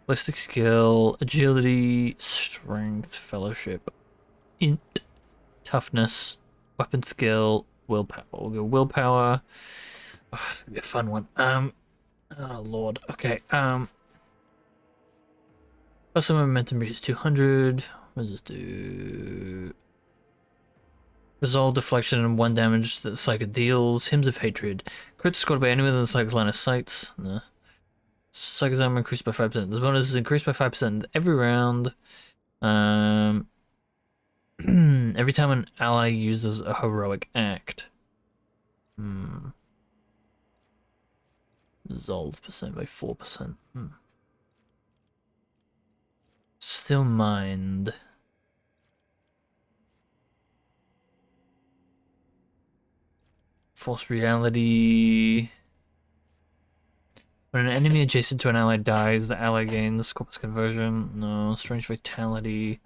Speaker 1: Ballistic skill, agility, strength, fellowship, int, toughness, weapon skill, willpower. We'll go willpower. Oh, it's gonna be a fun one. Oh lord. Okay. Plus some momentum reaches 200. What does this do? Resolve deflection and 1 damage that the psychic deals. Hymns of Hatred. Crits scored by anyone within the psychic line of sight. No. Psychic armor increased by 5%. This bonus is increased by 5% every round. Every time an ally uses a heroic act. Resolve percent by 4%. Still mind. Force reality. When an enemy adjacent to an ally dies, the ally gains corpus conversion. No. Strange vitality.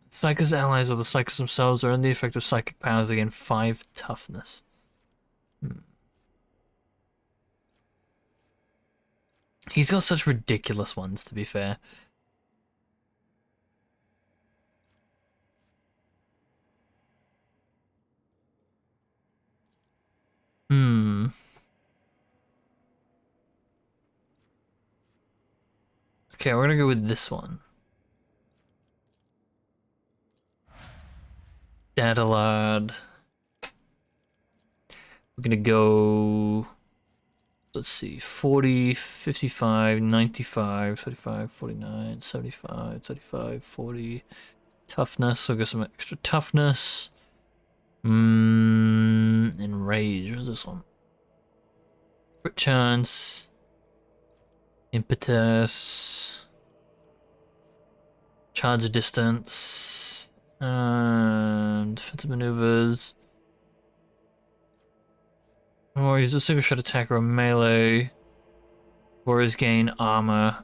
Speaker 1: Psychic's allies or the Psychics themselves are under the effect of psychic powers. They gain 5 toughness. He's got such ridiculous ones, to be fair. Okay, we're gonna go with this one. Datalad. We're gonna go... Let's see, 40, 55, 95, 35, 49, 75, 35, 40. Toughness, we'll get some extra toughness. And rage, what's this one? Crit chance. Impetus. Charge distance. Defensive maneuvers. Or he's a single shot attack or a melee. Warriors gain armor.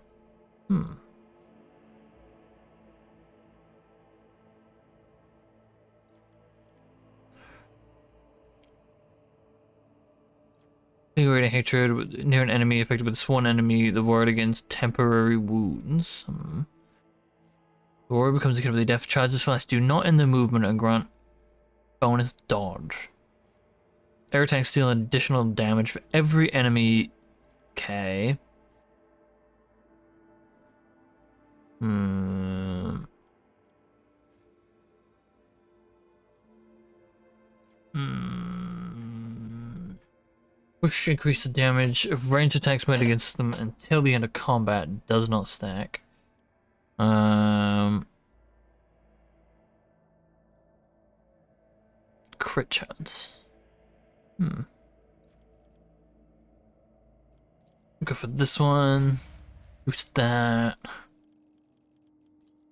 Speaker 1: Figurating hatred near an enemy affected with sworn enemy. The ward against temporary wounds. The warrior becomes incredibly deaf. Charges slash do not end the movement and grant bonus dodge. Air tanks deal additional damage for every enemy. Okay. Push increase the damage of range attacks made against them until the end of combat. Does not stack. Crit chance. Go for this one. Boost that.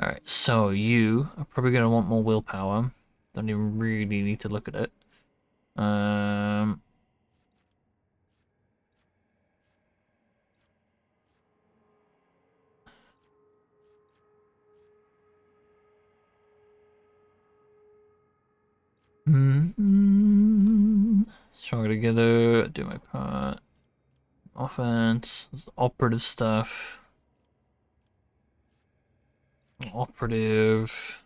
Speaker 1: Alright, so you are probably going to want more willpower. Don't even really need to look at it. Stronger together, do my part. Offense, operative stuff. Operative.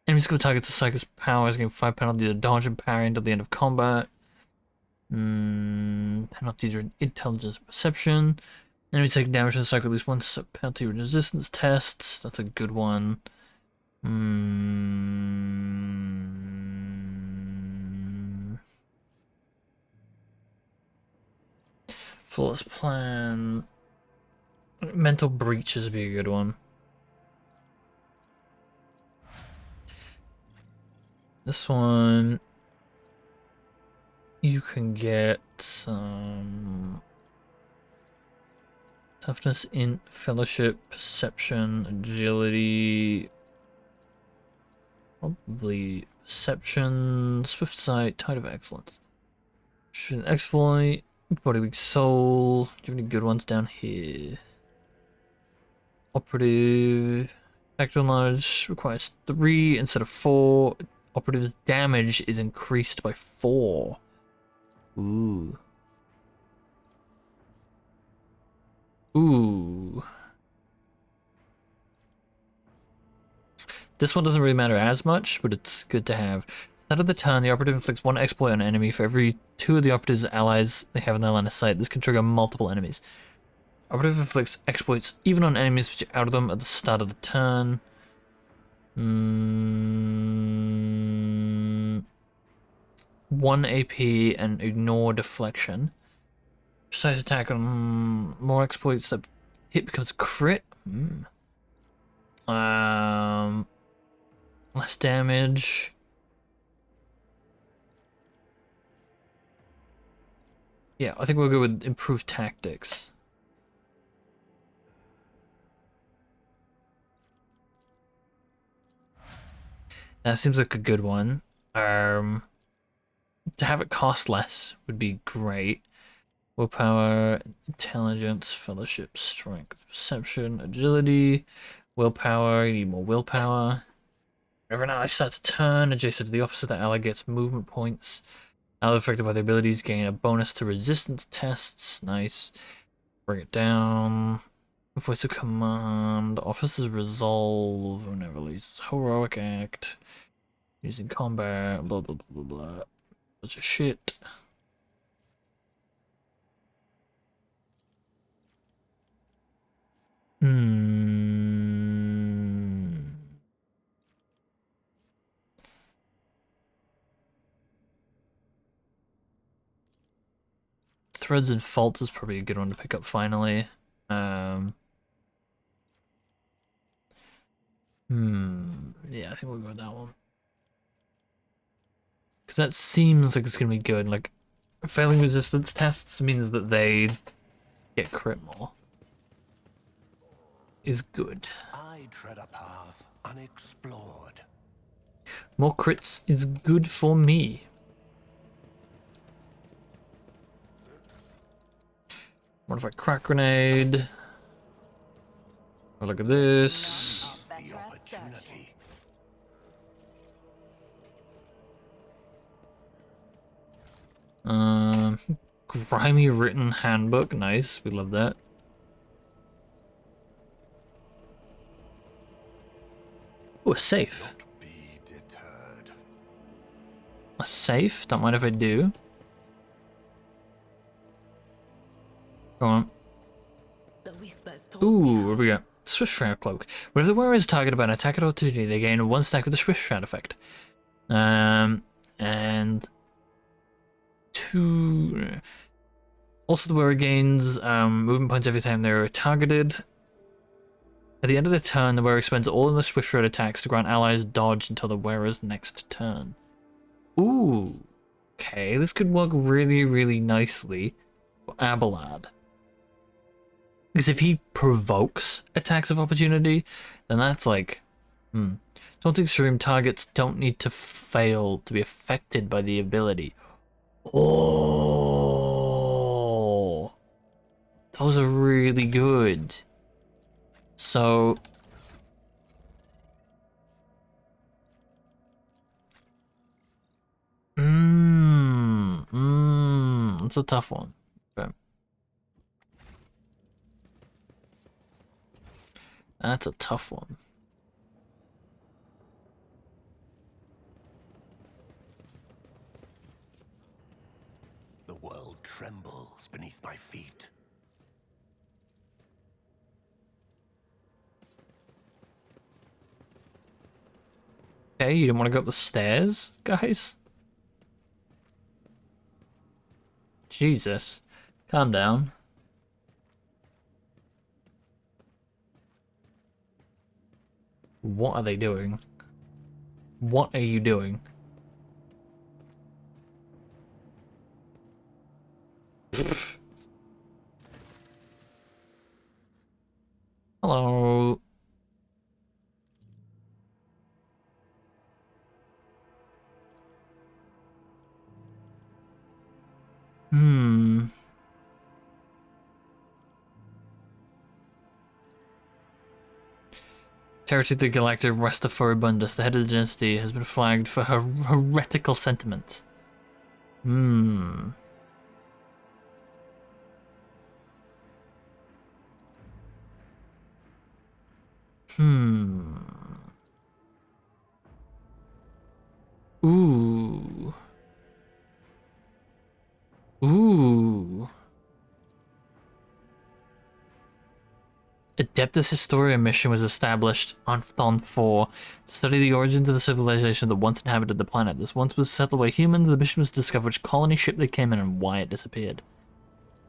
Speaker 1: Enemy skill targets a psychic's powers, gain 5 penalty to dodge and parry until the end of combat. Penalties are intelligence and perception. Enemy taking damage from the cycle at least one penalty resistance tests. That's a good one. Flawless plan. Mental breaches would be a good one. This one, you can get some toughness, int, fellowship, perception, agility, probably perception, swift sight, tide of excellence, exploit, body weak soul. Do you have any good ones down here? Operative, tactical knowledge requires 3 instead of 4. Operative's damage is increased by 4. Ooh. Ooh. This one doesn't really matter as much, but it's good to have. Start of the turn, the operative inflicts 1 exploit on an enemy for every 2 of the operative's allies they have in their line of sight. This can trigger multiple enemies. Operative inflicts exploits even on enemies which are out of them at the start of the turn. 1 AP and ignore deflection. Precise attack on more exploits that hit becomes a crit. Less damage. Yeah, I think we'll go with improved tactics. That seems like a good one. To have it cost less would be great. Willpower, intelligence, fellowship, strength, perception, agility, willpower. You need more willpower. Whenever an ally starts a turn adjacent to the officer, the ally gets movement points. Allies affected by their abilities gain a bonus to resistance tests. Nice. Bring it down. Voice of command. Officer's resolve. Whenever releases heroic act. Using combat. Blah blah blah blah blah. Bunch of shit. Threads and faults is probably a good one to pick up finally. Yeah, I think we'll go with that one. Because that seems like it's going to be good. Like, failing resistance tests means that they get crit more. Is good.
Speaker 9: I tread a path unexplored.
Speaker 1: More crits is good for me. What if I crack grenade? Oh, look at this.
Speaker 9: The opportunity.
Speaker 1: Grimy written handbook. Nice. We love that. Oh, a safe.
Speaker 9: Not be deterred.
Speaker 1: A safe? Don't mind if I do. Go on. Ooh, what do we got? Swift Shroud Cloak. Whenever the wearer is targeted by an attack at opportunity, they gain 1 stack with the Swift Shroud effect. And 2. Also, the wearer gains movement points every time they're targeted. At the end of the turn, the wearer expends all of the Swift Shroud attacks to grant allies dodge until the wearer's next turn. Ooh. Okay, this could work really, really nicely for Abelard. Because if he provokes attacks of opportunity, then that's like, Don't extreme targets don't need to fail to be affected by the ability. Oh, those are really good. So, That's a tough one. Okay. That's a tough one.
Speaker 9: The world trembles beneath my feet.
Speaker 1: Okay, you didn't want to go up the stairs, guys? Jesus. Calm down. What are they doing? What are you doing? Pfft. Hello. Territory of the Galactic Rastafuribundus, the head of the dynasty, has been flagged for her heretical sentiments. Hmm. Ooh. Ooh. Adeptus Historia mission was established on Thon 4 to study the origins of the civilization that once inhabited the planet. This once was settled by humans. The mission was to discover which colony ship they came in and why it disappeared.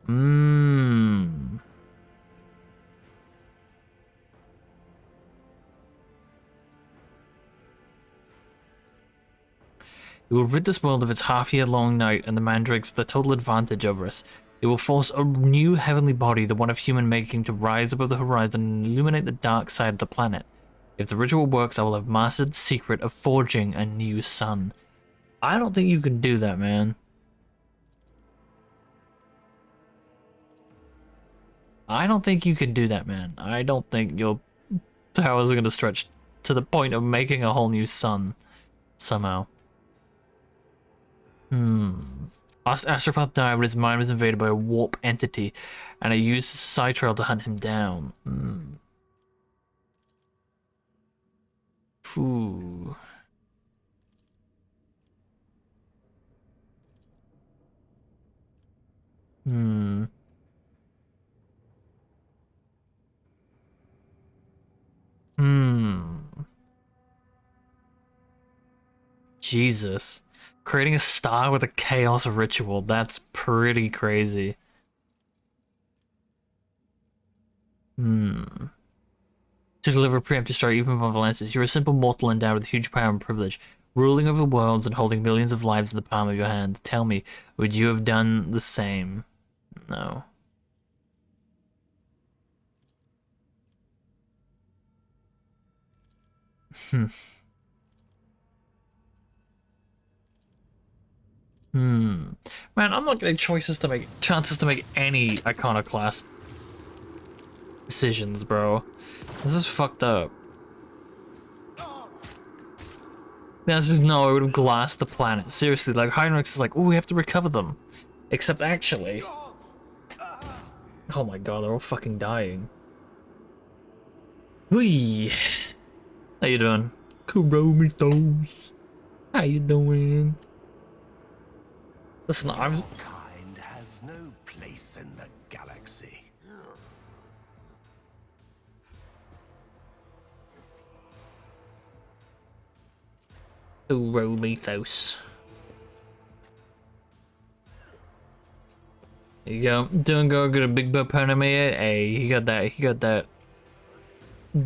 Speaker 1: Mmm. It will rid this world of its half-year-long night and the mandrakes with the total advantage over us. It will force a new heavenly body, the one of human making, to rise above the horizon and illuminate the dark side of the planet. If the ritual works, I will have mastered the secret of forging a new sun. I don't think you can do that, man. I don't think you can do that, man. I don't think your powers are going to stretch to the point of making a whole new sun somehow. Astropath died when his mind was invaded by a warp entity, and I used the side trail to hunt him down. Ooh. Jesus. Creating a star with a chaos ritual, that's pretty crazy. To deliver a preemptive strike even from Valensis, you're a simple mortal endowed with huge power and privilege, ruling over worlds and holding millions of lives in the palm of your hand. Tell me, would you have done the same? No. Man, I'm not getting chances to make any iconoclast decisions, bro. This is fucked up. No, I would have glassed the planet. Seriously, like, Heinrichs is like, oh, we have to recover them. Except actually... Oh my god, they're all fucking dying. Whee! How you doing? Kuromitos. How you doing? Listen, I was...
Speaker 9: Kind has no place in the galaxy.
Speaker 1: Kuromitos. There you go. Doing go got a big butt pen on me. Hey, he got that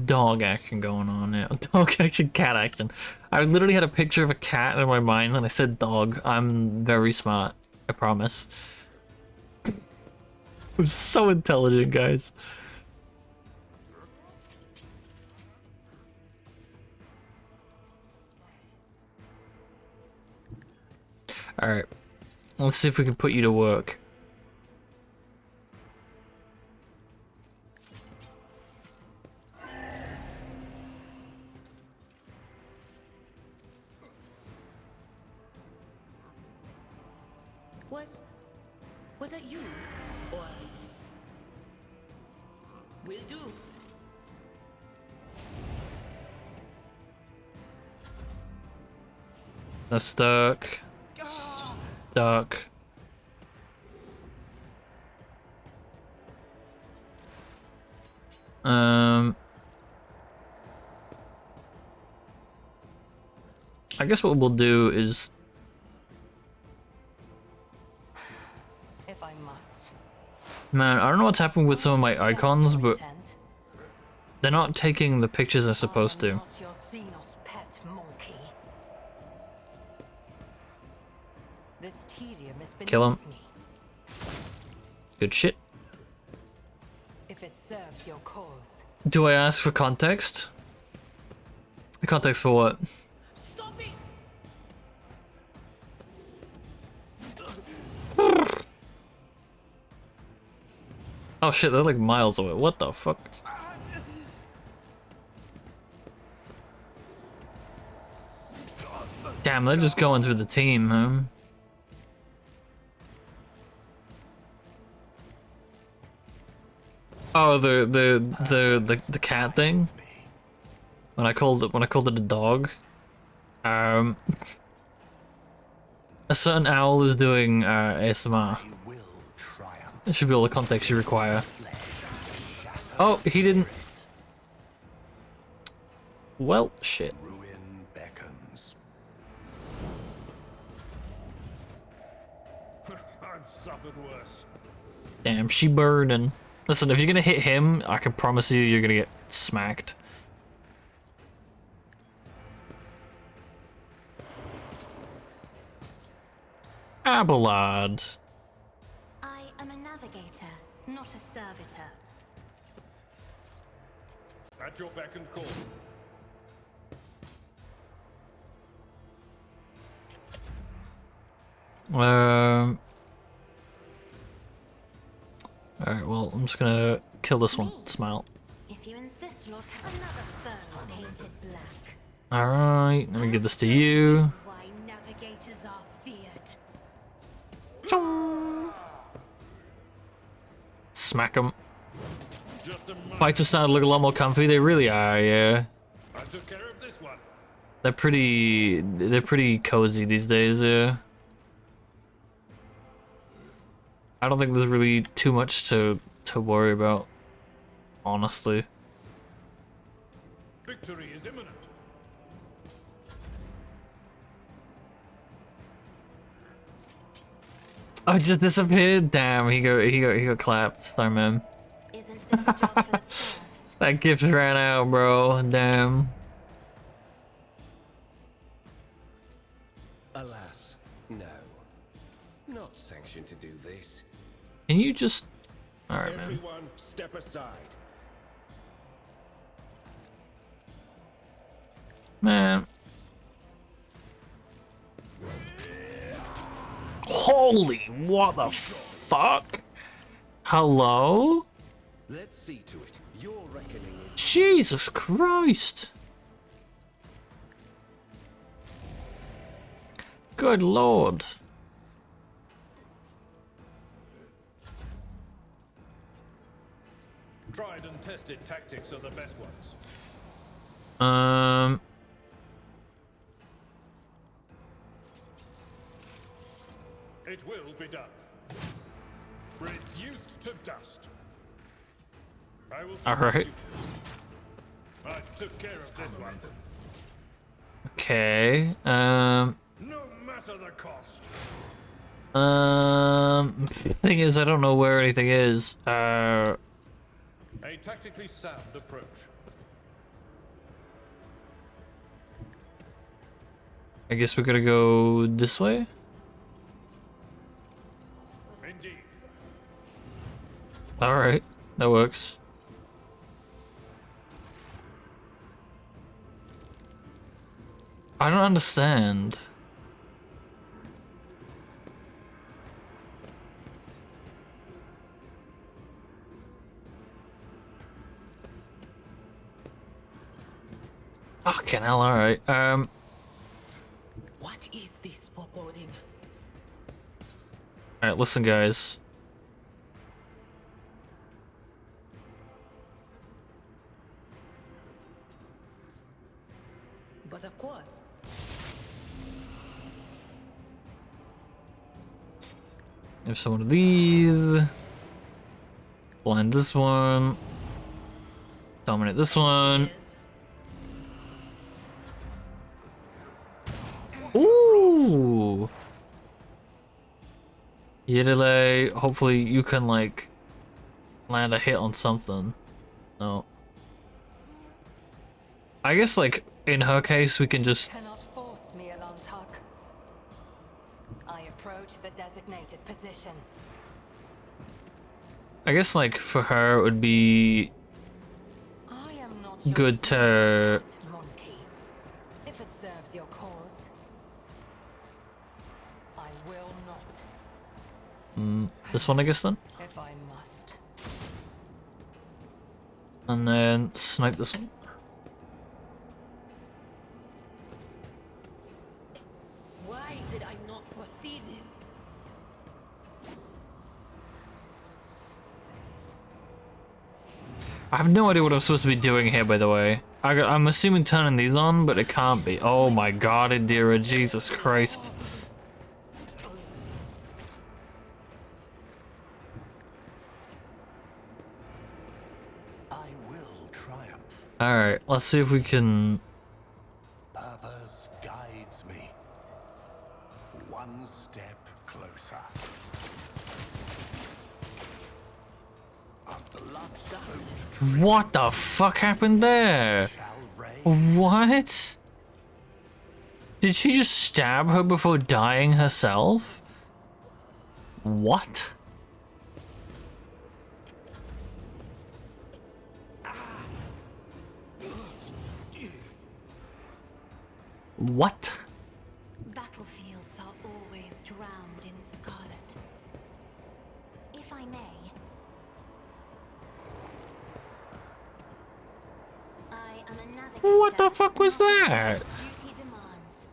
Speaker 1: dog action going on now. Dog action, cat action. I literally had a picture of a cat in my mind and I said dog. I'm very smart, I promise. I'm so intelligent, guys. Alright. Let's see if we can put you to work.
Speaker 7: Or will do.
Speaker 1: They're stuck. Stuck. I guess what we'll do is,
Speaker 6: If I must.
Speaker 1: man, I don't know what's happened with some of my icons, but they're not taking the pictures they're supposed to.
Speaker 6: Not your Xenos pet monkey. This tedium is beneath
Speaker 1: Kill him.
Speaker 6: me.
Speaker 1: Good shit.
Speaker 6: If it serves your cause.
Speaker 1: Do I ask for context? Context for what?
Speaker 7: Stop it!
Speaker 1: Oh shit, they're like miles away. What the fuck? Damn, they're just going through the team, man. Oh, the cat thing. When I called it a dog. A certain owl is doing ASMR. That should be all the context you require. Oh, he didn't. Well, shit.
Speaker 9: Ruin beckons.
Speaker 4: I've suffered worse.
Speaker 1: Damn, she burning. Listen, if you're gonna hit him, I can promise you you're gonna get smacked. Abelard.
Speaker 5: I am a navigator, not a servitor.
Speaker 4: At your beck and call.
Speaker 1: Alright, well, I'm just gonna kill this one. Smile.
Speaker 5: If you insist, Lord, another foe painted black.
Speaker 1: Alright, let me give this to you.
Speaker 5: Why navigators are feared.
Speaker 1: Smack them.
Speaker 4: Just a moment.
Speaker 1: Fights are starting to look a lot more comfy. They really are, yeah.
Speaker 4: I took care of this one.
Speaker 1: They're pretty cozy these days, yeah. I don't think there's really too much to worry about, honestly.
Speaker 4: Victory is imminent.
Speaker 1: Oh, he just disappeared. Damn, he got clapped. Sorry, man.
Speaker 5: Isn't this a job for the serfs?
Speaker 1: That gift ran out, bro. Damn.
Speaker 10: Alas, no. Not sanctioned to do this.
Speaker 1: Can you just? All right, man.
Speaker 10: Everyone, step aside.
Speaker 1: Man. Holy, what the fuck? Hello?
Speaker 10: Let's see to it. Your reckoning is
Speaker 1: Jesus Christ. Good Lord.
Speaker 4: Tried and tested tactics are the best ones. It will be done. Reduced to dust. I will.
Speaker 1: All right.
Speaker 4: I took care of this one.
Speaker 1: Okay.
Speaker 4: No matter the cost.
Speaker 1: Thing is, I don't know where anything is.
Speaker 4: A tactically sound approach.
Speaker 1: I guess we're gonna go this way.
Speaker 4: Indeed.
Speaker 1: All right, that works. I don't understand. Fucking hell, alright.
Speaker 7: What is this foreboding?
Speaker 1: Alright, listen guys.
Speaker 8: but of course.
Speaker 1: There's some of these. Blind this one. Dominate this one. Ooh! Yidile, hopefully you can like land a hit on something. No. I guess like in her case we can just
Speaker 6: Cannot force me along, Tuck. I approach the designated position.
Speaker 1: I guess like for her it would be
Speaker 6: I am not your
Speaker 1: good to
Speaker 6: servant, monkey. If it serves your cause, I will not.
Speaker 1: this one I guess then.
Speaker 6: If I must.
Speaker 1: And then snipe this one.
Speaker 7: Why did I not foresee this?
Speaker 1: I have no idea what I'm supposed to be doing here, by the way. I'm assuming turning these on, but it can't be. Oh my god, Indira, Jesus Christ.
Speaker 9: I will triumph.
Speaker 1: Alright, let's see if we can...
Speaker 9: Purpose guides me. One step closer. A blood-soaked
Speaker 1: What the fuck happened there?
Speaker 9: shall reign.
Speaker 1: What? Did she just stab her before dying herself? What? What?
Speaker 5: Battlefields are always drowned in scarlet. If I may, I am a navigator.
Speaker 1: What the fuck was that?
Speaker 5: Duty demands.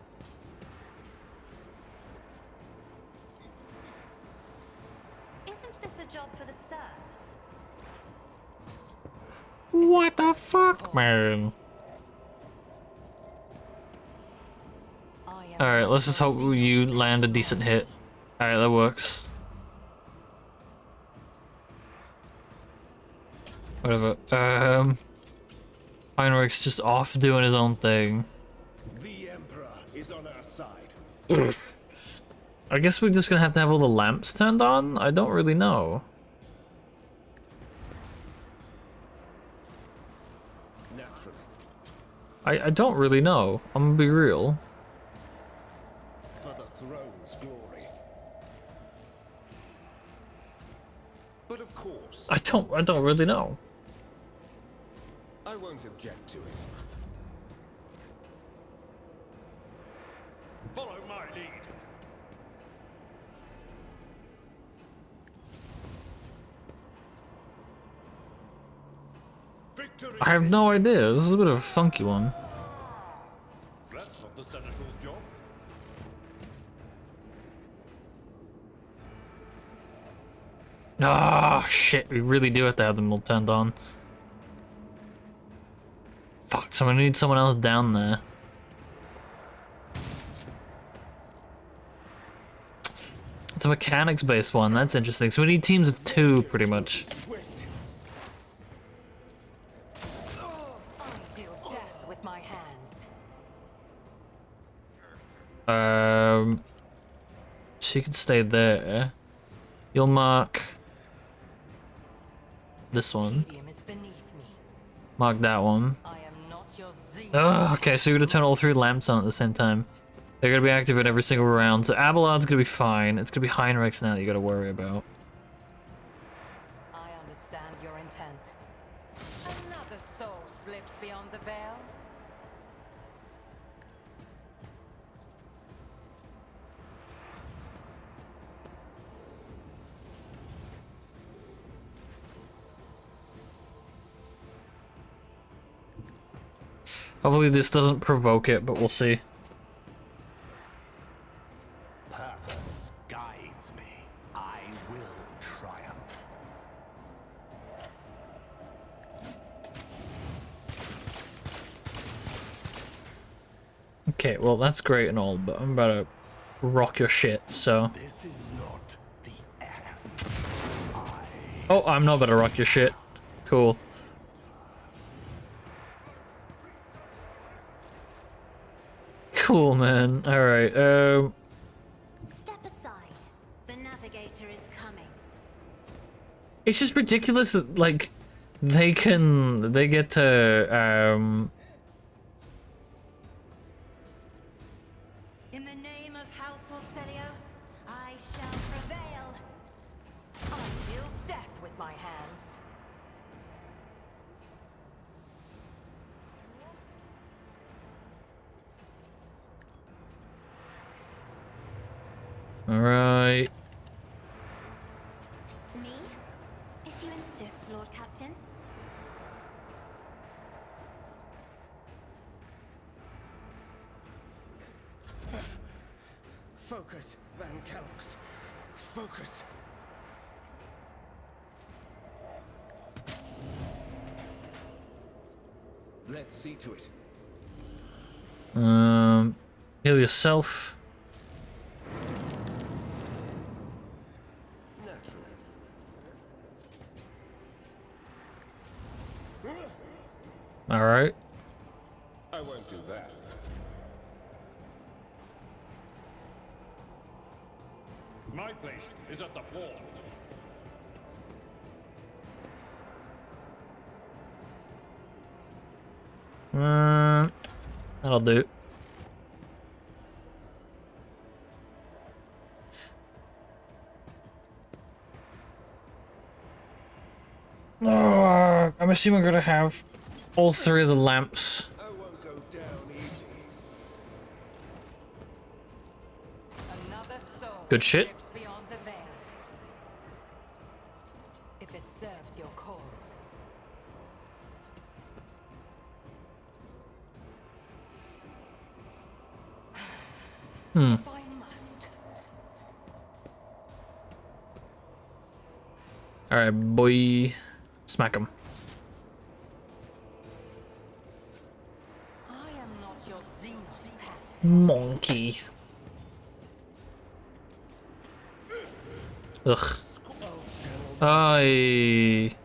Speaker 5: Isn't this a job for the serfs?
Speaker 1: What the fuck, man? Alright, let's just hope you land a decent hit. Alright, that works. Whatever. Heinrich's just off doing his own thing.
Speaker 3: The Emperor is on our side.
Speaker 1: I guess we're just gonna have to have all the lamps turned on? I don't really know.
Speaker 3: Naturally.
Speaker 1: I don't really know. I'm gonna be real.
Speaker 3: For the throne's glory. But of course,
Speaker 1: I don't really know.
Speaker 3: I won't object to it.
Speaker 4: Follow my lead. Victory.
Speaker 1: I have no idea. This is a bit of a funky one.
Speaker 4: That's not the seneschal's job.
Speaker 1: Ah, shit. We really do have to have them all turned on. Fuck, so I need someone else down there. It's a mechanics-based one. That's interesting. So we need teams of 2, pretty much.
Speaker 3: Swift.
Speaker 6: I deal death with my hands.
Speaker 1: She can stay there. You'll mark this one.
Speaker 6: Tedium is beneath me.
Speaker 1: Mark that one.
Speaker 6: I am not your zeal.
Speaker 1: Ugh, okay, so you're gonna turn all 3 lamps on at the same time. They're gonna be active in every single round. So Abelard's gonna be fine. It's gonna be Heinrich's now that you gotta worry about.
Speaker 6: I understand your intent. Another soul slips beyond the veil.
Speaker 1: Hopefully this doesn't provoke it, but we'll see.
Speaker 9: Purpose guides me. I will triumph.
Speaker 1: Okay, well that's great and all, but I'm about to rock your shit, so.
Speaker 9: This is not the end.
Speaker 1: Oh, I'm not about to rock your shit. Cool. Cool, man. Alright,
Speaker 5: Step aside. The navigator is coming.
Speaker 1: it's just ridiculous that, like, they get to,
Speaker 5: In the name of House Orselio, I shall prevail.
Speaker 6: I deal death with my hands.
Speaker 1: alright.
Speaker 5: Me? If you insist, Lord Captain.
Speaker 10: Focus, Van Kellogg's. Focus. Let's see to it.
Speaker 1: Heal yourself.
Speaker 10: Naturally.
Speaker 1: Alright.
Speaker 10: I won't do that.
Speaker 4: My place is at the fort.
Speaker 1: That'll do. I'm assuming we're gonna have all three of the lamps.
Speaker 10: I won't go down easy.
Speaker 6: Another soul
Speaker 1: Good shit.
Speaker 6: lives beyond the veil. If it serves your cause. If I must.
Speaker 1: Alright, boy. Smack him.
Speaker 6: I am not your Xenos pet.
Speaker 1: Monkey. Ugh. Aye.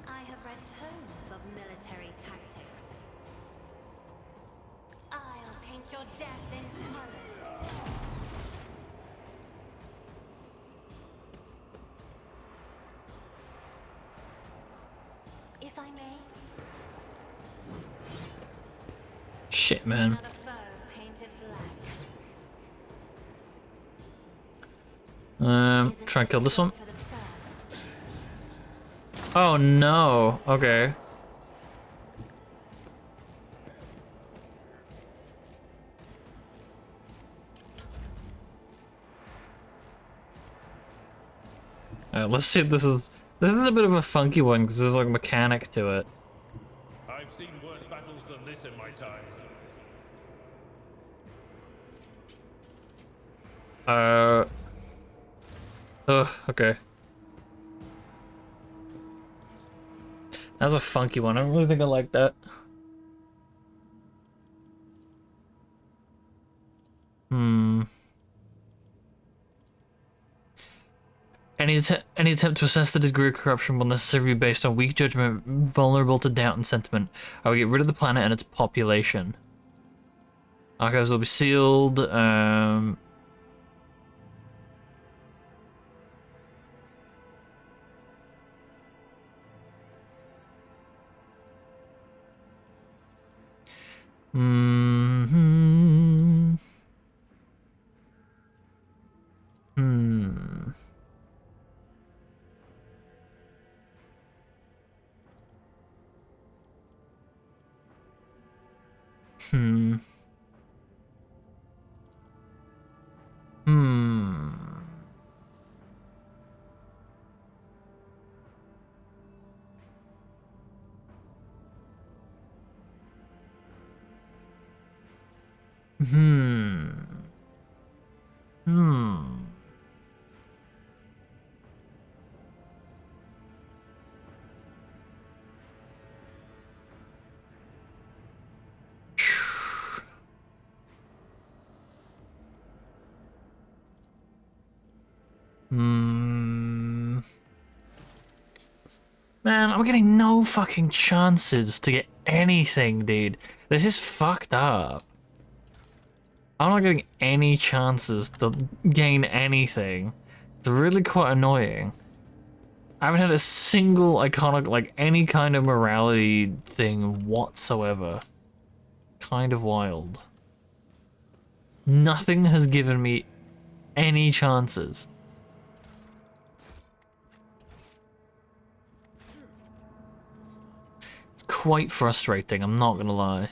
Speaker 5: I have read tomes of military tactics. I'll paint your death in colors. If I may,
Speaker 1: Shit, man.
Speaker 5: another foe painted black.
Speaker 1: Try and kill this one.
Speaker 5: For the serfs.
Speaker 1: Oh no. Okay. Let's see if this is a bit of a funky one because there's like a mechanic to it.
Speaker 4: I've seen worse battles than this in my time.
Speaker 1: Okay. That's a funky one. I don't really think I like that. Any attempt to assess the degree of corruption will necessarily be based on weak judgment, vulnerable to doubt and sentiment. I will get rid of the planet and its population. Archives will be sealed. Hmm. Hmm. Hmm. Hmm. Hmm. Hmm. Hmm. Man, I'm getting no fucking chances to get anything, dude. This is fucked up. I'm not getting any chances to gain anything. It's really quite annoying. I haven't had a single iconic, like, any kind of morality thing whatsoever. Kind of wild. Nothing has given me any chances. It's quite frustrating, I'm not gonna lie.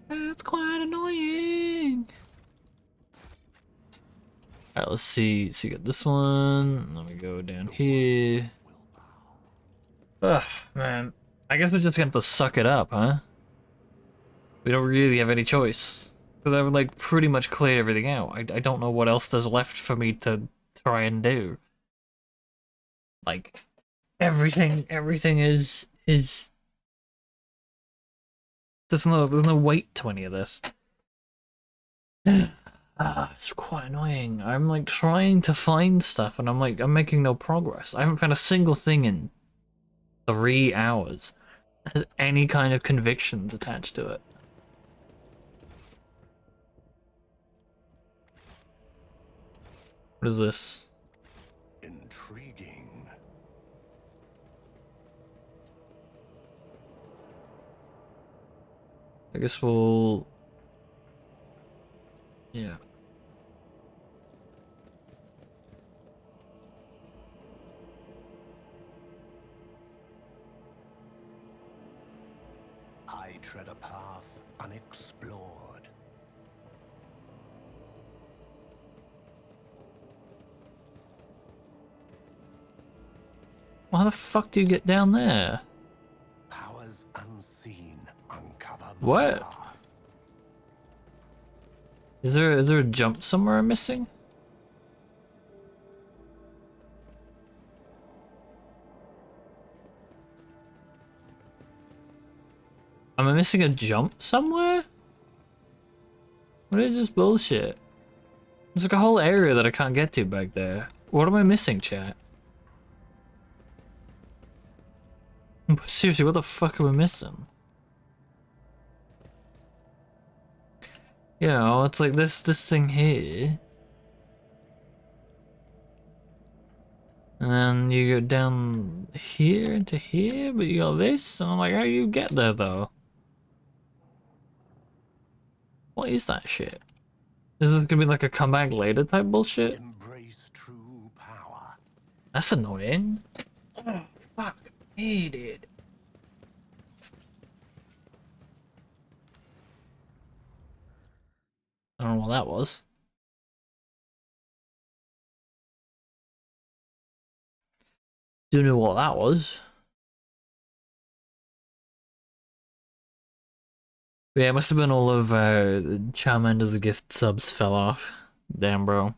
Speaker 1: That's quite annoying. Alright, let's see. So you got this one. Let me go down here. Ugh, man. I guess we're just gonna have to suck it up, huh? We don't really have any choice. Because I've, like, pretty much cleared everything out. I don't know what else there's left for me to try and do. Like, everything is... There's no weight to any of this. It's quite annoying. I'm like trying to find stuff and I'm making no progress. I haven't found a single thing in 3 hours that has any kind of convictions attached to it. What is this?
Speaker 9: Intriguing.
Speaker 1: I guess we'll... Yeah.
Speaker 9: I tread a path unexplored.
Speaker 1: How the fuck do you get down there?
Speaker 9: Powers unseen uncover my
Speaker 1: What?
Speaker 9: path.
Speaker 1: Is there a jump somewhere I'm missing? Am I missing a jump somewhere? What is this bullshit? There's like a whole area that I can't get to back there. What am I missing, chat? Seriously, what the fuck am I missing? You know, it's like this thing here. And then you go down here into here, but you got this, and I'm like, how do you get there though? What is that shit? Is this gonna be like a come back later type bullshit?
Speaker 9: Embrace true power.
Speaker 1: That's annoying. Oh, fuck me, dude. I don't know what that was. Do know what that was. Yeah, it must have been all of Charmander's the gift subs fell off. Damn, bro.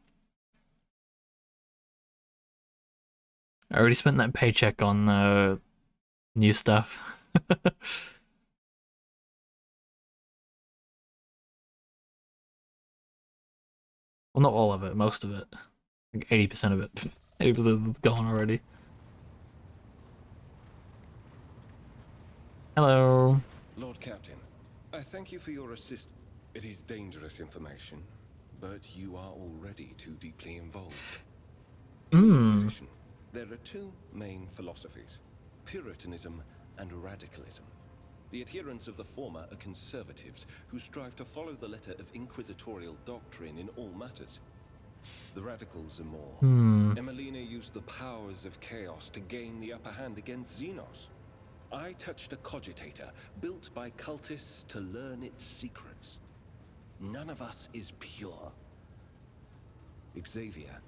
Speaker 1: I already spent that paycheck on new stuff. Well, not all of it, most of it. Like 80% of it. 80% is gone already. Hello.
Speaker 10: Lord Captain, I thank you for your assist. It is dangerous information, but you are already too deeply involved. In the Inquisition, there are two main philosophies: Puritanism and radicalism. The adherents of the former are conservatives who strive to follow the letter of inquisitorial doctrine in all matters. The radicals are more. Emelina used the powers of chaos to gain the upper hand against Xenos. I touched a cogitator built by cultists to learn its secrets. None of us is pure. Xavier.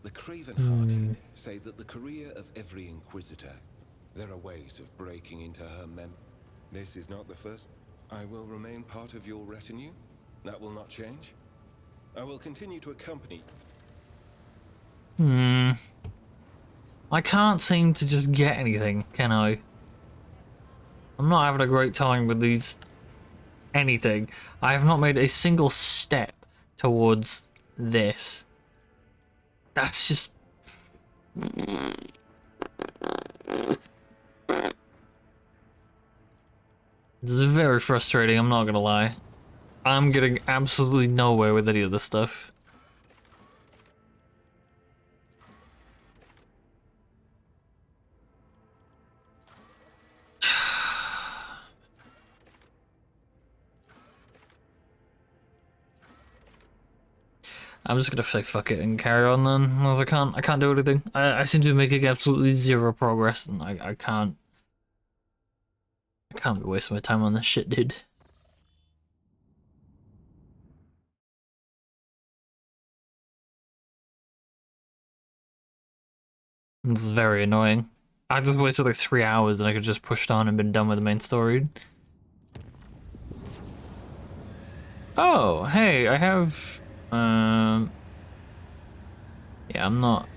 Speaker 10: The Craven-hearted say that the career of every Inquisitor, there are ways of breaking into her This is not the first. I will remain part of your retinue. That will not change. I will continue to accompany.
Speaker 1: I can't seem to just get anything, can I? I'm not having a great time with these anything. I have not made a single step towards this. That's just... This is very frustrating, I'm not gonna lie. I'm getting absolutely nowhere with any of this stuff. I'm just gonna say fuck it and carry on then. Well, I can't do anything. I seem to be making absolutely zero progress, and I can't be wasting my time on this shit, dude. This is very annoying. I just wasted like 3 hours and I could just pushed on and been done with the main story. Oh, hey, I have, yeah, I'm not.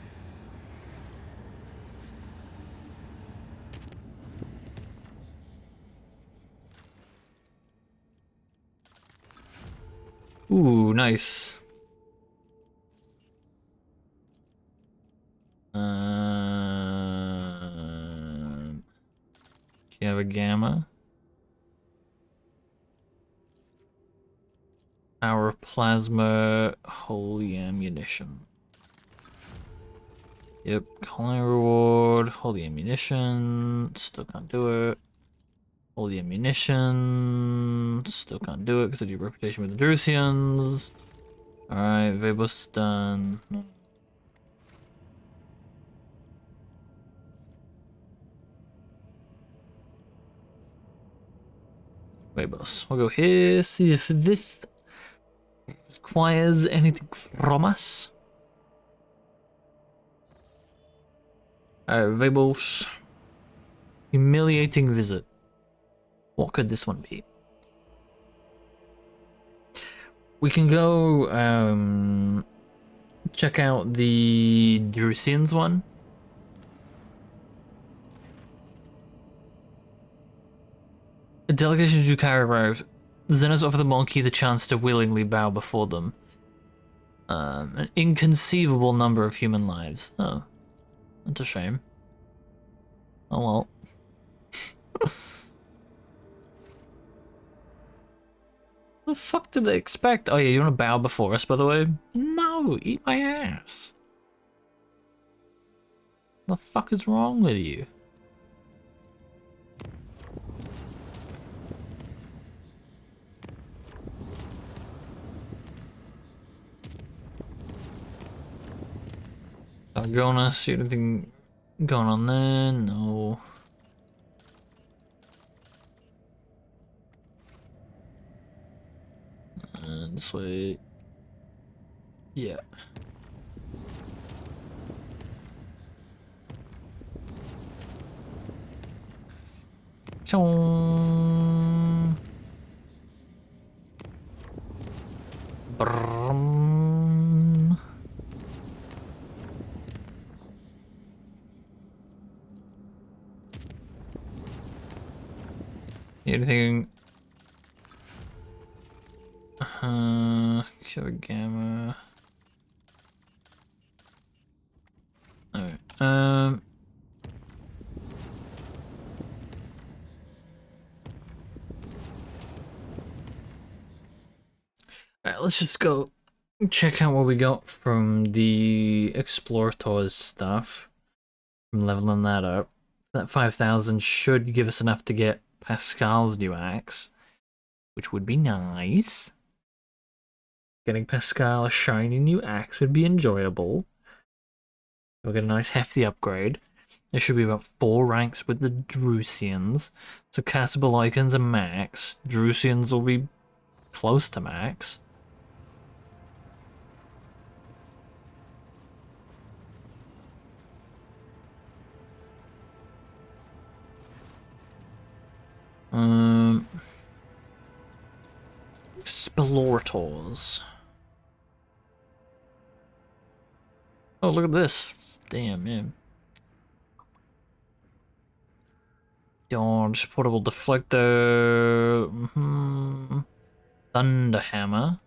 Speaker 1: Ooh, nice. Can you have a gamma? Power of plasma, holy ammunition. Yep, calling reward, holy ammunition, still can't do it. Holy ammunition, still can't do it because of your reputation with the Drusians. Alright, Vebus done. Vebus, we'll go here, see if this requires anything from us. Alright, Vebus. Humiliating visit. What could this one be? We can go check out the Drusians one. A delegation to carry arrived. The Xenos offer the monkey the chance to willingly bow before them. An inconceivable number of human lives. Oh, that's a shame. Oh well. The fuck did they expect? Oh yeah, you want to bow before us, by the way? No, eat my ass. The fuck is wrong with you? Gonna see anything going on there? No. And this way. Yeah. Chong. Brum. Anything? Killer gamma. Alright. Alright, let's just go check out what we got from the Explorators stuff. From leveling that up. That 5,000 should give us enough to get Pascal's new axe, which would be nice. Getting Pascal a shiny new axe would be enjoyable. We'll get a nice hefty upgrade. There should be about 4 ranks with the Drusians. So castable icons are max. Drusians will be close to max. Explorators. Oh, look at this. Damn, man. Dodge, portable deflector, thunderhammer.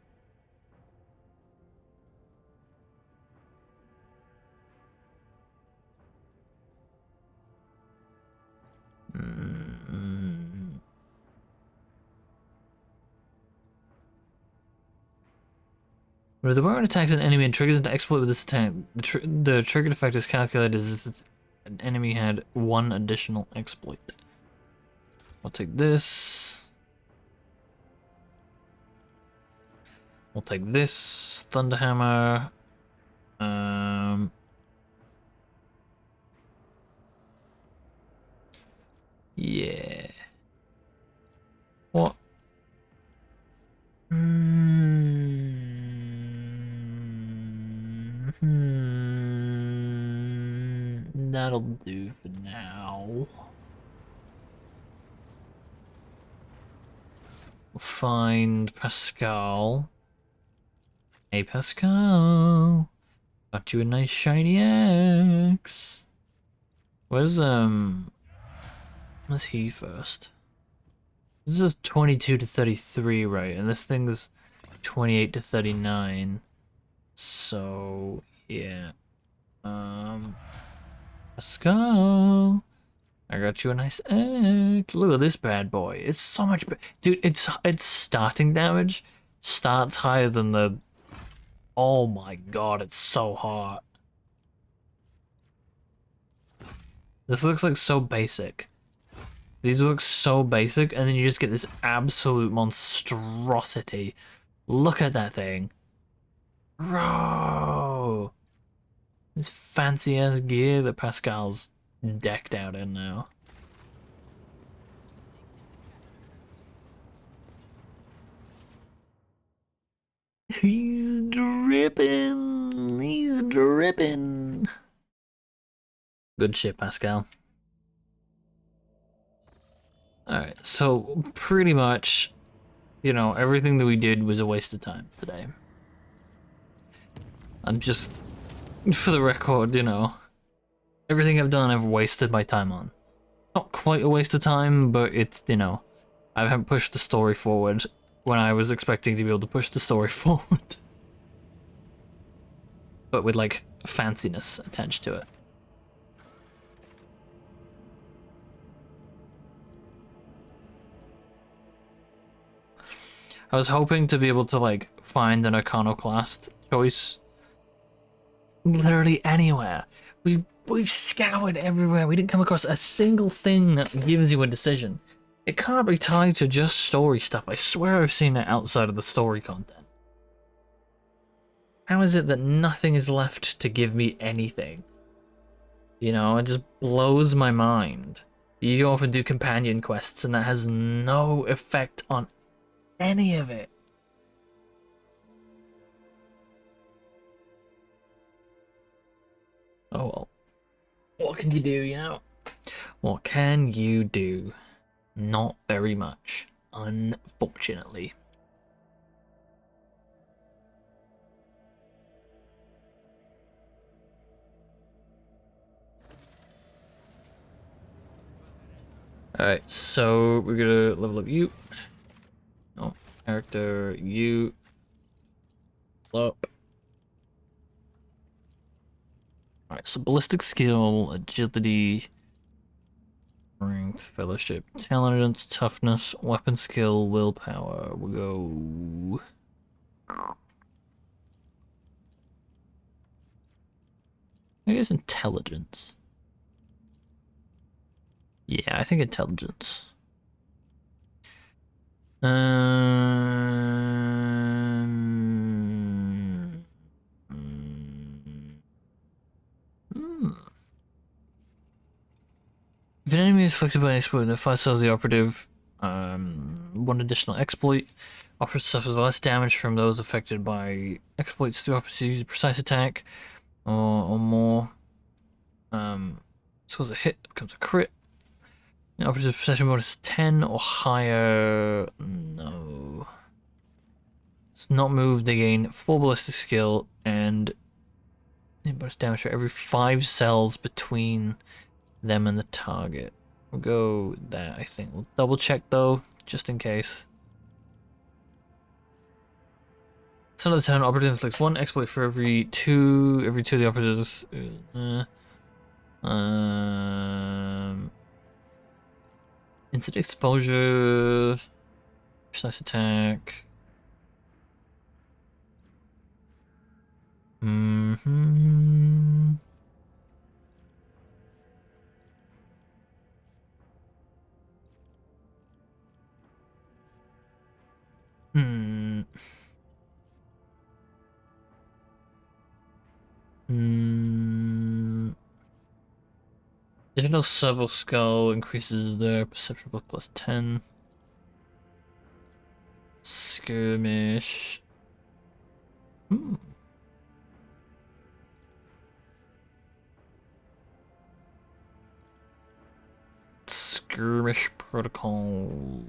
Speaker 1: When the weapon attacks an enemy and triggers an exploit with this attack, the triggered effect is calculated as if an enemy had one additional exploit. I'll take this. We'll take this thunderhammer. Yeah. What? That'll do for now. We'll find Pascal. Hey Pascal, got you a nice shiny axe. Where's he first? This is 22 to 33, right? And this thing's 28 to 39. So yeah. Pascal, I got you a nice axe. Look at this bad boy. It's so much dude, its starting damage starts higher than the... Oh my god, it's so hot. This looks like so basic. These look so basic, and then you just get this absolute monstrosity. Look at that thing. Bro! This fancy ass gear that Pascal's decked out in now. He's dripping. He's dripping. Good shit, Pascal. Alright, so pretty much, you know, everything that we did was a waste of time today. I'm just, for the record, you know, everything I've done I've wasted my time on. Not quite a waste of time, but it's, you know, I haven't pushed the story forward when I was expecting to be able to push the story forward. But with, like, fanciness attached to it. I was hoping to be able to, like, find an iconoclast choice literally anywhere. We've scoured everywhere. We didn't come across a single thing that gives you a decision. It can't be tied to just story stuff. I swear I've seen it outside of the story content. How is it that nothing is left to give me anything? You know, it just blows my mind. You go off and do companion quests and that has no effect on any of it. Oh well. What can you do, you know? What can you do? Not very much, unfortunately. Alright, so we're gonna level up you. Oh, character, you. Up. Alright, so ballistic skill, agility, strength, fellowship, intelligence, toughness, weapon skill, willpower. We'll go... I guess intelligence. Yeah, I think intelligence. If an enemy is afflicted by an exploit, then 5 cells the operative, one additional exploit. Operative suffers less damage from those affected by exploits through operative precise attack or more. Scores a hit, becomes a crit. The operative possession bonus is 10 or higher. No. It's not moved, they gain 4 ballistic skill and bonus damage for every 5 cells between them and the target. We'll go with that, I think. We'll double check though, just in case. Son of the town operative inflicts 1 exploit for every two of the operatives. Instant exposure. Precise attack. Mm-hmm. Hmm. Hmm. Digital Serval Skull increases their perception by +10. Skirmish. Hmm. Skirmish protocol.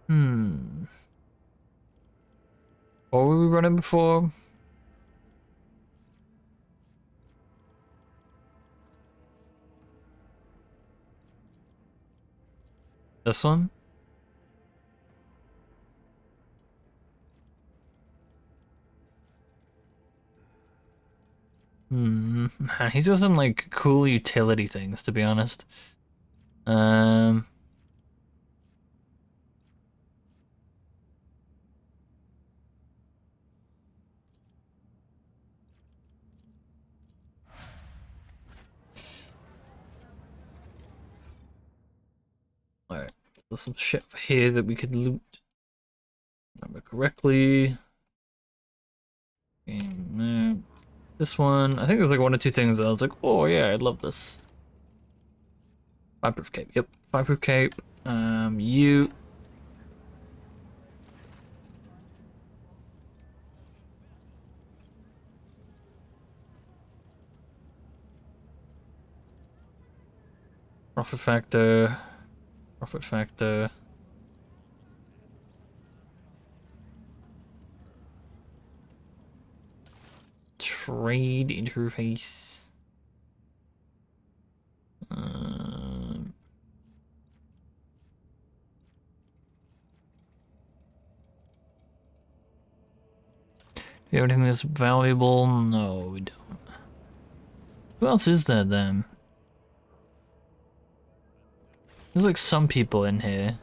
Speaker 1: Hmm. What were we running before? This one? Hmm. He's got some like cool utility things, to be honest. Um. Alright. There's some shit here that we could loot. Remember correctly. This one, I think there's like 1 or 2 things that I was like, oh yeah, I'd love this. Fireproof cape, yep, fireproof cape. You. Profit factor. Profit factor. Trade interface. Do you have anything that's valuable? No, we don't. Who else is there then? There's like some people in here.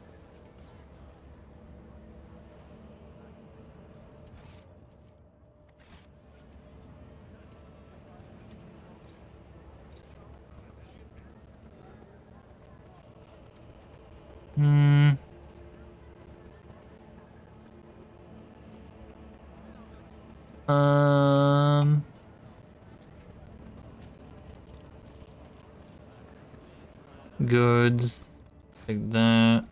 Speaker 1: Hmm. Good. Like that.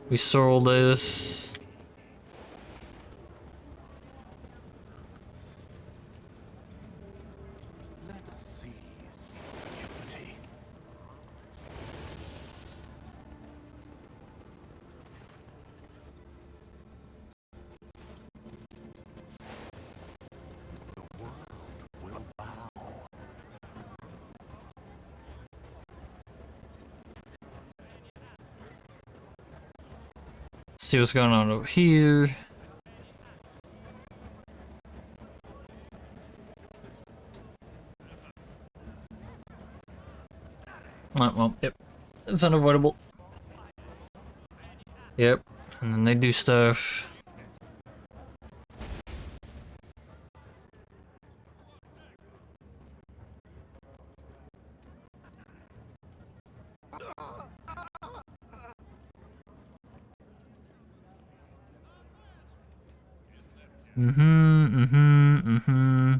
Speaker 1: We saw all this.
Speaker 9: Let's seize the opportunity. The world will bow.
Speaker 1: See what's going on over here. Well, yep. It's unavoidable. Yep. And then they do stuff. Mm-hmm.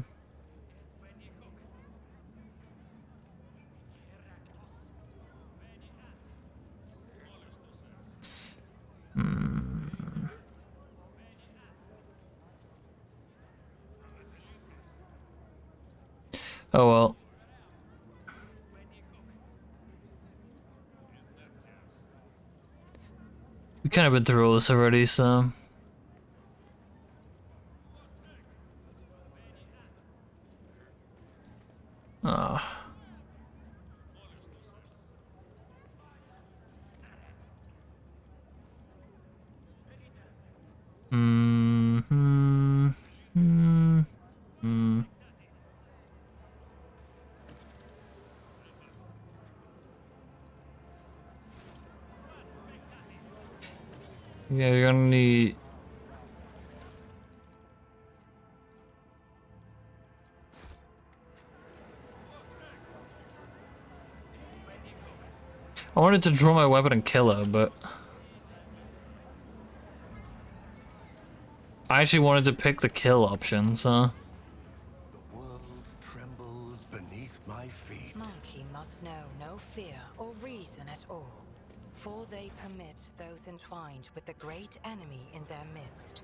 Speaker 1: Oh well. We kind of been through all this already, so. Ah. Hmm. Hmm. Hmm. Hmm. Yeah, you're gonna need. I wanted to draw my weapon and kill her, but I actually wanted to pick the kill option, so.
Speaker 9: The world trembles beneath my feet.
Speaker 6: Monkey must know no fear or reason at all, for they permit those entwined with the great enemy in their midst.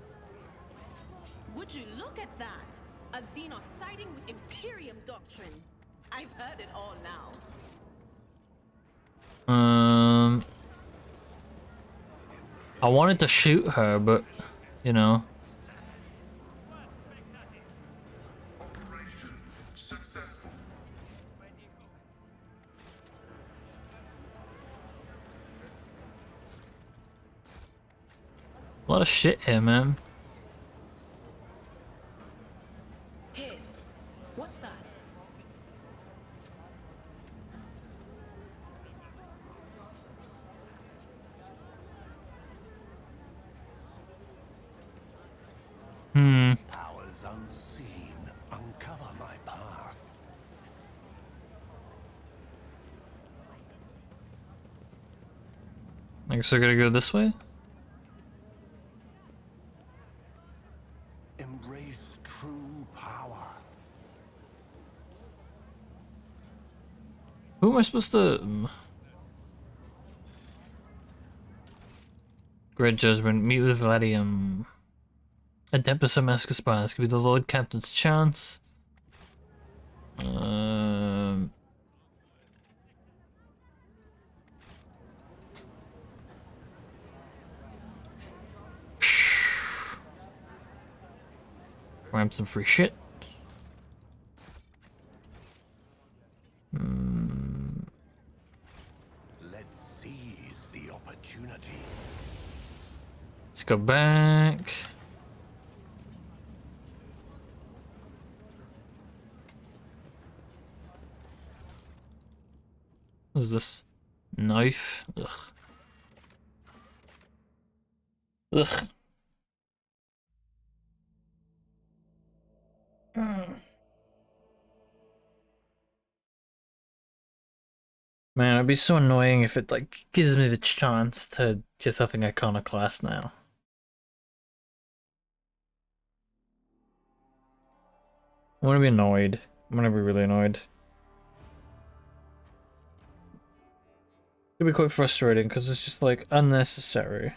Speaker 8: Would you look at that? A Xenos siding with Imperium doctrine. I've heard it all now.
Speaker 1: I wanted to shoot her, but, you know.
Speaker 3: Operation successful.
Speaker 1: A lot of shit here, man.
Speaker 8: Hey, what's that?
Speaker 9: Powers unseen uncover my path.
Speaker 1: I guess I gotta go this way?
Speaker 9: Embrace true power.
Speaker 1: Who am I supposed to... Great judgment. Meet with Gladium. Adeptus Amescus could be the Lord Captain's chance. Grab some free shit.
Speaker 9: Let's seize the opportunity.
Speaker 1: Let's go back. What's this? Knife? Ugh. Ugh. Man, it'd be so annoying if it like gives me the chance to get something iconoclast now. I'm gonna be annoyed. I'm gonna be really annoyed. It'll be quite frustrating because it's just like unnecessary.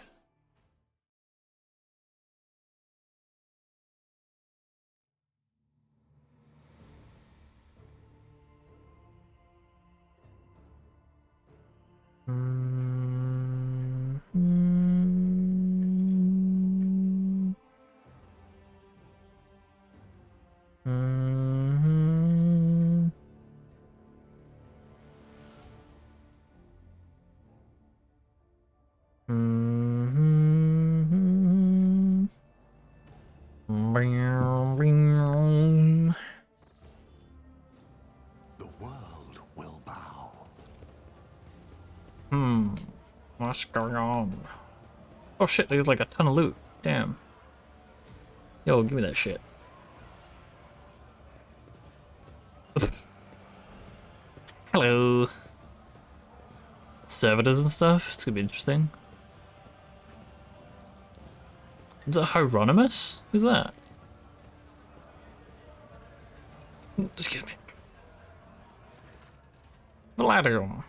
Speaker 9: The world will bow.
Speaker 1: What's going on? Oh shit, there's like a ton of loot. Damn. Yo, give me that shit. Hello. Servitors and stuff. It's gonna be interesting. Is that Hieronymus? Who's that? Excuse me. Gladium.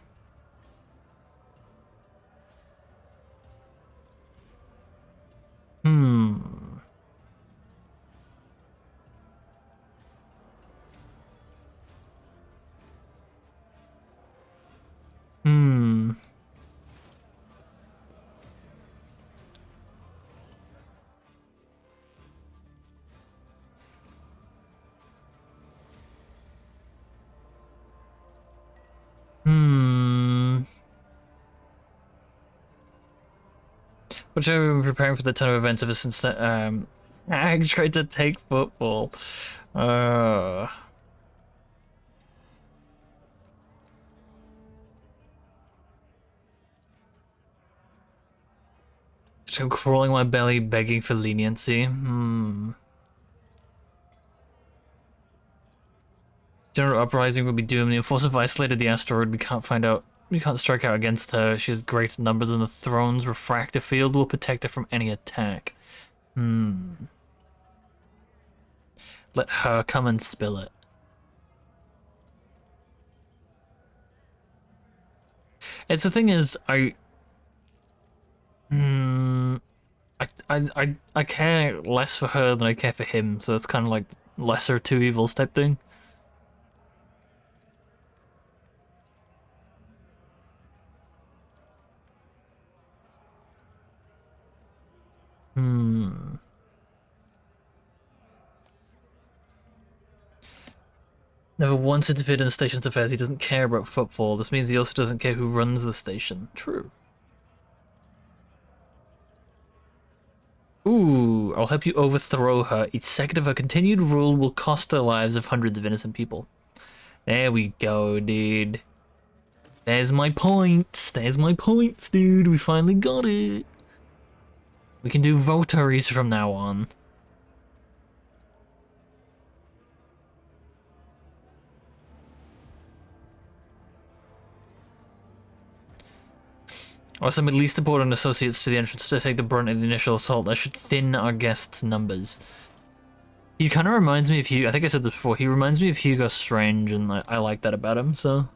Speaker 1: Which I've been preparing for the ton of events ever since that I tried to take football. So crawling my belly, begging for leniency. General uprising will be doomed. The enforcers have isolated the asteroid. We can't strike out against her. She has great numbers, and the throne's refractor field will protect her from any attack. Let her come and spill it. It's the thing is, I care less for her than I care for him, so it's kind of like lesser two evils type thing. Never once interfered in the station's affairs. He doesn't care about football. This means he also doesn't care who runs the station. True. Ooh, I'll help you overthrow her. Each second of her continued rule will cost the lives of hundreds of innocent people. There we go, dude. There's my points. There's my points, dude. We finally got it. We can do votaries from now on. Or some at least important associates to the entrance to take the brunt of the initial assault. That should thin our guests' numbers. He kind of reminds me of Hugo. I think I said this before. He reminds me of Hugo Strange, and I like that about him, so...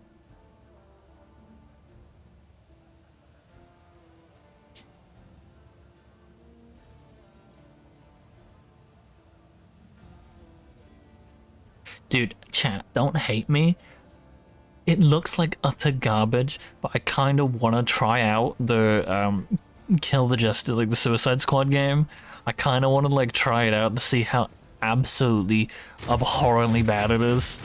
Speaker 1: Dude, chat, don't hate me. It looks like utter garbage, but I kind of want to try out the Kill the Justice, like the Suicide Squad game. I kind of want to like try it out to see how absolutely abhorrently bad it is.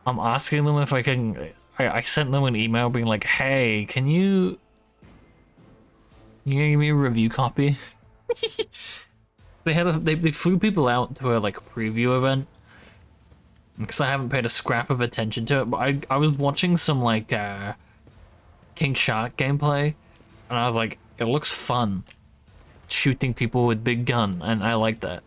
Speaker 1: I'm asking them if I can. I sent them an email being like, "Hey, can you give me a review copy?" They flew people out to a like preview event. Because I haven't paid a scrap of attention to it, but I was watching some like King Shark gameplay, and I was like, it looks fun, shooting people with big gun, and I like that.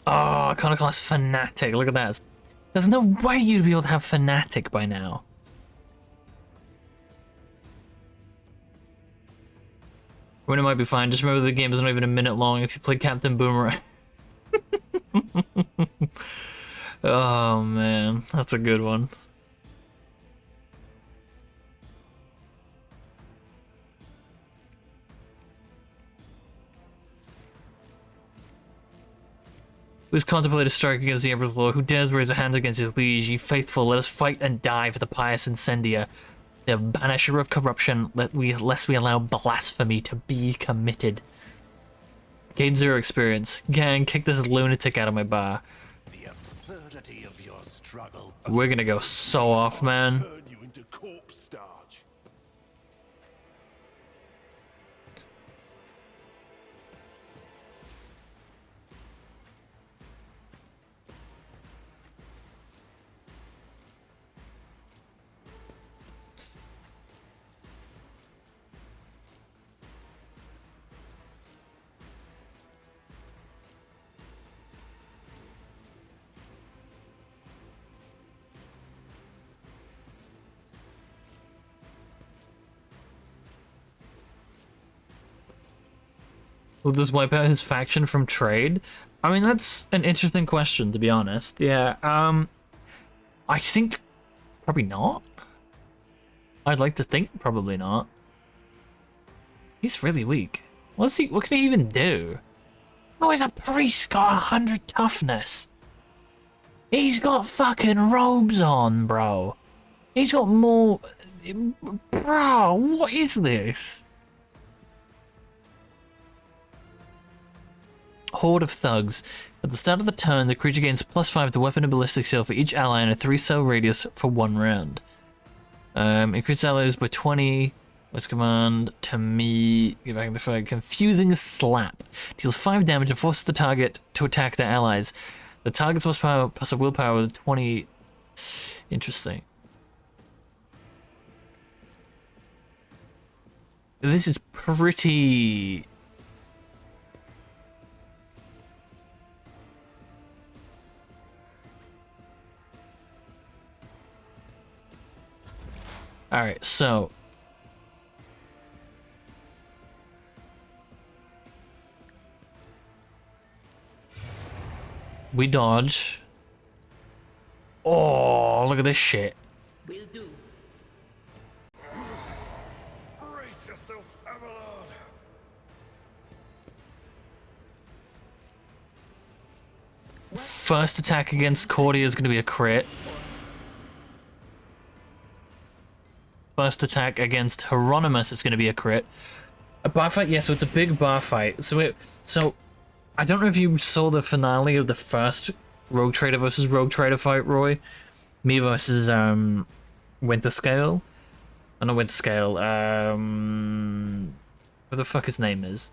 Speaker 1: Oh, Iconoclast Fanatic, look at that. There's no way you'd be able to have Fanatic by now. When it might be fine, just remember the game is not even a minute long if you play Captain Boomerang. Oh man, that's a good one. Who's contemplated strike against the Emperor's law? Who dares raise a hand against his liege? Ye faithful, let us fight and die for the pious incendiar, the banisher of corruption, lest we allow blasphemy to be committed. Gain 0 experience. Gang, kick this lunatic out of my bar.
Speaker 9: The absurdity of your struggle.
Speaker 1: We're gonna go so off, man.
Speaker 3: Turn you into corpse starch.
Speaker 1: Will this wipe out his faction from trade? I mean, that's an interesting question, to be honest. Yeah, I think probably not. I'd like to think probably not. He's really weak. What can he even do? Oh, he's a priest, got 100 toughness. He's got fucking robes on, bro. He's got more... Bro, what is this? horde of thugs. At the start of the turn, the creature gains +5 to weapon and ballistic skill for each ally in a 3-cell radius for 1 round. Increase allies by 20. Let's command to me. Get back in the fight. Confusing slap. Deals 5 damage and forces the target to attack their allies. The target's most power plus a willpower with 20. Interesting. This is pretty. Alright, so. We dodge. Oh, look at this shit.
Speaker 7: Will do.
Speaker 4: Brace yourself, Avalon.
Speaker 1: First attack against Cordia is going to be a crit. First attack against Hieronymus is going to be a crit. A bar fight? Yeah, so it's a big bar fight. So I don't know if you saw the finale of the first Rogue Trader versus Rogue Trader fight, Roy. Me versus Winter Scale. I know Winter Scale. What the fuck his name is.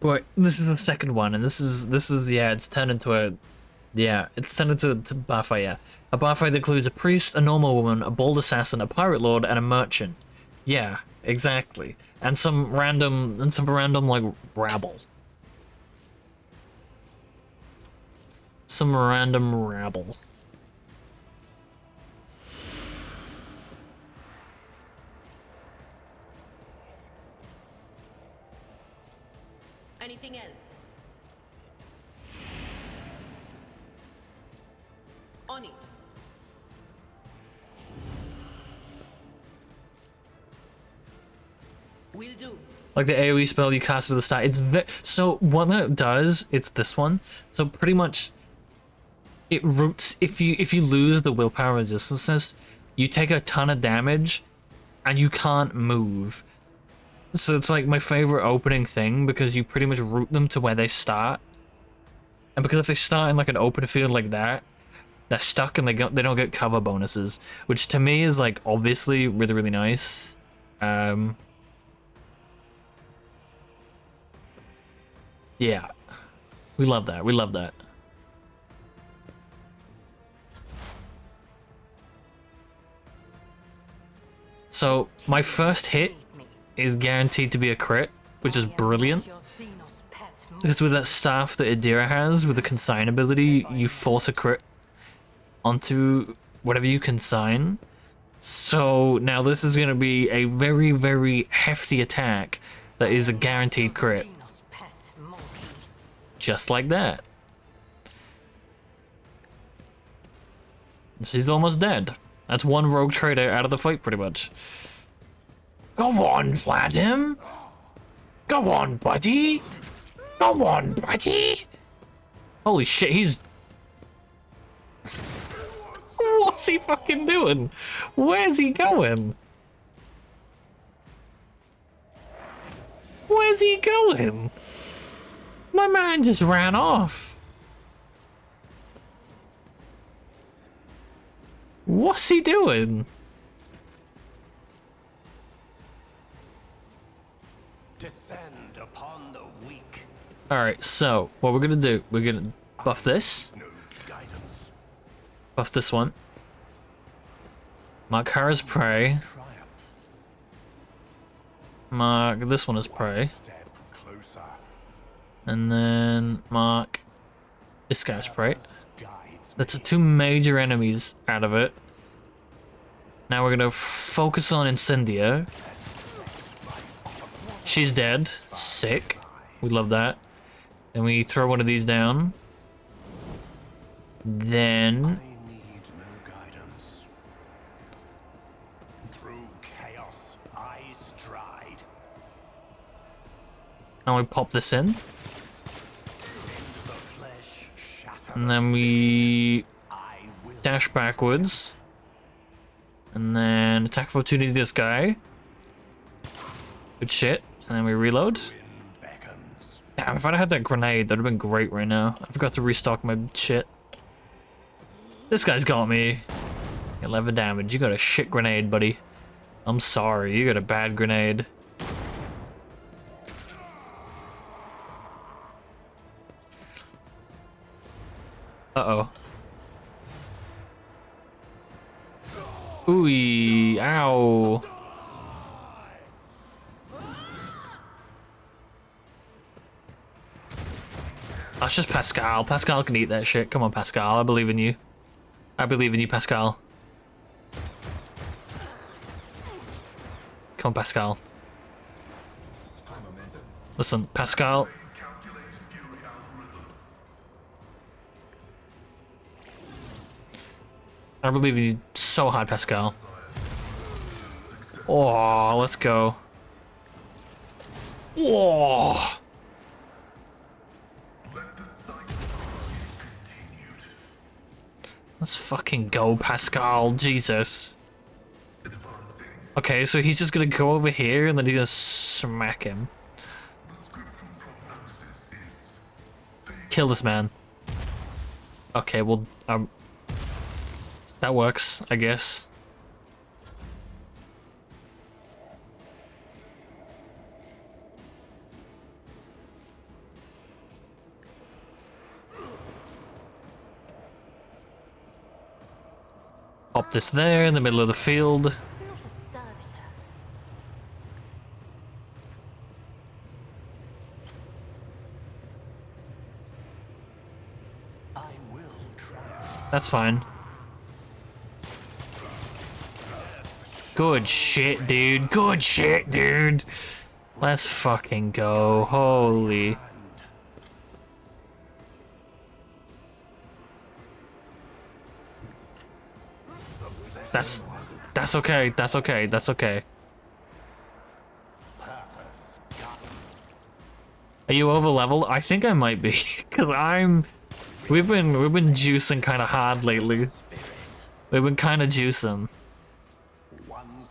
Speaker 1: But this is the second one, and this is yeah, it's turned into a bar fight, yeah. A bar fight that includes a priest, a normal woman, a bold assassin, a pirate lord, and a merchant. Yeah, exactly. And some random like rabble. Some random rabble.
Speaker 7: Anything else? On it. Will do.
Speaker 1: Like the AoE spell you cast at the start. So what that does, it's this one. So pretty much, it roots. If you lose the willpower resistance, you take a ton of damage, and you can't move. So it's like my favorite opening thing because you pretty much root them to where they start, and because if they start in like an open field like that, they're stuck and they don't get cover bonuses, which to me is like obviously really really nice. Yeah, we love that. We love that. So my first hit is guaranteed to be a crit, which is brilliant. Because with that staff that Adira has, with the consign ability, you force a crit onto whatever you consign. So now this is going to be a very, very hefty attack that is a guaranteed crit. Just like that. She's almost dead. That's one rogue trader out of the fight, pretty much. Go on, Vladim! Go on, buddy! Go on, buddy! Holy shit, he's... What's he fucking doing? Where's he going? Where's he going? My man just ran off. What's he doing?
Speaker 9: Descend upon the weak.
Speaker 1: Alright, so what we're gonna do, we're gonna buff this.
Speaker 9: No guidance.
Speaker 1: Buff this one. Mark her as prey.
Speaker 9: Triumph.
Speaker 1: Mark this one as prey.
Speaker 9: Step closer.
Speaker 1: And then mark this guy as prey.
Speaker 9: Guides
Speaker 1: That's the two major enemies out of it. Now we're gonna focus on Incendia. She's dead. Sick. We love that. Then we throw one of these down. Then
Speaker 9: I need no guidance. Through chaos, I stride.
Speaker 1: now we pop this in.
Speaker 9: Into the flesh, shatter
Speaker 1: And then we
Speaker 9: I will
Speaker 1: dash backwards. And then attack of opportunity this guy. Good shit. And then we reload.
Speaker 9: wind beckons.
Speaker 1: Damn, if I'd had that grenade, that'd have been great right now. I forgot to restock my shit. This guy's got me. 11 damage. You got a shit grenade, buddy. I'm sorry, you got a bad grenade. Uh-oh. Ooh, ow. That's just Pascal. Pascal can eat that shit. Come on, Pascal. I believe in you. I believe in you, Pascal. Come on, Pascal. Listen, Pascal. I believe in you so hard, Pascal. Oh, let's go. Oh. Let's fucking go, Pascal. Jesus. Okay, so he's just gonna go over here and then he's gonna smack him. Kill this man. Okay, well, that works, I guess. Pop this there in the middle of the field.
Speaker 5: Not a servitor.
Speaker 9: I will try.
Speaker 1: That's fine. Good shit, dude. Good shit, dude. Let's fucking go. Holy. That's okay. That's okay. That's okay. Are you over leveled? I think I might be, cause we've been juicing kind of hard lately. We've been kind of juicing.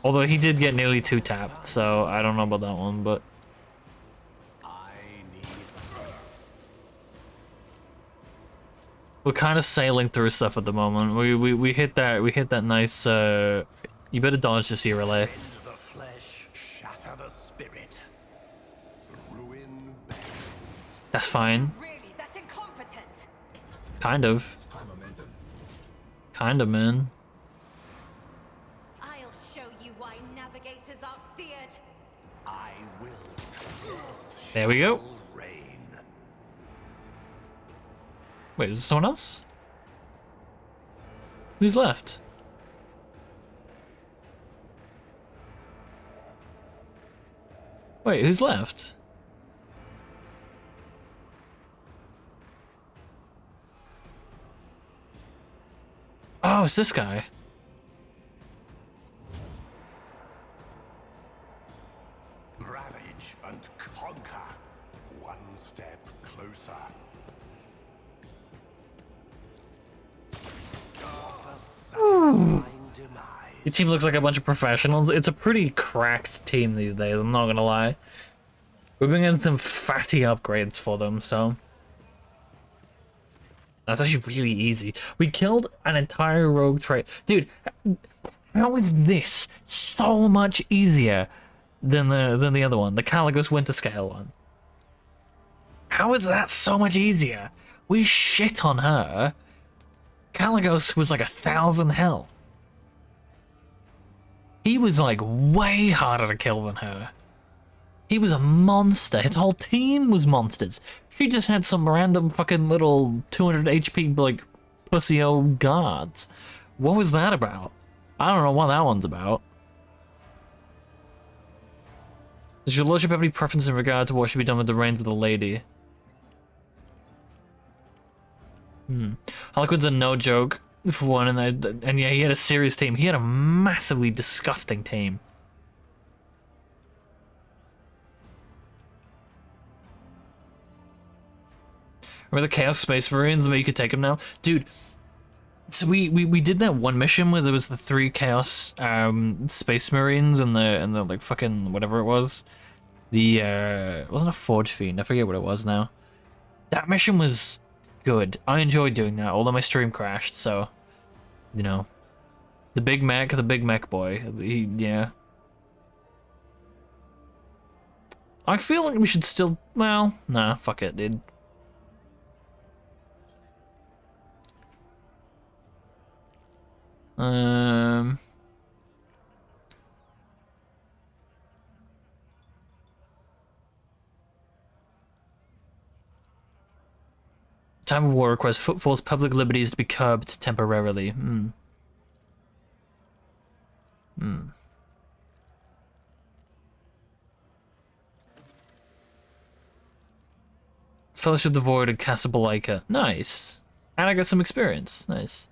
Speaker 1: Although he did get nearly 2 tapped, so I don't know about that one, but we're kind of sailing through stuff at the moment. We hit that nice. You better dodge this here, relay.
Speaker 9: The flesh, shatter the spirit. Ruin bends.
Speaker 1: That's fine.
Speaker 5: Really, that's incompetent.
Speaker 1: Kind of. Kind of, man.
Speaker 5: I'll show you why navigators are feared.
Speaker 9: I will.
Speaker 1: There we go.
Speaker 9: Reign.
Speaker 1: Wait, is this someone else? Who's left? Wait, who's left? Oh, it's this guy.
Speaker 9: Ravage and conquer. One step closer.
Speaker 1: Your team looks like a bunch of professionals. It's a pretty cracked team these days, I'm not gonna lie. We've been getting some fatty upgrades for them, so that's actually really easy. We killed an entire rogue trader. Dude, how is this so much easier than the other one, the Caligos Winter Scale one? How is that so much easier? We shit on her. Caligos was like 1,000 health. He was like way harder to kill than her. He was a monster. His whole team was monsters. She just had some random fucking little 200 HP like pussy old guards. What was that about? I don't know what that one's about. Does your lordship have any preference in regard to what should be done with the reins of the lady? Harlequin's a no joke for one, and yeah, he had a serious team. He had a massively disgusting team. Remember the Chaos Space Marines? Maybe you could take them now, dude. So we did that one mission where there was the 3 Chaos Space Marines and the like fucking whatever it was. The it wasn't a Forge Fiend, I forget what it was now. That mission was good. I enjoyed doing that, although my stream crashed, so you know. The big mech boy. Yeah. I feel like we should still, well, nah, fuck it, dude. Time of war requires footfall's public liberties to be curbed temporarily. Fellowship of the Void and Casablanca. Nice. And I got some experience. Nice.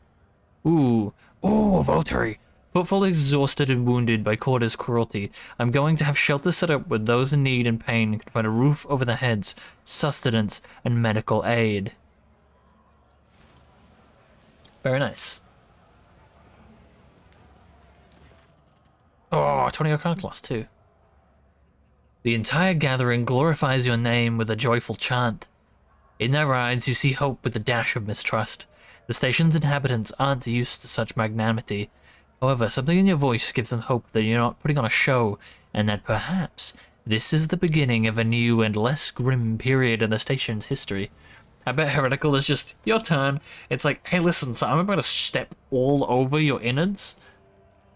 Speaker 1: Ooh, a votary. Footfall exhausted and wounded by Corda's cruelty. I'm going to have shelter set up where those in need and pain can find a roof over their heads, sustenance, and medical aid. Very nice. Oh, 20 Iconoclast too. The entire gathering glorifies your name with a joyful chant. In their eyes, you see hope with a dash of mistrust. The station's inhabitants aren't used to such magnanimity. However, something in your voice gives them hope that you're not putting on a show, and that perhaps this is the beginning of a new and less grim period in the station's history. I bet Heretical is just, your turn. It's like, hey listen, so I'm about to step all over your innards.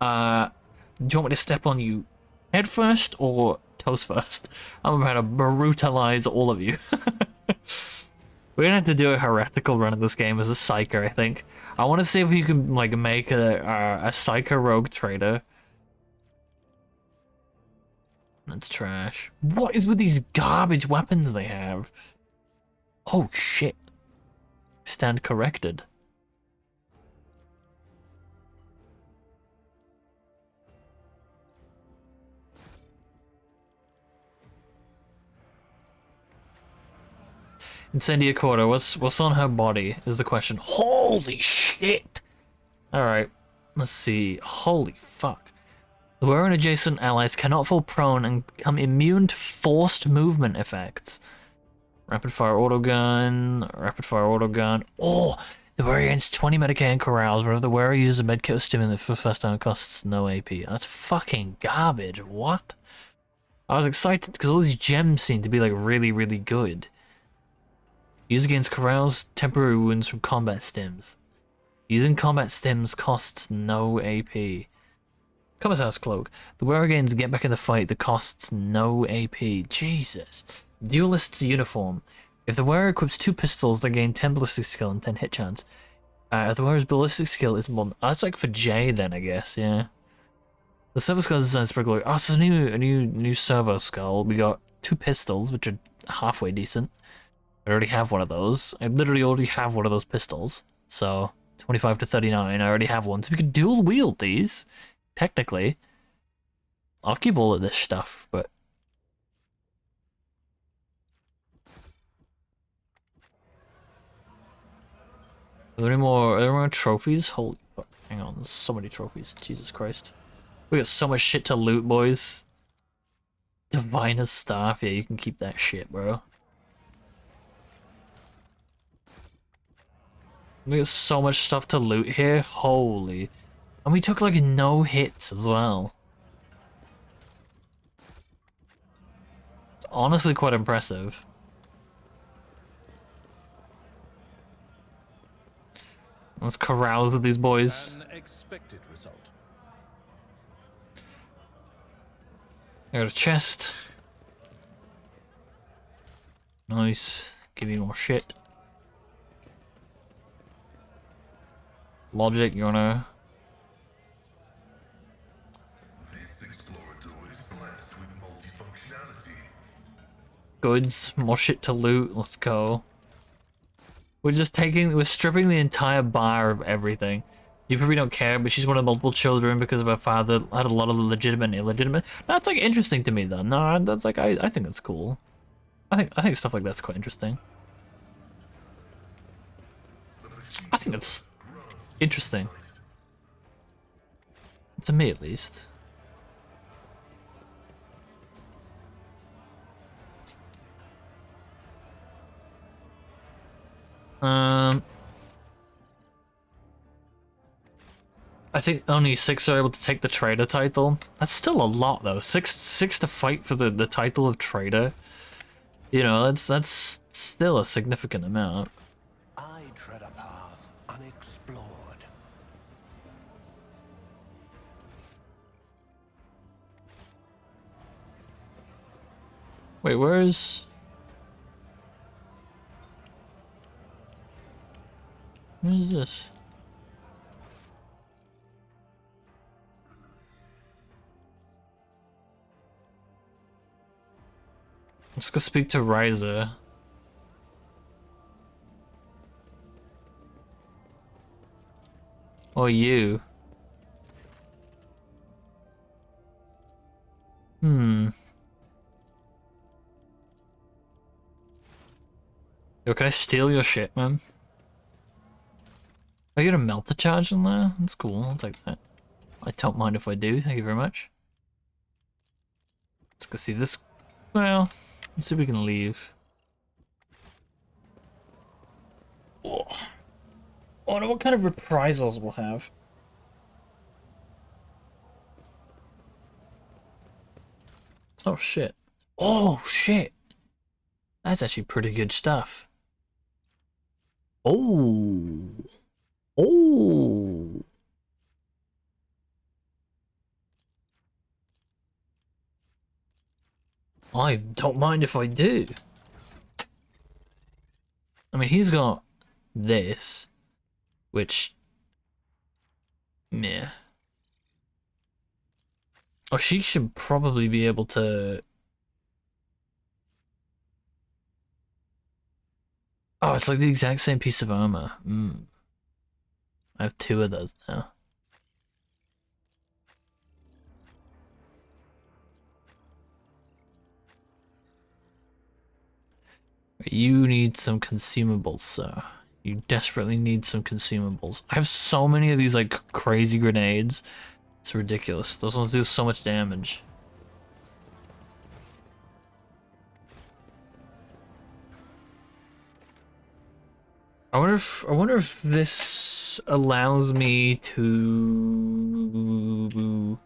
Speaker 1: Do you want me to step on you head first or toes first? I'm about to brutalize all of you. We're gonna have to do a Heretical run of this game as a Psyker, I think. I want to see if you can like make a Psyker Rogue Trader. That's trash. What is with these garbage weapons they have? Oh shit. Stand corrected. Incendia Corda, what's on her body is the question. Holy shit! Alright, let's see. Holy fuck. The wearer and adjacent allies cannot fall prone and become immune to forced movement effects. Rapid fire autogun. Oh! The wearer gains 20 Medicaid and corrals. Whenever the wearer uses a medkit or stimulant for the first time, it costs no AP. That's fucking garbage. What? I was excited because all these gems seem to be like really, really good. Use against corrals, temporary wounds from combat stims. Using combat stims costs no AP. Commissar's Cloak. The wearer gains get back in the fight that costs no AP. Jesus. Duelist's Uniform. If the wearer equips 2 pistols, they gain 10 ballistic skill and 10 hit chance. If the wearer's ballistic skill is more... that's like for Jay then, I guess, yeah. The servo skull is designed for glory. Oh, so a new servo skull. We got 2 pistols, which are halfway decent. I already have one of those. I literally already have one of those pistols. So, 25 to 39, I already have one. So we could dual wield these, technically. I'll keep all of this stuff, but... Are there any more trophies? Holy fuck, hang on, there's so many trophies. Jesus Christ. We got so much shit to loot, boys. Diviner's Staff, yeah, you can keep that shit, bro. We got so much stuff to loot here, holy. And we took like no hits as well. It's honestly quite impressive. Let's carouse with these boys.
Speaker 4: An expected result.
Speaker 1: I got a chest. Nice. Give me more shit. Logic, you wanna...
Speaker 3: This explorator is blessed with multifunctionality.
Speaker 1: Goods, more shit to loot, let's go. We're stripping the entire bar of everything. You probably don't care, but she's one of multiple children because of her father had a lot of legitimate and illegitimate. That's like interesting to me though. No, that's like, I think that's cool. I think stuff like that's quite interesting. I think it's interesting. To me, at least. I think only 6 are able to take the trader title. That's still a lot though. Six to fight for the title of trader. You know, that's still a significant amount.
Speaker 9: I tread a path unexplored.
Speaker 1: Wait, where's this? Let's go speak to Ryza. Or you. Yo, can I steal your shit, man? Are you gonna melt the charge in there? That's cool, I'll take that. I don't mind if I do, thank you very much. Let's go see this. Well, let's see if we can leave. Oh. I wonder what kind of reprisals we'll have. Oh shit. Oh shit! That's actually pretty good stuff. Oh. Oh. I don't mind if I do. I mean, he's got this, which, yeah. Oh, she should probably be able to. Oh, it's like the exact same piece of armor. I have 2 of those now. You need some consumables, sir. You desperately need some consumables. I have so many of these, like, crazy grenades. It's ridiculous. Those ones do so much damage. I wonder if this allows me to...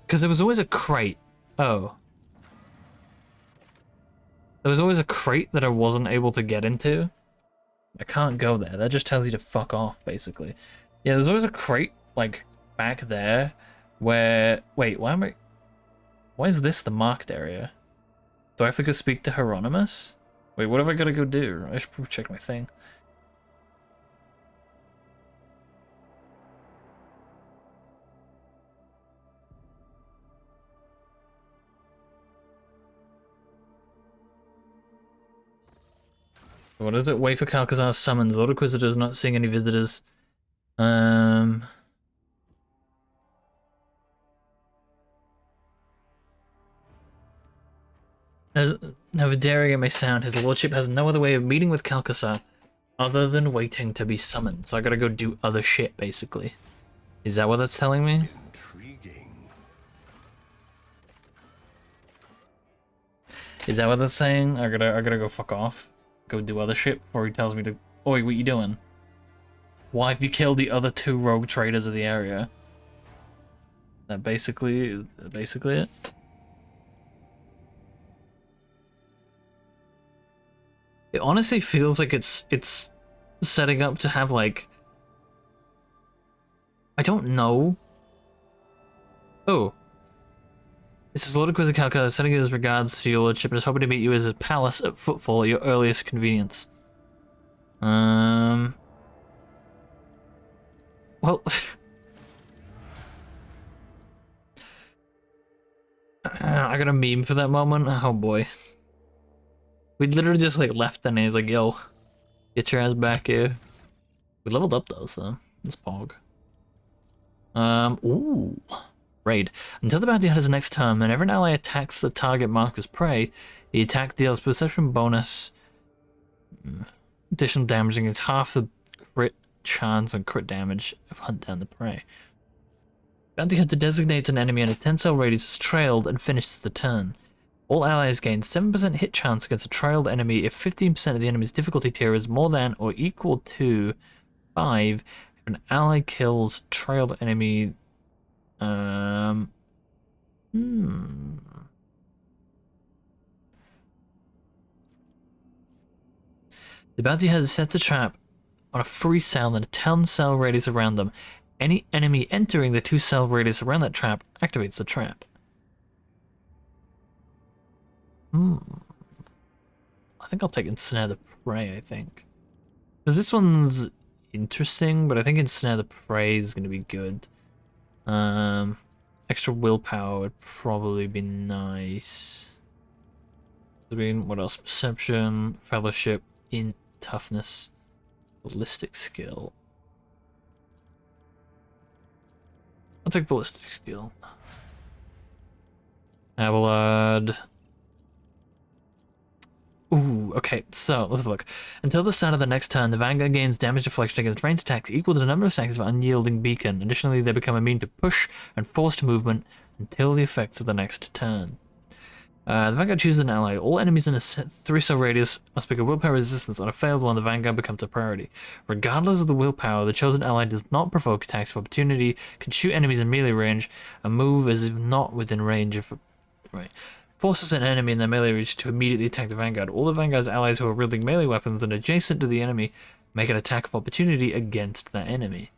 Speaker 1: Because there was always a crate. Oh. There was always a crate that I wasn't able to get into. I can't go there. That just tells you to fuck off, basically. Yeah, there's always a crate, like, back there, where... Wait, why am I... Why is this the marked area? Do I have to go speak to Hieronymus? Wait, what have I got to go do? I should probably check my thing. What is it? Wait for Calcazar's summons. Lord Inquisitor is not seeing any visitors. However daring it may sound, his lordship has no other way of meeting with Calcazar other than waiting to be summoned. So I gotta go do other shit, basically. Is that what that's telling me?
Speaker 9: Intriguing.
Speaker 1: Is that what that's saying? I gotta go fuck off. Go do other shit before he tells me to... Oi, what you doing? Why have you killed the other 2 rogue traders of the area? That basically it? It honestly feels like it's setting up to have, like... I don't know. Oh. This is Lord Inquisitor Calcutta sending his regards to your lordship and is hoping to meet you at his palace at Footfall at your earliest convenience. Well... I got a meme for that moment. Oh boy. We literally just, like, left and he's like, yo, get your ass back here. We leveled up though, so it's pog. Ooh. Raid. Until the bounty hunter's next turn, whenever an ally attacks the target marked as prey, the attack deals perception bonus. Additional damaging is half the crit chance and crit damage of hunt down the prey. Bounty hunter designates an enemy in a 10-cell radius as trailed and finishes the turn. All allies gain 7% hit chance against a trailed enemy if 15% of the enemy's difficulty tier is more than or equal to 5. If an ally kills trailed enemy... The bounty hunter sets a trap on a free cell and a 10 cell radius around them. Any enemy entering the 2 cell radius around that trap activates the trap. I think I'll take Ensnare the Prey, I think. Because this one's interesting, but I think Ensnare the Prey is going to be good. Extra willpower would probably be nice. I mean, what else? Perception, Fellowship, Int, Toughness, Ballistic Skill. I'll take Ballistic Skill. Abelard. Ooh, okay, so let's have a look. Until the start of the next turn, the Vanguard gains damage deflection against ranged attacks equal to the number of stacks of Unyielding Beacon. Additionally, they become immune to push and forced movement until the effects of the next turn. The Vanguard chooses an ally. All enemies in a 3-cell radius must pick a willpower resistance. On a failed one, the Vanguard becomes a priority. Regardless of the willpower, the chosen ally does not provoke attacks of opportunity, can shoot enemies in melee range, and move as if not within range of... Right. Forces an enemy in their melee reach to immediately attack the Vanguard. All the Vanguard's allies who are wielding melee weapons and adjacent to the enemy make an attack of opportunity against that enemy.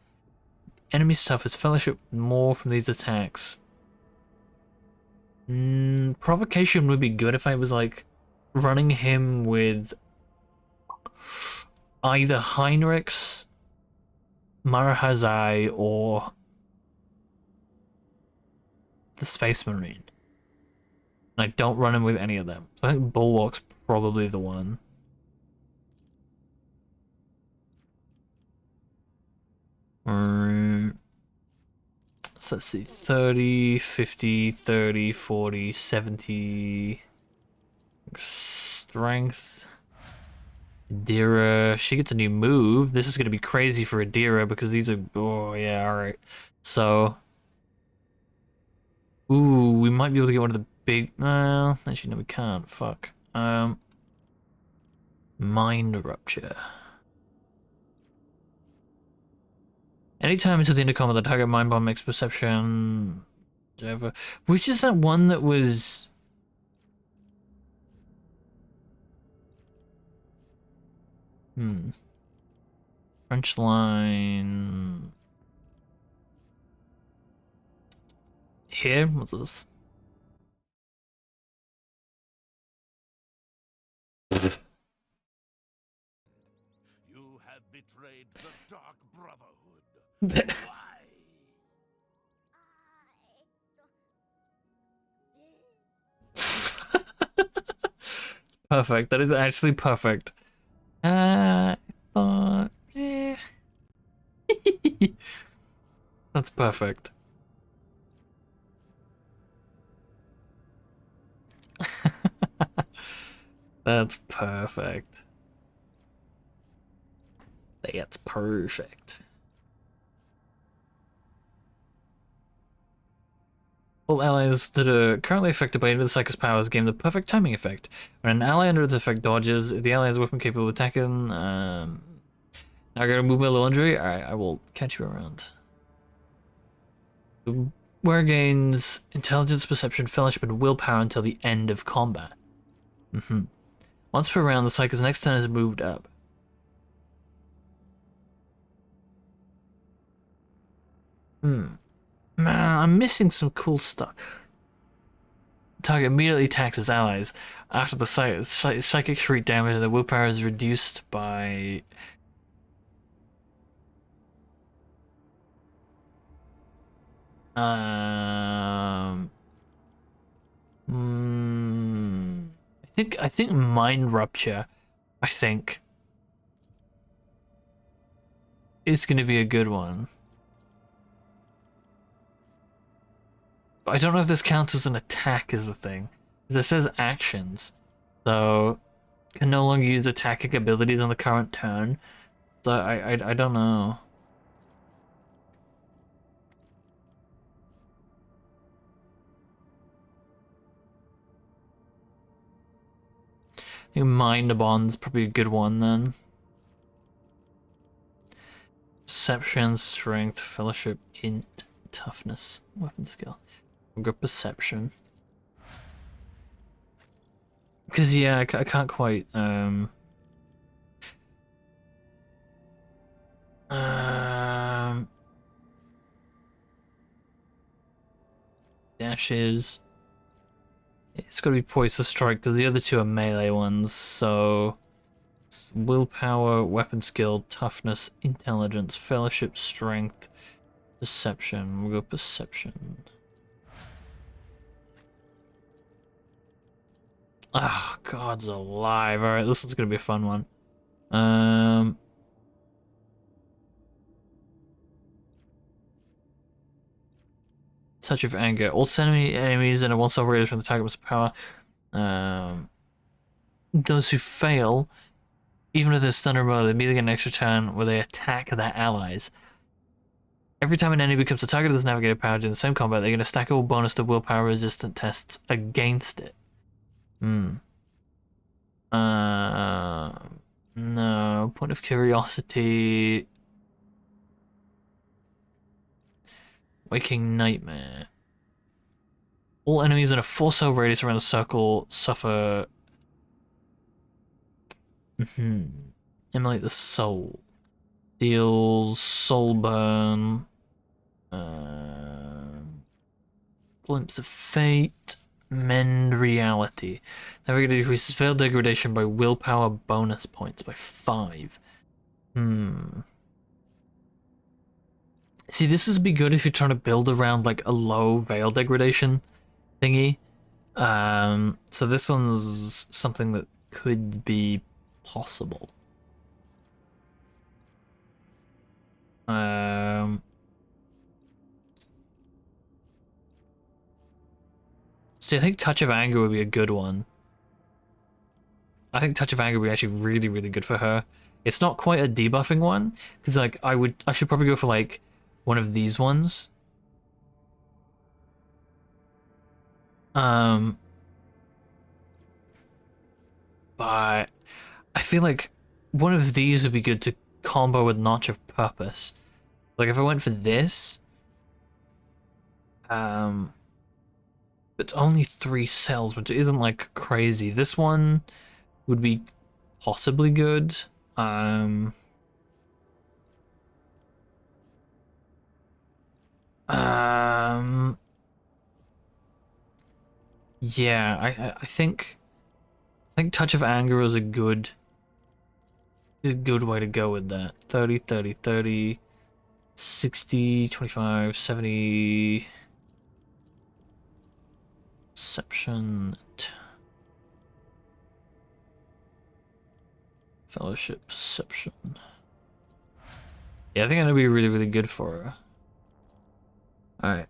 Speaker 1: Enemy suffers Fellowship more from these attacks. Provocation would be good if I was like running him with either Heinrichs, Marahazai, or the Space Marine. I don't run him with any of them. So I think Bulwark's probably the one. So let's see. 30, 50, 30, 40, 70. Strength. Adira. She gets a new move. This is going to be crazy for Adira because these are... Oh, yeah, alright. So... Ooh, we might be able to get one of the big... Well, actually, no, we can't. Fuck. Mind Rupture. Anytime until the end of combat, the target Mind Bomb makes perception... Whatever. Which is that one that was... French line... Here? What's this?
Speaker 9: You have betrayed the Dark Brotherhood. Why?
Speaker 1: Perfect. That is actually perfect. I thought... Yeah. That's perfect. That's perfect. That's perfect. All allies that are currently affected by any of the Psycho's powers gain the perfect timing effect. When an ally under its effect dodges, if the ally is a weapon capable of attacking, now I gotta move my little injury. Alright, I will catch you around. The wearer gains intelligence, perception, fellowship, and willpower until the end of combat. Once per round, the Psycho's next turn is moved up. Man, I'm missing some cool stuff. Target immediately attacks its allies. After the psychic shriek damage, the willpower is reduced by... I think Mind Rupture, is gonna be a good one. But I don't know if this counts as an attack is the thing. Because it says actions. So can no longer use attacking abilities on the current turn. So I don't know. I think Mind Bond's probably a good one then. Perception, Strength, Fellowship, Int, Toughness, Weapon Skill. We'll go Perception. Because, yeah, I can't quite, dashes. It's gotta be Poised to Strike, because the other two are melee ones, so... It's willpower, weapon skill, toughness, intelligence, fellowship, strength, perception. We'll go perception. Ah, oh, God's alive. Alright, this one's gonna be a fun one. Touch of Anger. All enemies and a one-star raiders from the target must power. Those who fail, even if they're stunned or murdered, they immediately get an extra turn where they attack their allies. Every time an enemy becomes a target of this navigator power during the same combat, they get a stackable bonus to willpower resistant tests against it. No. Point of Curiosity. Waking Nightmare. All enemies in a 4-cell radius around the circle suffer... Emulate the Soul. Deals Soul Burn. Glimpse of Fate. Mend Reality. Navigator decreases failed degradation by willpower bonus points by 5. See, this would be good if you're trying to build around like a low veil degradation thingy. So this one's something that could be possible. See, I think Touch of Anger would be a good one. I think Touch of Anger would be actually really, really good for her. It's not quite a debuffing one, because like I should probably go for like one of these ones. But I feel like one of these would be good to combo with Notch of Purpose. Like if I went for this, it's only 3 cells, which isn't like crazy. This one would be possibly good. Yeah, I think Touch of Anger is a good way to go with that. 30, 30, 30, 60, 25, 70. Perception. Fellowship, Perception. Yeah, I think that'll be really, really good for her. Alright.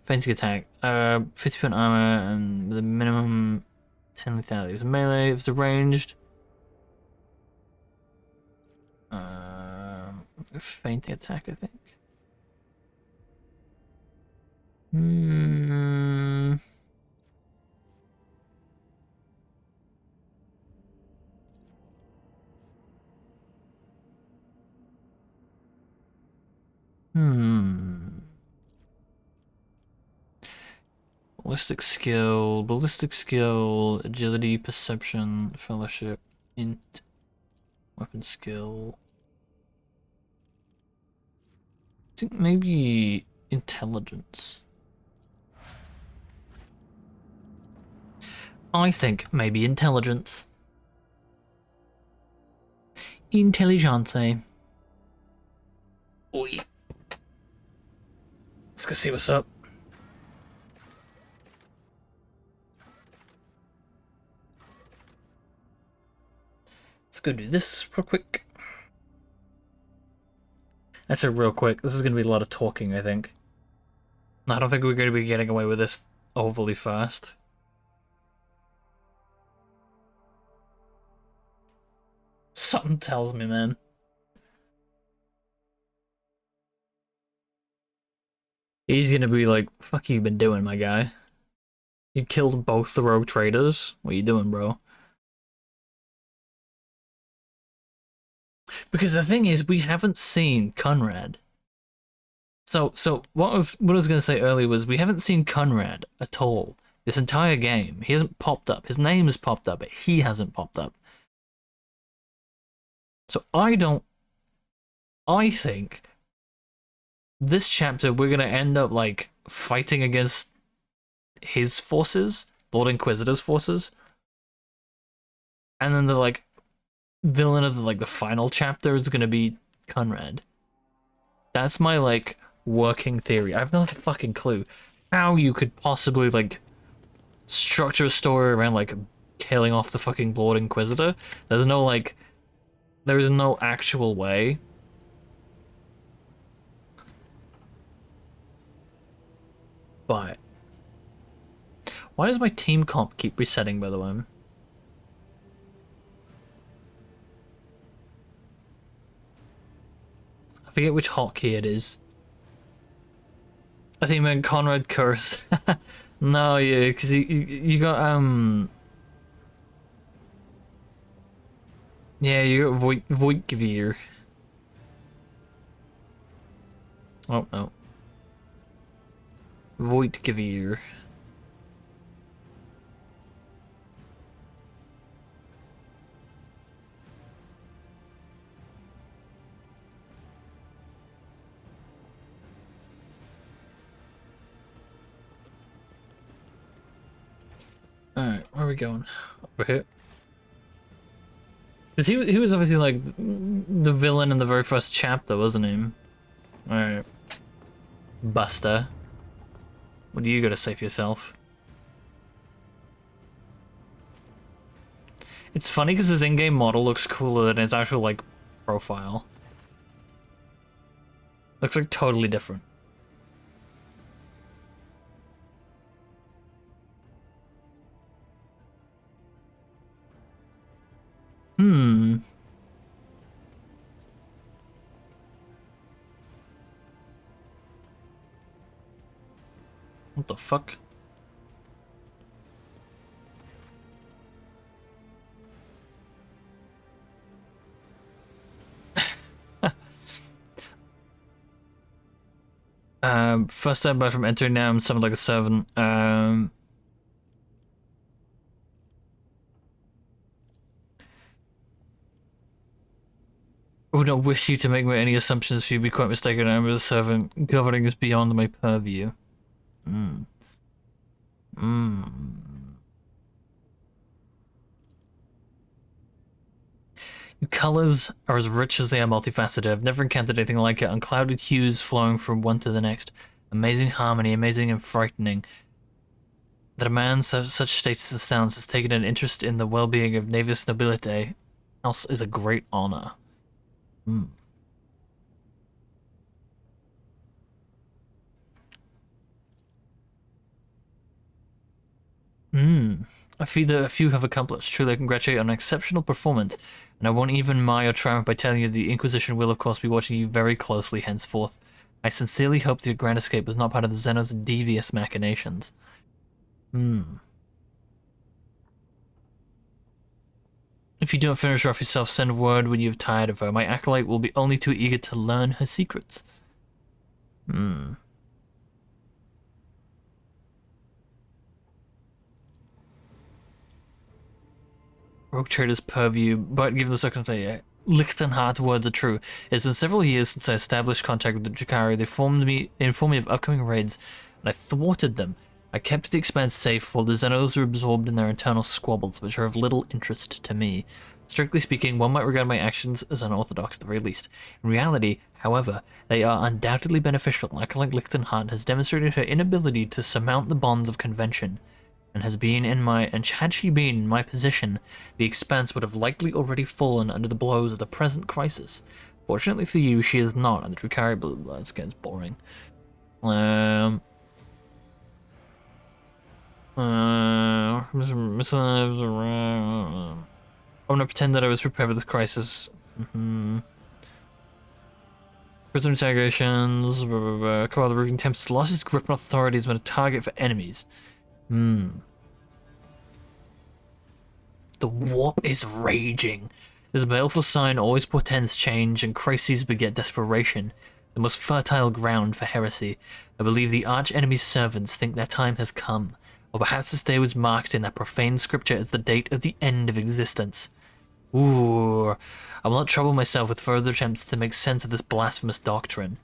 Speaker 1: Fencing attack. 50% armor and the minimum 10 lethality. It was melee, it was ranged. Fainting attack, I think. Ballistic skill, agility, perception, fellowship, int, weapon skill. I think maybe intelligence. I think maybe intelligence. Intelligence. Oi. Let's go see what's up. Let's go do this real quick. I said real quick. This is going to be a lot of talking, I think. I don't think we're going to be getting away with this overly fast. Something tells me, man. He's going to be like, fuck you been doing, my guy. You killed both the rogue traders? What are you doing, bro? Because the thing is, we haven't seen Conrad. So what I was gonna say earlier was we haven't seen Conrad at all this entire game. He hasn't popped up. His name has popped up, but he hasn't popped up. So I think this chapter we're gonna end up like fighting against his forces, Lord Inquisitor's forces, and then the like villain of the final chapter is gonna be Conrad. That's my like working theory. I have no fucking clue how you could possibly like structure a story around like killing off the fucking Lord Inquisitor. There's no actual way. But why does my team comp keep resetting, by the way? I forget which hotkey it is. I think man Conrad Curse. No, yeah, because you got yeah, you got Voigtgeweer. Oh no. Voigtgeweer. Alright, where are we going? Over here. Cause he was obviously like the villain in the very first chapter, wasn't he? Alright. Buster. What do you gotta say for yourself? It's funny because his in-game model looks cooler than his actual like profile. Looks like totally different. What the fuck? First time back from entering now, I'm something like a 7. I would not wish you to make any assumptions, if you'd be quite mistaken. I'm a servant. Governing is beyond my purview. Your colors are as rich as they are multifaceted. I've never encountered anything like it. Unclouded hues flowing from one to the next. Amazing harmony, amazing and frightening. That a man of such status as Sounds has taken an interest in the well-being of Navis Nobilite else is a great honor. A few have accomplished. Truly, I congratulate on an exceptional performance, and I won't even mar your triumph by telling you the Inquisition will, of course, be watching you very closely henceforth. I sincerely hope that your grand escape was not part of the Xenos' devious machinations. If you don't finish her off yourself, send word when you've tired of her. My acolyte will be only too eager to learn her secrets. Rogue Trader's purview, but given the circumstance, Lichtenhart's words are true. It's been several years since I established contact with the Drukhari. They informed me of upcoming raids, and I thwarted them. I kept the Expanse safe while the Xenos were absorbed in their internal squabbles, which are of little interest to me. Strictly speaking, one might regard my actions as unorthodox at the very least. In reality, however, they are undoubtedly beneficial. Acolyte Lichtenhart has demonstrated her inability to surmount the bonds of convention, and had she been in my position, the Expanse would have likely already fallen under the blows of the present crisis. Fortunately for you, she is not, and the Drukhari this gets boring. I'm gonna pretend that I was prepared for this crisis. Prisoner interrogations, Cabal the Ruling attempts to lost its grip on authority, has been a target for enemies. The warp is raging. This baleful sign always portends change, and crises beget desperation. The most fertile ground for heresy. I believe the arch-enemy's servants think their time has come, or perhaps this day was marked in that profane scripture as the date of the end of existence. Ooh, I will not trouble myself with further attempts to make sense of this blasphemous doctrine.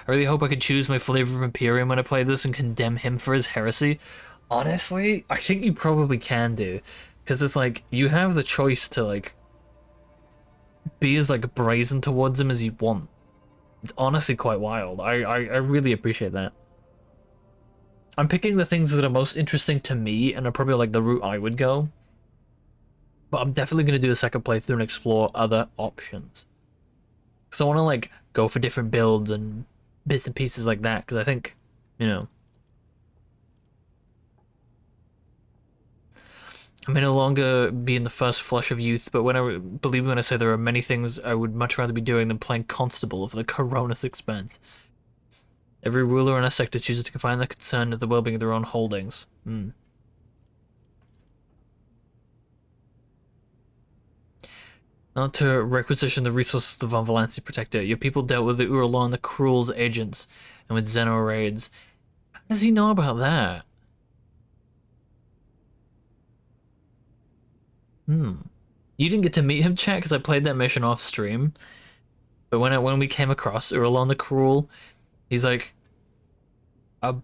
Speaker 1: I really hope I can choose my flavor of Imperium when I play this and condemn him for his heresy. Honestly, I think you probably can do. Because it's like, you have the choice to, like, be as, like, brazen towards him as you want. It's honestly quite wild. I really appreciate that. I'm picking the things that are most interesting to me and are probably, like, the route I would go. But I'm definitely going to do a second playthrough and explore other options. Because I want to, like, go for different builds and bits and pieces like that. Because I think, you know, I may no longer be in the first flush of youth, but believe me when I say there are many things I would much rather be doing than playing Constable for the Coronis expense. Every ruler in our sector chooses to confine their concern to the well-being of their own holdings. Not to requisition the resources of the Von Valancy Protector. Your people dealt with the Uralon, the Cruel's agents, and with Xeno raids. How does he know about that? You didn't get to meet him, chat, because I played that mission off stream. But when we came across Uralon the Cruel, he's like a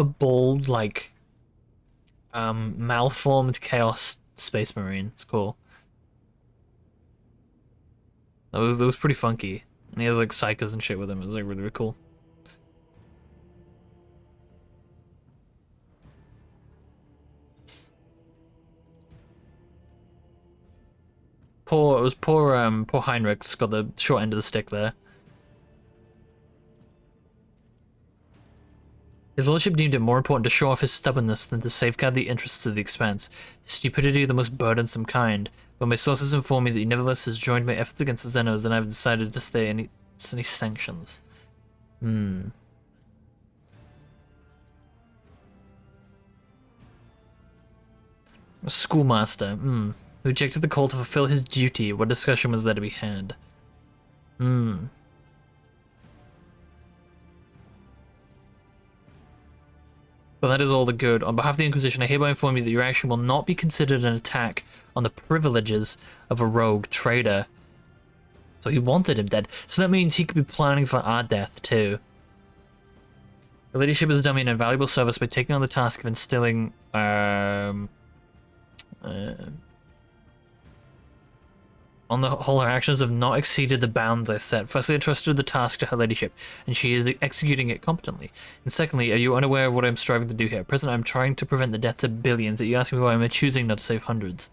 Speaker 1: bold, like malformed Chaos Space Marine. It's cool. That was pretty funky. And he has like psychos and shit with him. It was like really, really cool. Poor Heinrich's got the short end of the stick there. His lordship deemed it more important to show off his stubbornness than to safeguard the interests of the Expanse. Stupidity of the most burdensome kind. But my sources inform me that he nevertheless has joined my efforts against the Xenos, and I've decided to stay any sanctions. A schoolmaster. Who rejected the call to fulfill his duty. What discussion was there to be had? But that is all the good. On behalf of the Inquisition, I hereby inform you that your action will not be considered an attack on the privileges of a rogue trader. So he wanted him dead. So that means he could be planning for our death too. The leadership has done me an invaluable service by taking on the task of instilling on the whole, her actions have not exceeded the bounds I set. Firstly, I trusted the task to her ladyship, and she is executing it competently. And secondly, are you unaware of what I'm striving to do here? At present, I'm trying to prevent the deaths of billions, yet you ask me why I'm choosing not to save hundreds.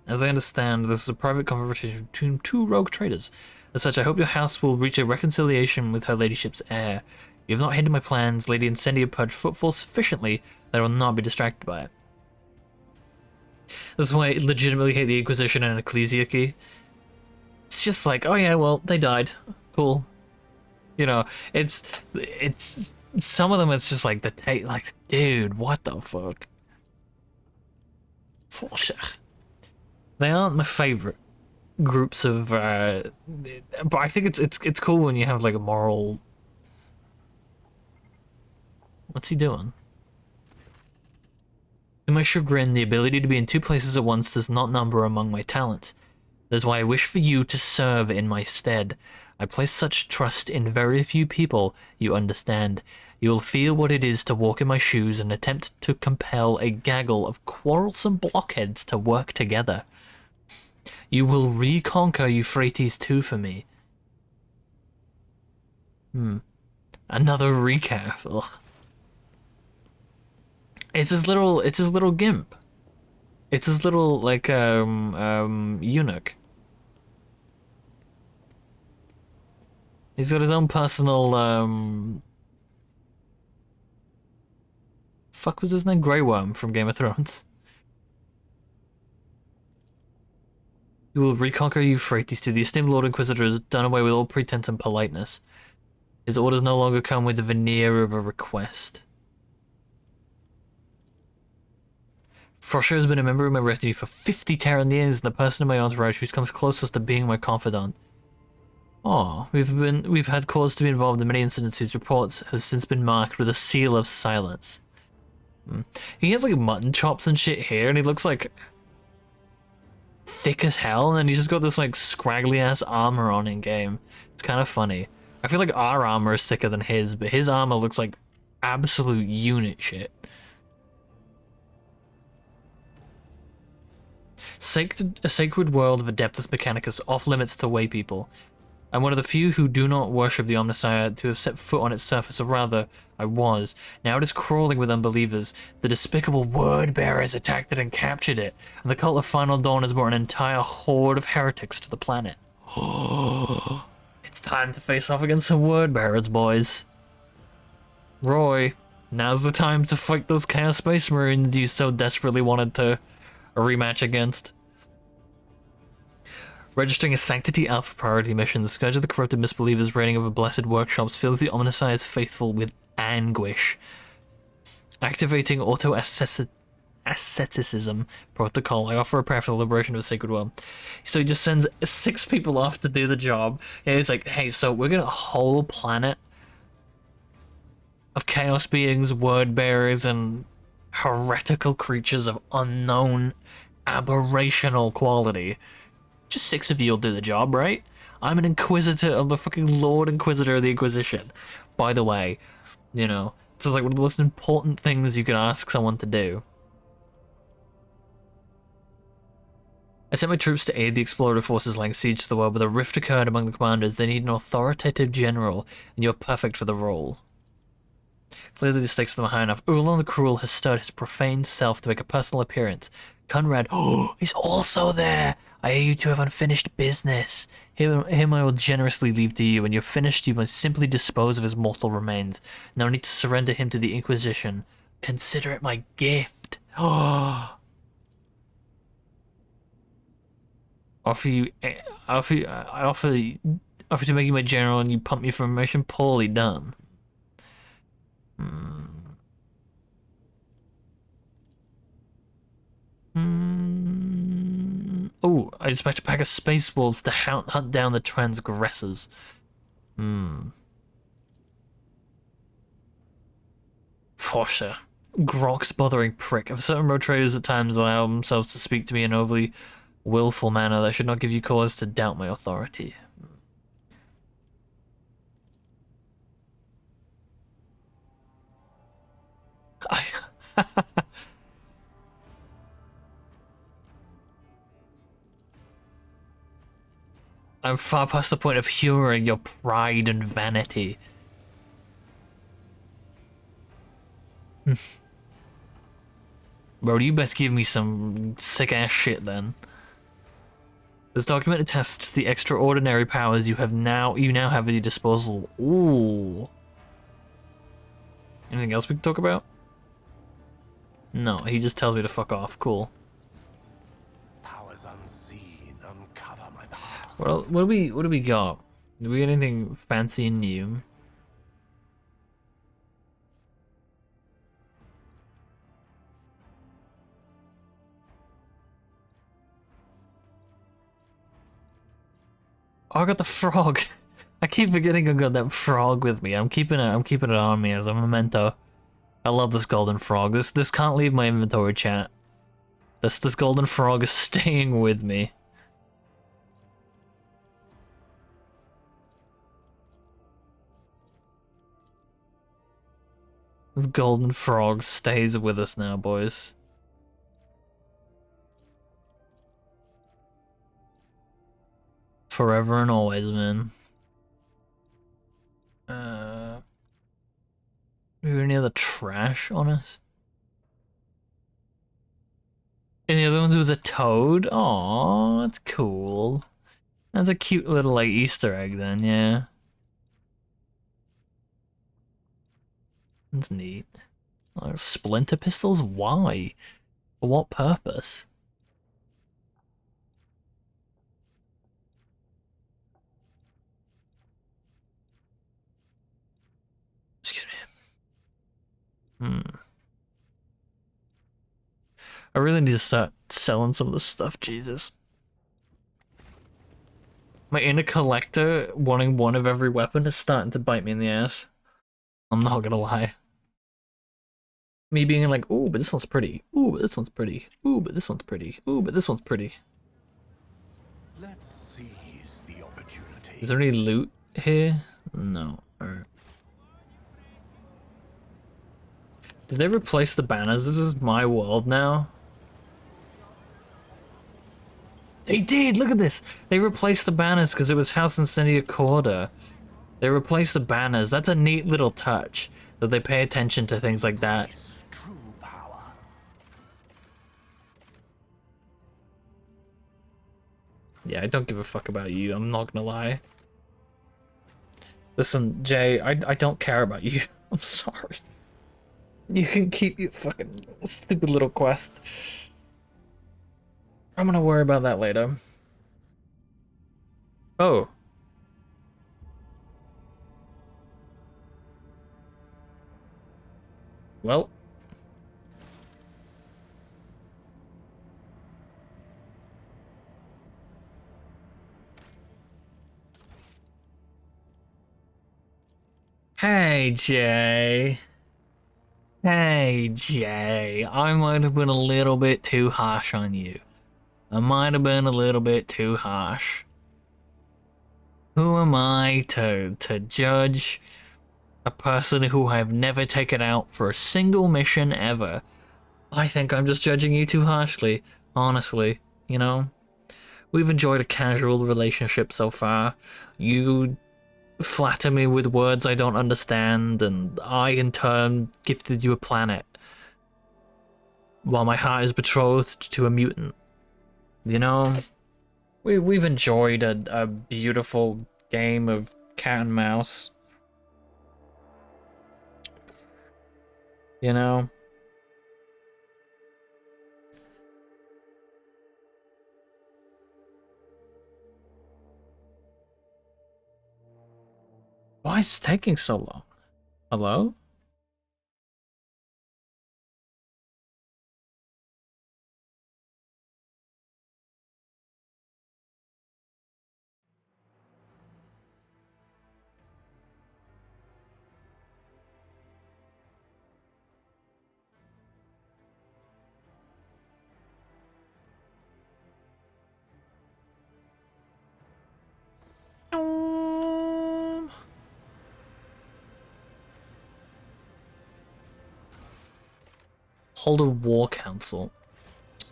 Speaker 1: As I understand, this is a private conversation between two rogue traders. As such, I hope your house will reach a reconciliation with her ladyship's heir. You have not hindered my plans, Lady Incendia purged footfall sufficiently that I will not be distracted by it. This is why I legitimately hate the Inquisition and Ecclesiarchy. It's just like, oh yeah, well, they died. Cool. You know, it's some of them it's just like like, dude, what the fuck? They aren't my favorite groups of but I think it's cool when you have like a moral. What's he doing? To my chagrin, the ability to be in two places at once does not number among my talents. That is why I wish for you to serve in my stead. I place such trust in very few people, you understand. You will feel what it is to walk in my shoes and attempt to compel a gaggle of quarrelsome blockheads to work together. You will reconquer Euphrates too for me. Another recap. Ugh. It's his little gimp. It's his little, like, eunuch. He's got his own personal, fuck was his name? Grey Worm from Game of Thrones. You will reconquer Euphrates to the esteemed Lord Inquisitor has done away with all pretense and politeness. His orders no longer come with the veneer of a request. Frosher has been a member of my retinue for 50 Terran years, and the person in my entourage who comes closest to being my confidant. Oh, we've had cause to be involved in many incidents whose reports have since been marked with a seal of silence. He has like mutton chops and shit here, and he looks like thick as hell, and then he's just got this like scraggly ass armor on in game. It's kind of funny. I feel like our armor is thicker than his, but his armor looks like absolute unit shit. A sacred world of Adeptus Mechanicus off limits to way people. I'm one of the few who do not worship the Omnissiah to have set foot on its surface, or rather, I was. Now it is crawling with unbelievers. The despicable word bearers attacked it and captured it, and the cult of Final Dawn has brought an entire horde of heretics to the planet. It's time to face off against some word bearers, boys. Roy, now's the time to fight those Chaos Space Marines you so desperately wanted to a rematch against. Registering a Sanctity Alpha priority mission, the Scourge of the Corrupted Misbelievers reigning over blessed workshops fills the Omnissiah's faithful with anguish. Activating auto-asceticism protocol, I offer a prayer for the liberation of a sacred world. So he just sends 6 people off to do the job. And he's like, hey, so we're gonna a whole planet of chaos beings, word bearers, and heretical creatures of unknown aberrational quality. Just 6 of you will do the job, right? I'm an Inquisitor. I'm the fucking Lord Inquisitor of the Inquisition. By the way, you know, this is like one of the most important things you can ask someone to do. I sent my troops to aid the explorative forces laying siege to the world, but a rift occurred among the commanders. They need an authoritative general, and you're perfect for the role. Clearly the stakes of them are high enough. Ulan the Cruel has stirred his profane self to make a personal appearance. Conrad, he's also there! I hear you two have unfinished business. Him I will generously leave to you. When you're finished, you must simply dispose of his mortal remains. No need to surrender him to the Inquisition. Consider it my gift. I offer to make you my general, and you pump me for a mission. Poorly done. Oh, I dispatch a pack of space wolves to hunt down the transgressors. Forsha. Grok's bothering prick. If certain road traders at times allow themselves to speak to me in an overly willful manner, that should not give you cause to doubt my authority. I'm far past the point of humoring your pride and vanity. Bro, you best give me some sick-ass shit then. This document attests the extraordinary powers you now have at your disposal. Ooh. Anything else we can talk about? No, he just tells me to fuck off. Cool.
Speaker 9: Powers unseen uncover my path.
Speaker 1: Well, what do we got? Do we get anything fancy and new? Oh, I got the frog. I keep forgetting I got that frog with me. I'm keeping it on me as a memento. I love this golden frog. This can't leave my inventory, chat. This golden frog is staying with me. This golden frog stays with us now, boys. Forever and always, man. Do we have any other trash on us? And the other ones was a toad? Aww, that's cool. That's a cute little like Easter egg then, yeah. That's neat. Splinter pistols? Why? For what purpose? Excuse me. I really need to start selling some of this stuff, Jesus. My inner collector wanting one of every weapon is starting to bite me in the ass. I'm not gonna lie. Me being like, ooh, but this one's pretty. Ooh, but this one's pretty. Ooh, but this one's pretty. Ooh, but this one's pretty.
Speaker 9: Let's seize the opportunity.
Speaker 1: Is there any loot here? No. Alright. Did they replace the banners? This is my world now. They did! Look at this! They replaced the banners because it was House Incendia Corda. They replaced the banners. That's a neat little touch. That they pay attention to things like that.
Speaker 9: True power.
Speaker 1: Yeah, I don't give a fuck about you. I'm not gonna lie. Listen, Jay, I don't care about you. I'm sorry. You can keep your fucking stupid little quest. I'm gonna worry about that later. Oh. Well. Hey, Jay. Hey, Jay. I might have been a little bit too harsh on you. I might have been a little bit too harsh. Who am I to judge a person who I've never taken out for a single mission ever? I think I'm just judging you too harshly, honestly, you know? We've enjoyed a casual relationship so far. You flatter me with words I don't understand, and I, in turn, gifted you a planet. While my heart is betrothed to a mutant. You know? We've enjoyed a beautiful game of cat and mouse. You know? Why is it taking so long? Hello? Hold a war council.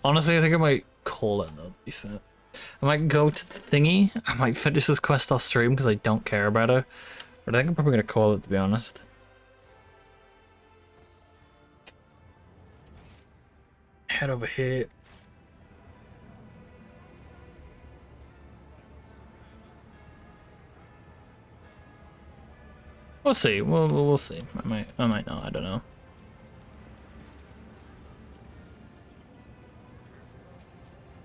Speaker 1: Honestly, I think I might call it though, to be fair. I might go to the thingy. I might finish this quest off stream because I don't care about her. But I think I'm probably gonna call it, to be honest. Head over here. We'll see. We'll see. I might not. I don't know.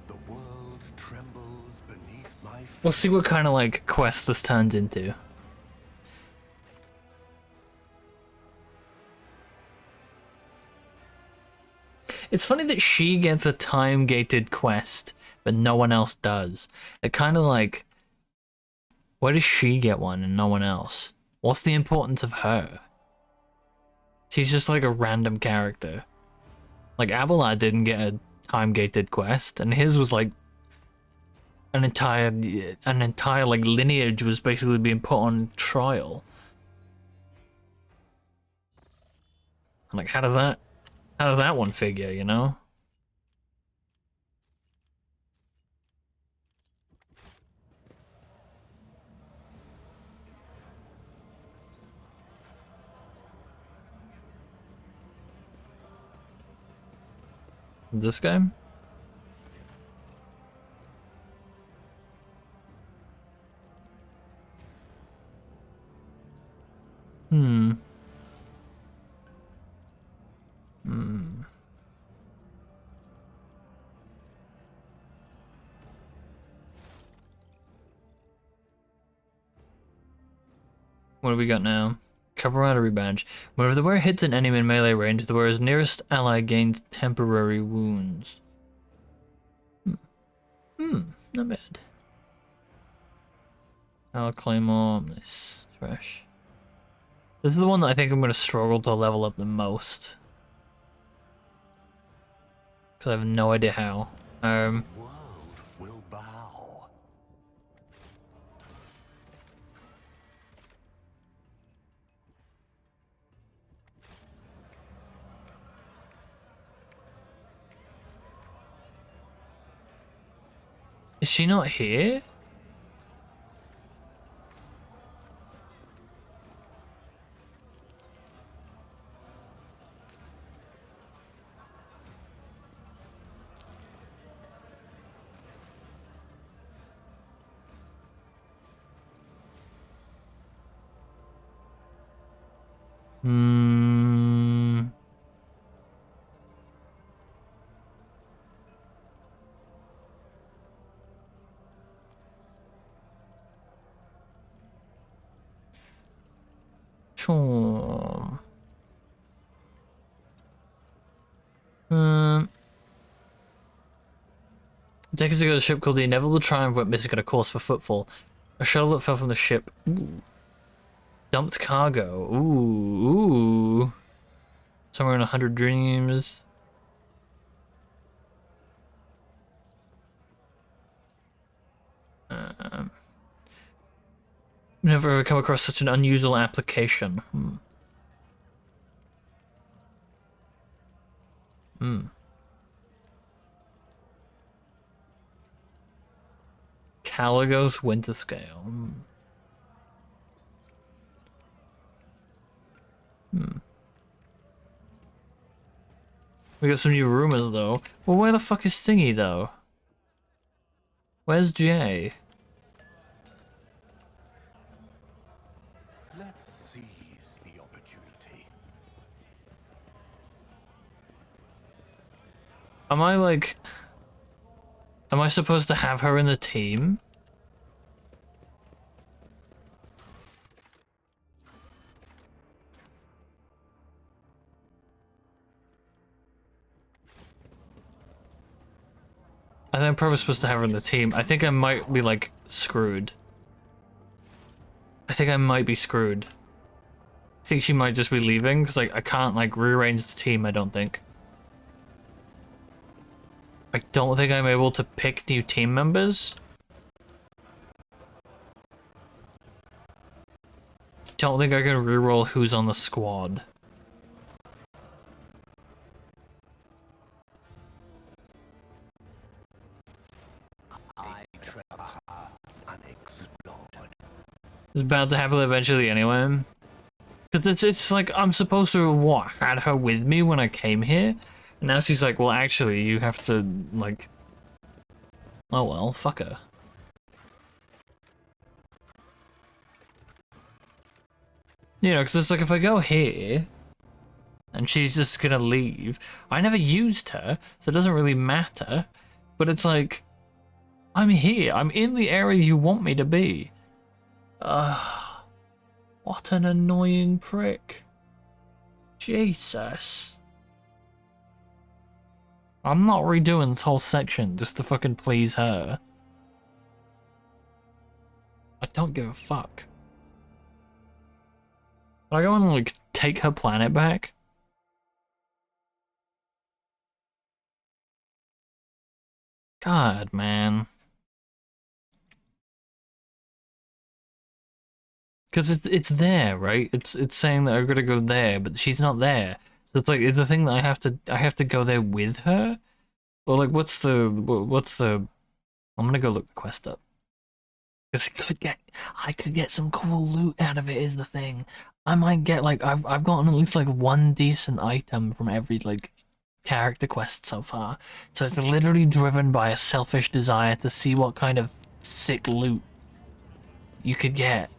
Speaker 9: The world trembles beneath my feet.
Speaker 1: We'll see what kind of like quest this turns into. It's funny that she gets a time-gated quest, but no one else does. It kind of like, why does she get one and no one else? What's the importance of her? She's just like a random character. Like Abelard didn't get a time-gated quest, and his was like an entire like lineage was basically being put on trial. Like how does that one figure, you know? This guy? Hmm. What do we got now? Camaraderie badge. Whenever the wearer hits an enemy in melee range, the wearer's nearest ally gains temporary wounds. Not bad. Our claymore, nice. Trash. This is the one that I think I'm going to struggle to level up the most. Because I have no idea how.
Speaker 9: World will bow.
Speaker 1: Is she not here? Sure. Decades ago, a ship called the Inevitable Triumph went missing on a course for footfall. A shuttle that fell from the ship. Ooh. Dumped cargo. Ooh. Somewhere in 100 Dreams. Never ever come across such an unusual application. Caligos Winter Scale. We got some new rumors though. Well, where the fuck is Thingy though? Where's Jay?
Speaker 9: Let's seize the opportunity.
Speaker 1: Am I like... Am I supposed to have her in the team? I think I'm probably supposed to have her in the team. I think I might be like screwed. I think I might be screwed. I think she might just be leaving because like I can't like rearrange the team, I don't think. I don't think I'm able to pick new team members. Don't think I can reroll who's on the squad.
Speaker 9: I tread a path unexplored.
Speaker 1: It's bound to happen eventually anyway. Cause it's like I'm supposed to have what, had her with me when I came here, and now she's like, well, actually, you have to like. Oh well, fuck her. You know, because it's like if I go here, and she's just gonna leave. I never used her, so it doesn't really matter. But it's like, I'm here. I'm in the area you want me to be. What an annoying prick. Jesus. I'm not redoing this whole section just to fucking please her. I don't give a fuck. Can I go and like take her planet back? God, man. Because it's there, right? It's saying that I'm gonna go there, but she's not there. So it's like it's a thing that I have to go there with her, or like what's the? I'm gonna go look the quest up. Because I could get some cool loot out of it. Is the thing. I might get like I've gotten at least like one decent item from every like character quest so far. So it's literally driven by a selfish desire to see what kind of sick loot you could get.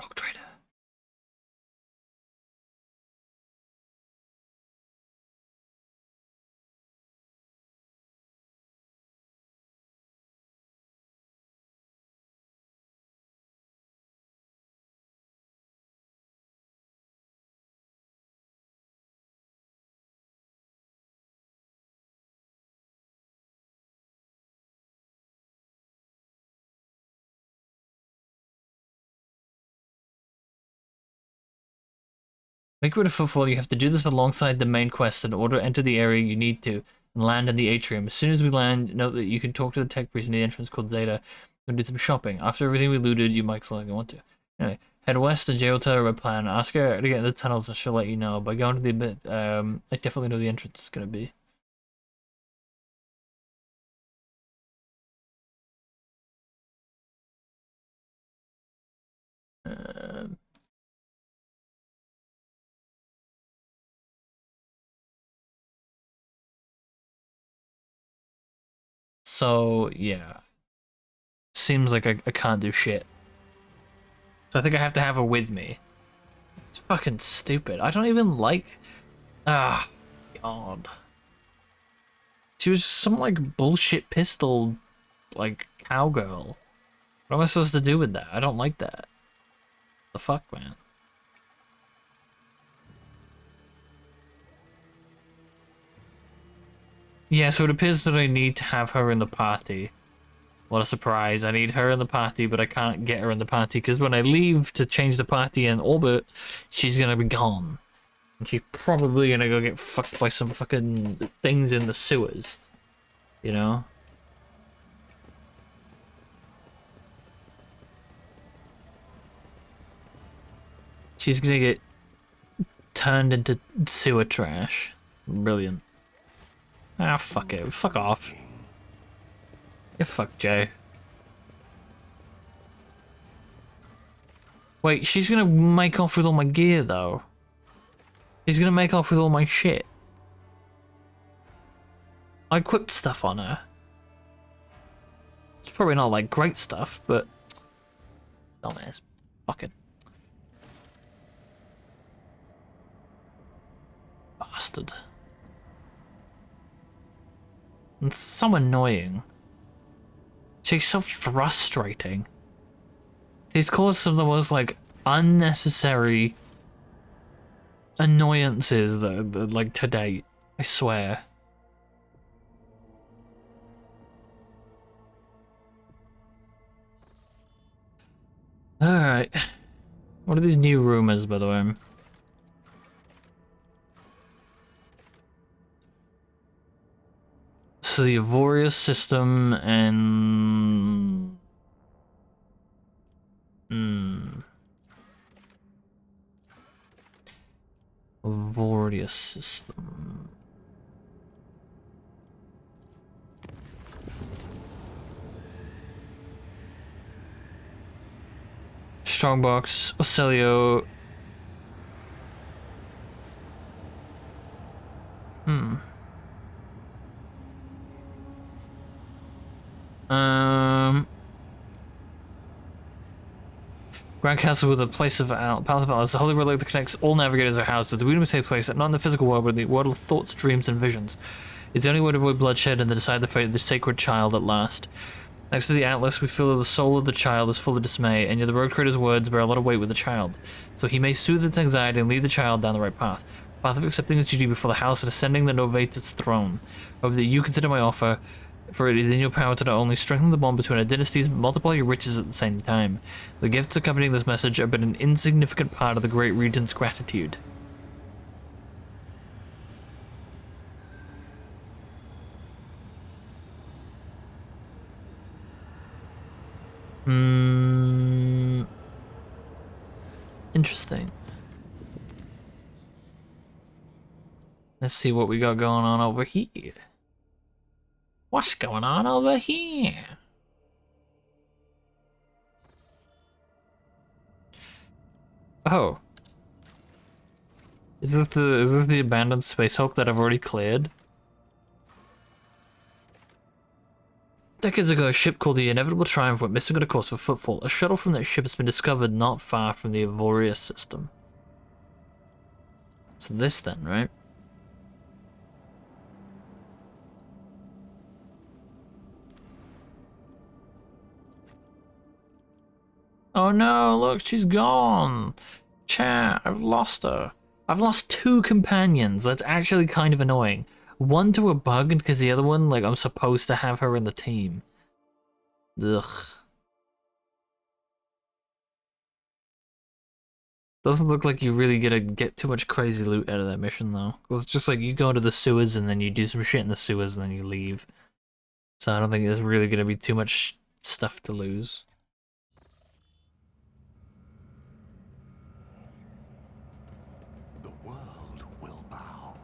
Speaker 1: Rogue Trader. Make rid of footfall. You have to do this alongside the main quest in order to enter the area you need to and land in the atrium. As soon as we land, note that you can talk to the tech priest in the entrance called Zeta and do some shopping. After everything we looted, you might select you want to. Anyway, head west and Jay will tell her our plan. Ask her to get in the tunnels and she'll let you know. By going to the bit, I definitely know the entrance is gonna be. So yeah, seems like I can't do shit. So I think I have to have her with me. It's fucking stupid. I don't even like. Ah, God. She was just some like bullshit pistol, like cowgirl. What am I supposed to do with that? I don't like that. The fuck, man. Yeah, so it appears that I need to have her in the party. What a surprise. I need her in the party, but I can't get her in the party because when I leave to change the party in orbit, she's gonna be gone. And she's probably gonna go get fucked by some fucking things in the sewers. You know? She's gonna get turned into sewer trash. Brilliant. Ah, fuck it. Fuck off. Yeah, fuck Jay. Wait, she's gonna make off with all my gear, though. She's gonna make off with all my shit. I equipped stuff on her. It's probably not, like, great stuff, but... Dumbass. Fuck it. Bastard. It's so annoying. She's so frustrating. She's caused some of the most, like, unnecessary annoyances that like, to date. I swear. Alright. What are these new rumors, by the way? So the Avorius system and... Avorius system... Strongbox, Ocelio... Grand Castle with a place of Palace of Atlas, the holy relic that connects all navigators or houses. The reading will take place not in the physical world, but in the world of thoughts, dreams, and visions. It's the only way to avoid bloodshed and to decide the fate of the sacred child at last. Next to the Atlas, we feel that the soul of the child is full of dismay, and yet the road creator's words bear a lot of weight with the child. So he may soothe its anxiety and lead the child down the right path. Path of accepting its duty before the house and ascending the Novatus throne. I hope that you consider my offer, for it is in your power to not only strengthen the bond between our dynasties, but multiply your riches at the same time. The gifts accompanying this message are but an insignificant part of the great regent's gratitude. Interesting. Let's see what we got going on over here. What's going on over here? Oh. Is this the abandoned space hulk that I've already cleared? Decades ago, a ship called the Inevitable Triumph went missing on a course for footfall. A shuttle from that ship has been discovered not far from the Avorius system. So this then, right? Oh no, look, she's gone. Chat, I've lost her. I've lost 2 companions. That's actually kind of annoying. One to a bug, because the other one, like, I'm supposed to have her in the team. Ugh. Doesn't look like you're really gonna get too much crazy loot out of that mission though. 'Cause it's just like you go to the sewers and then you do some shit in the sewers and then you leave. So I don't think there's really gonna be too much stuff to lose.
Speaker 9: The world will bow.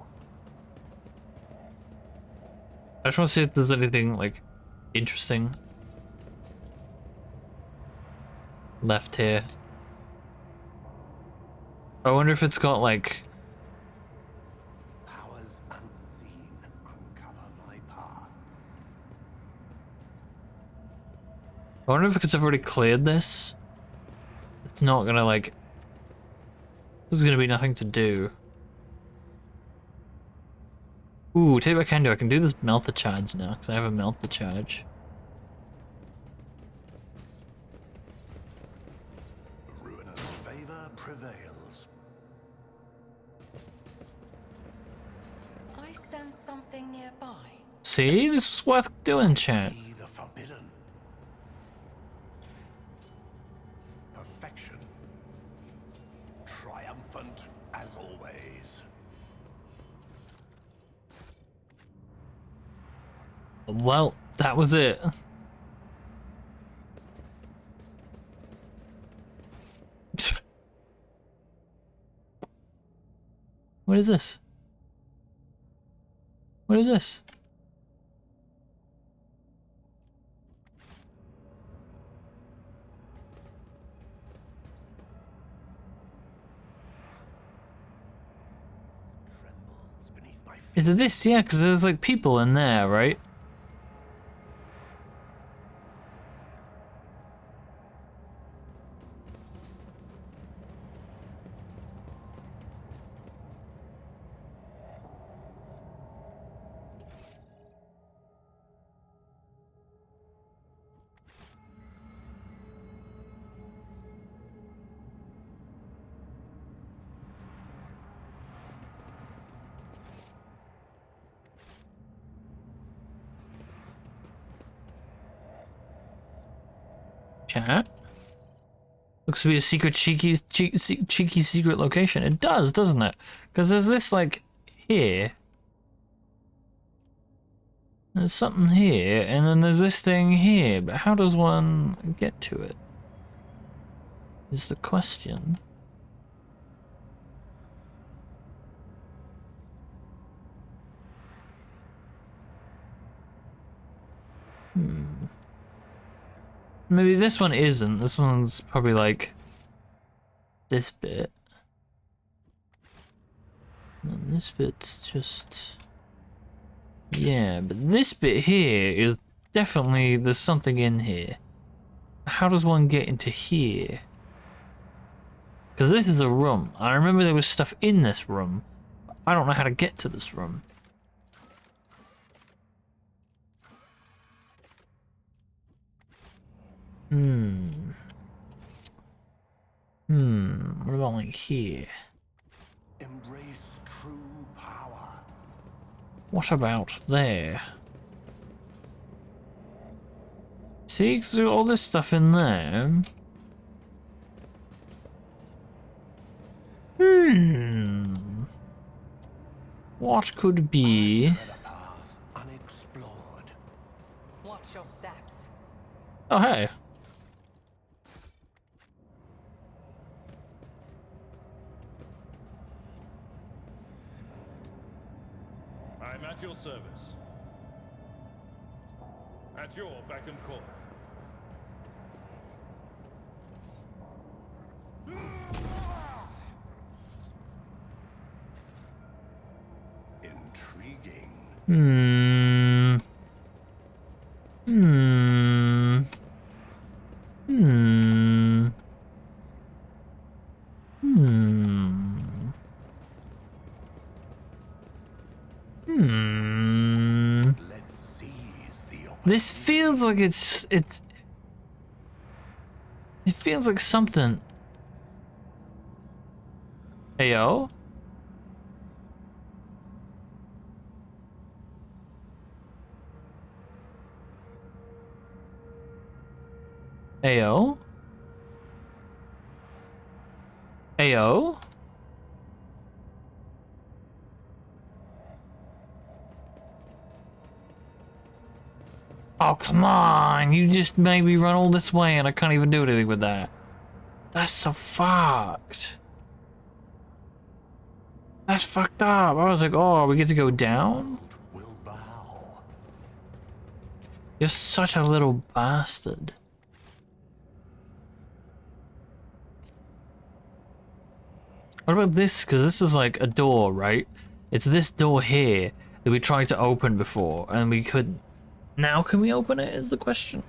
Speaker 1: I just want to see if there's anything like interesting left here. I wonder if it's got like
Speaker 9: Powers unseen uncover my path.
Speaker 1: I wonder if because I've already cleared this, it's not gonna like there's gonna be nothing to do. Ooh, tell you what I can do. I can do this melt the charge now, because I have a melt the charge.
Speaker 9: Ruinous favor prevails.
Speaker 6: I sense something nearby.
Speaker 1: See? This was worth doing, chat.
Speaker 9: See the forbidden. Perfection. Triumphant as always.
Speaker 1: Well, that was it. What is this? What is this?
Speaker 9: Trembles beneath my feet.
Speaker 1: Is it this? Yeah, because there's like people in there, right? Chat? Looks to be a secret cheeky secret location. It does, doesn't it? Because there's this like here. There's something here, and then there's this thing here, but how does one get to it? Is the question. Maybe this one isn't. This one's probably like this bit. And this bit's just... Yeah, but this bit here is definitely... There's something in here. How does one get into here? Because this is a room. I remember there was stuff in this room. I don't know how to get to this room. What about like here?
Speaker 9: Embrace true power.
Speaker 1: What about there? See, 'cause there's all this stuff in there. What could be?
Speaker 9: Tread a path unexplored.
Speaker 6: Watch your steps.
Speaker 1: Oh, hey.
Speaker 4: I'm at your service. At your beck and call.
Speaker 9: Intriguing.
Speaker 1: Hmm. Hmm. Hmm. Hmm. Hmm.
Speaker 9: Let's seize the opportunity.
Speaker 1: This feels like it feels like something. Ayo? Ayo? Heyo. Oh, come on. You just made me run all this way and I can't even do anything with that. That's so fucked. That's fucked up. I was like, oh, we get to go down? You're such a little bastard. What about this? Because this is like a door, right? It's this door here that we tried to open before and we couldn't. Now can we open it is the question.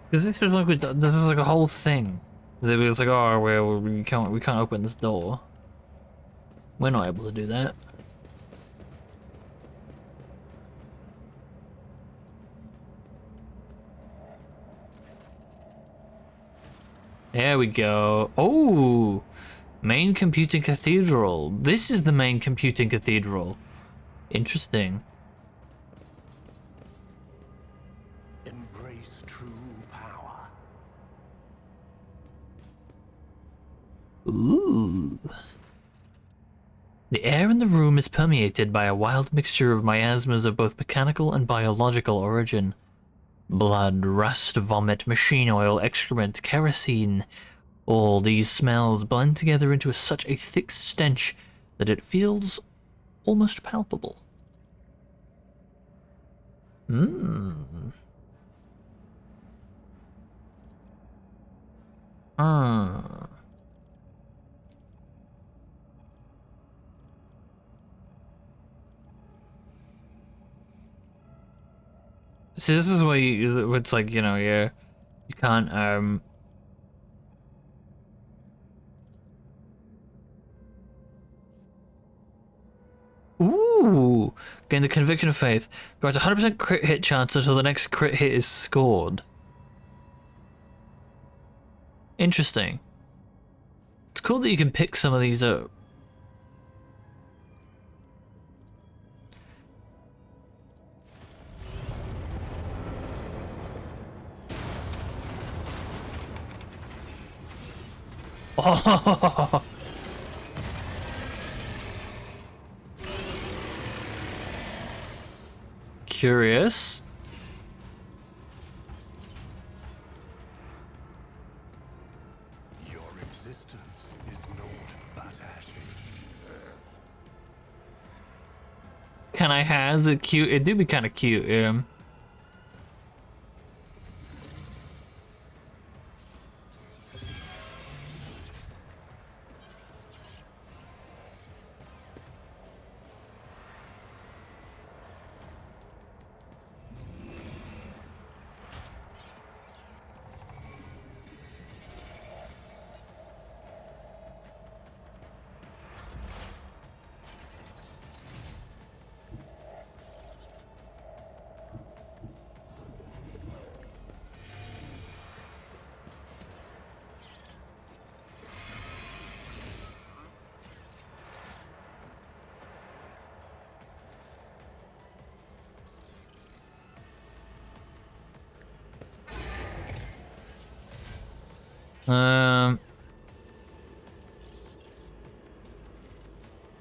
Speaker 1: Because this was like, there was like a whole thing. That we was like, oh, well, we can't open this door. We're not able to do that. There we go. Oh, main computing cathedral. This is the main computing cathedral. Interesting.
Speaker 9: Embrace true power.
Speaker 1: Ooh. The air in the room is permeated by a wild mixture of miasmas of both mechanical and biological origin. Blood, rust, vomit, machine oil, excrement, kerosene. All these smells blend together into such a thick stench that it feels almost palpable. Mmm. Ah. See, this is where it's like, you know, you can't, Ooh! Gain the conviction of faith. Grants 100% crit hit chance until the next crit hit is scored. Interesting. It's cool that you can pick some of these up. Oh! Curious.
Speaker 9: Your existence is naught but ashes.
Speaker 1: Can I has it cute? It do be kind of cute, yeah.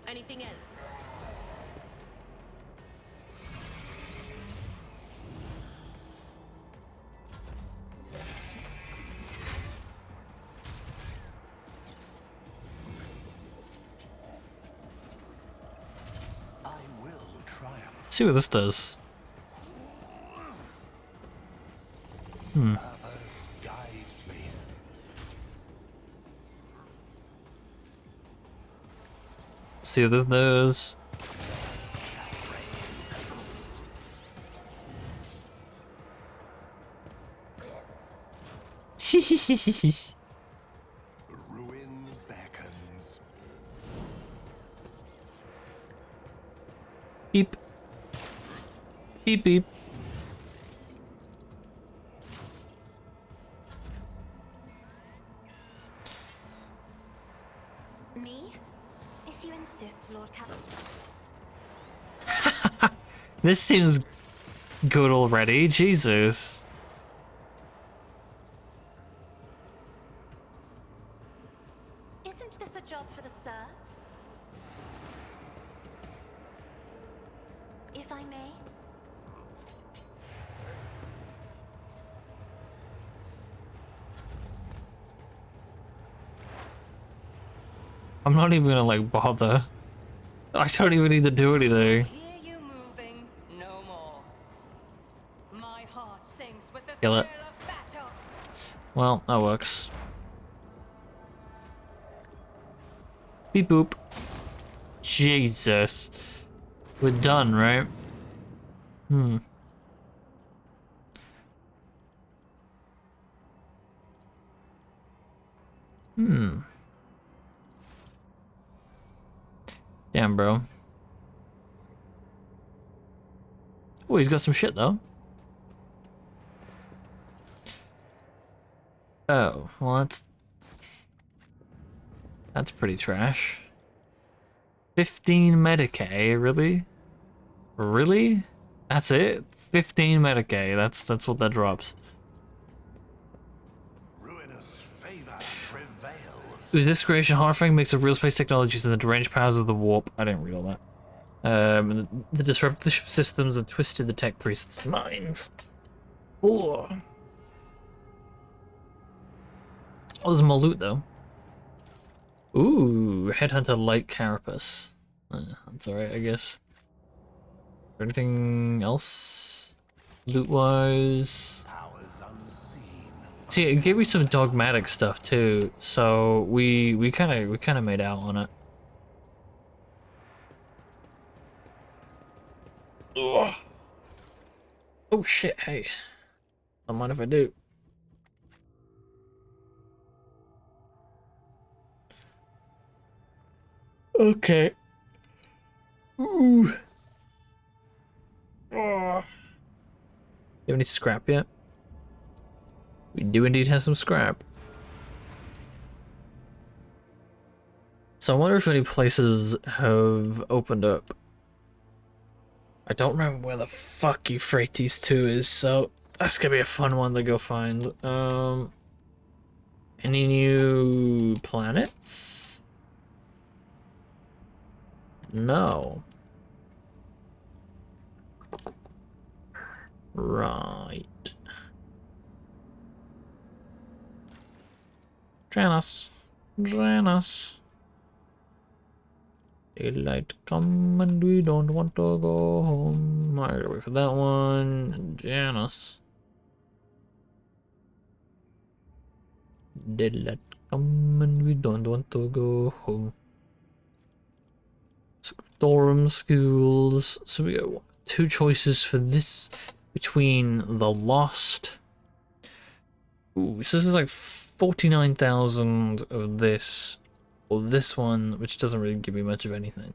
Speaker 7: Anything else?
Speaker 9: I will triumph.
Speaker 1: See what this does. Hmm.
Speaker 9: Purpose guides me.
Speaker 1: See what this does.
Speaker 9: The ruin beckons.
Speaker 1: Beep. Beep beep.
Speaker 5: Me? If you insist, Lord Captain.
Speaker 1: This seems good already. Jesus.
Speaker 5: Isn't if I may.
Speaker 1: I'm not even gonna like bother. I don't even need to do anything.
Speaker 2: Hear you moving no more. My heart sings with the
Speaker 1: Kill
Speaker 2: thrill
Speaker 1: it.
Speaker 2: of battle.
Speaker 1: Well, that works. Beep boop. Jesus. We're done, right? Hmm. Hmm. Damn, bro. Oh, he's got some shit, though. Oh, well, that's pretty trash. 15 Medicaid, really? Really? That's it? 15 Medicaid, that's what that drops.
Speaker 9: Ruinous favor prevails.
Speaker 1: Whose this creation horrifying mix of real space technologies and the deranged powers of the warp. I didn't read all that. The disrupted the ship systems and twisted the tech priests' minds. Oh. Oh, there's more loot though. Ooh, Headhunter Light Carapace. That's alright, I guess. Anything else? Loot-wise? See, it gave me some dogmatic stuff too, so we kind of made out on it. Ugh. Oh shit! Hey, don't mind if I do. Okay. Ooh. You have any scrap yet? We do indeed have some scrap. So I wonder if any places have opened up. I don't remember where the fuck Euphrates 2 is, so that's gonna be a fun one to go find. Any new planets? No. Right. Janus. Daylight come and we don't want to go home. I gotta wait for that one. Janus. Daylight come and we don't want to go home. Scriptorum schools. So we got two choices for this between the Lost. Ooh, so this is like 49,000 of this, or this one, which doesn't really give me much of anything.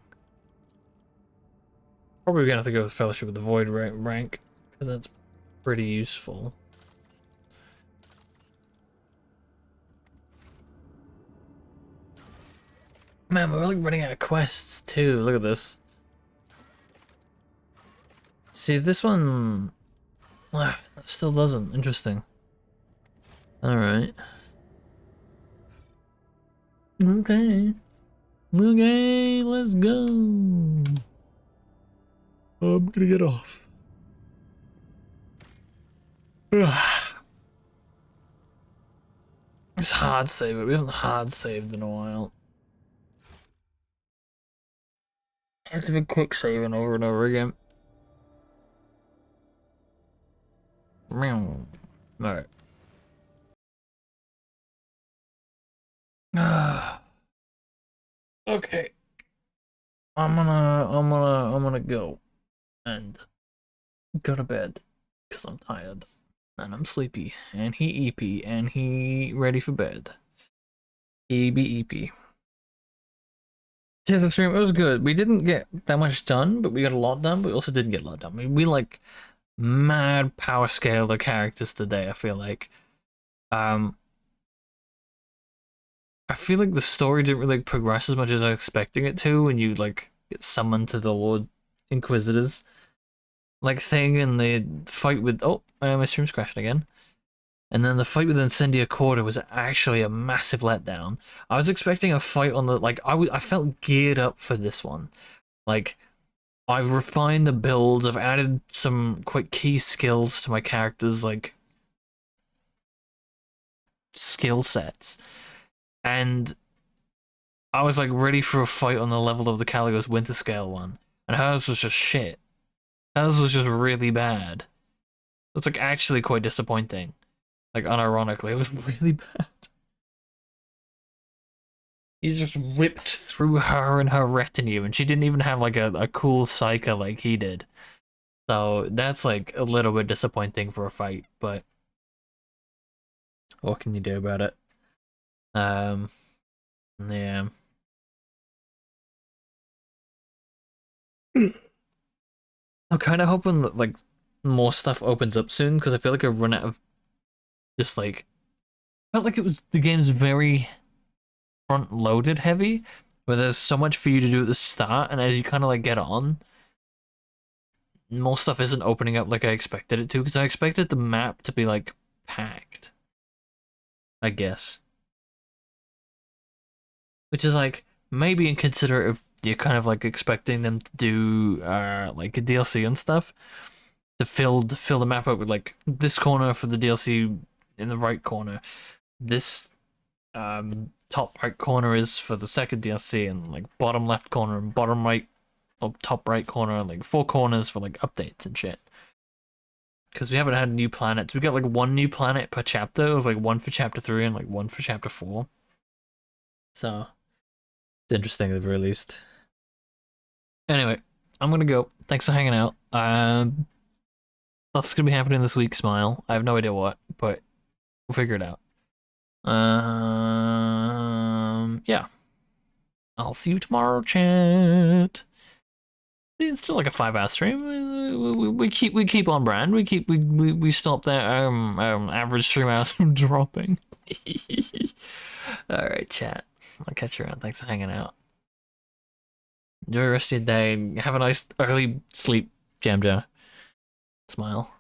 Speaker 1: Probably gonna have to go with Fellowship of the Void rank, because that's pretty useful. Man, we're like running out of quests too. Look at this. See, this one still doesn't. Interesting. Alright. Okay. Okay, let's go. I'm gonna get off. It's hard save, we haven't hard saved in a while. I have to be quick saving over and over again. Alright. Okay. I'm gonna go and go to bed because I'm tired and I'm sleepy and he EP and he ready for bed. He be EP. Yeah, the stream, it was good. We didn't get that much done, but we got a lot done, but we also didn't get a lot done. We like mad power scale the characters today, I feel like. I feel like the story didn't really progress as much as I was expecting it to when you like get summoned to the Lord Inquisitors like thing, and the fight with my stream's crashing again. And then the fight with Incendia Corda was actually a massive letdown. I was expecting a fight on the I felt geared up for this one. Like I've refined the builds, I've added some quick key skills to my characters, like skill sets, and I was like ready for a fight on the level of the Caligos Winter Scale one, and hers was just shit. Hers was just really bad. It's like actually quite disappointing. Like unironically, it was really bad. You just ripped through her and her retinue, and she didn't even have like a cool psyker like he did. So that's like a little bit disappointing for a fight, but what can you do about it? Yeah. I'm kind of hoping that like more stuff opens up soon, because I feel like I've run out of just like, felt like it was, the game's very front loaded heavy, where there's so much for you to do at the start, and as you kind of like get on, more stuff isn't opening up like I expected it to, because I expected the map to be like packed, I guess. Which is like maybe inconsiderate if you're kind of like expecting them to do like a DLC and stuff, to fill the map up with like this corner for the DLC in the right corner, this top right corner is for the second DLC, and like bottom left corner and bottom right or top right corner, and like 4 corners for like updates and shit. Because we haven't had new planets. We got like 1 new planet per chapter. It was like 1 for chapter 3 and like 1 for chapter 4. So it's interesting they've released. Anyway, I'm gonna go. Thanks for hanging out. Stuff's gonna be happening this week, Smile. I have no idea what, but we'll figure it out. Yeah. I'll see you tomorrow, chat. It's still like a 5-hour stream. We keep on brand. We stop that average stream hours from dropping. All right, chat. I'll catch you around. Thanks for hanging out. Enjoy the rest of your day. Have a nice early sleep, Jamja. Smile.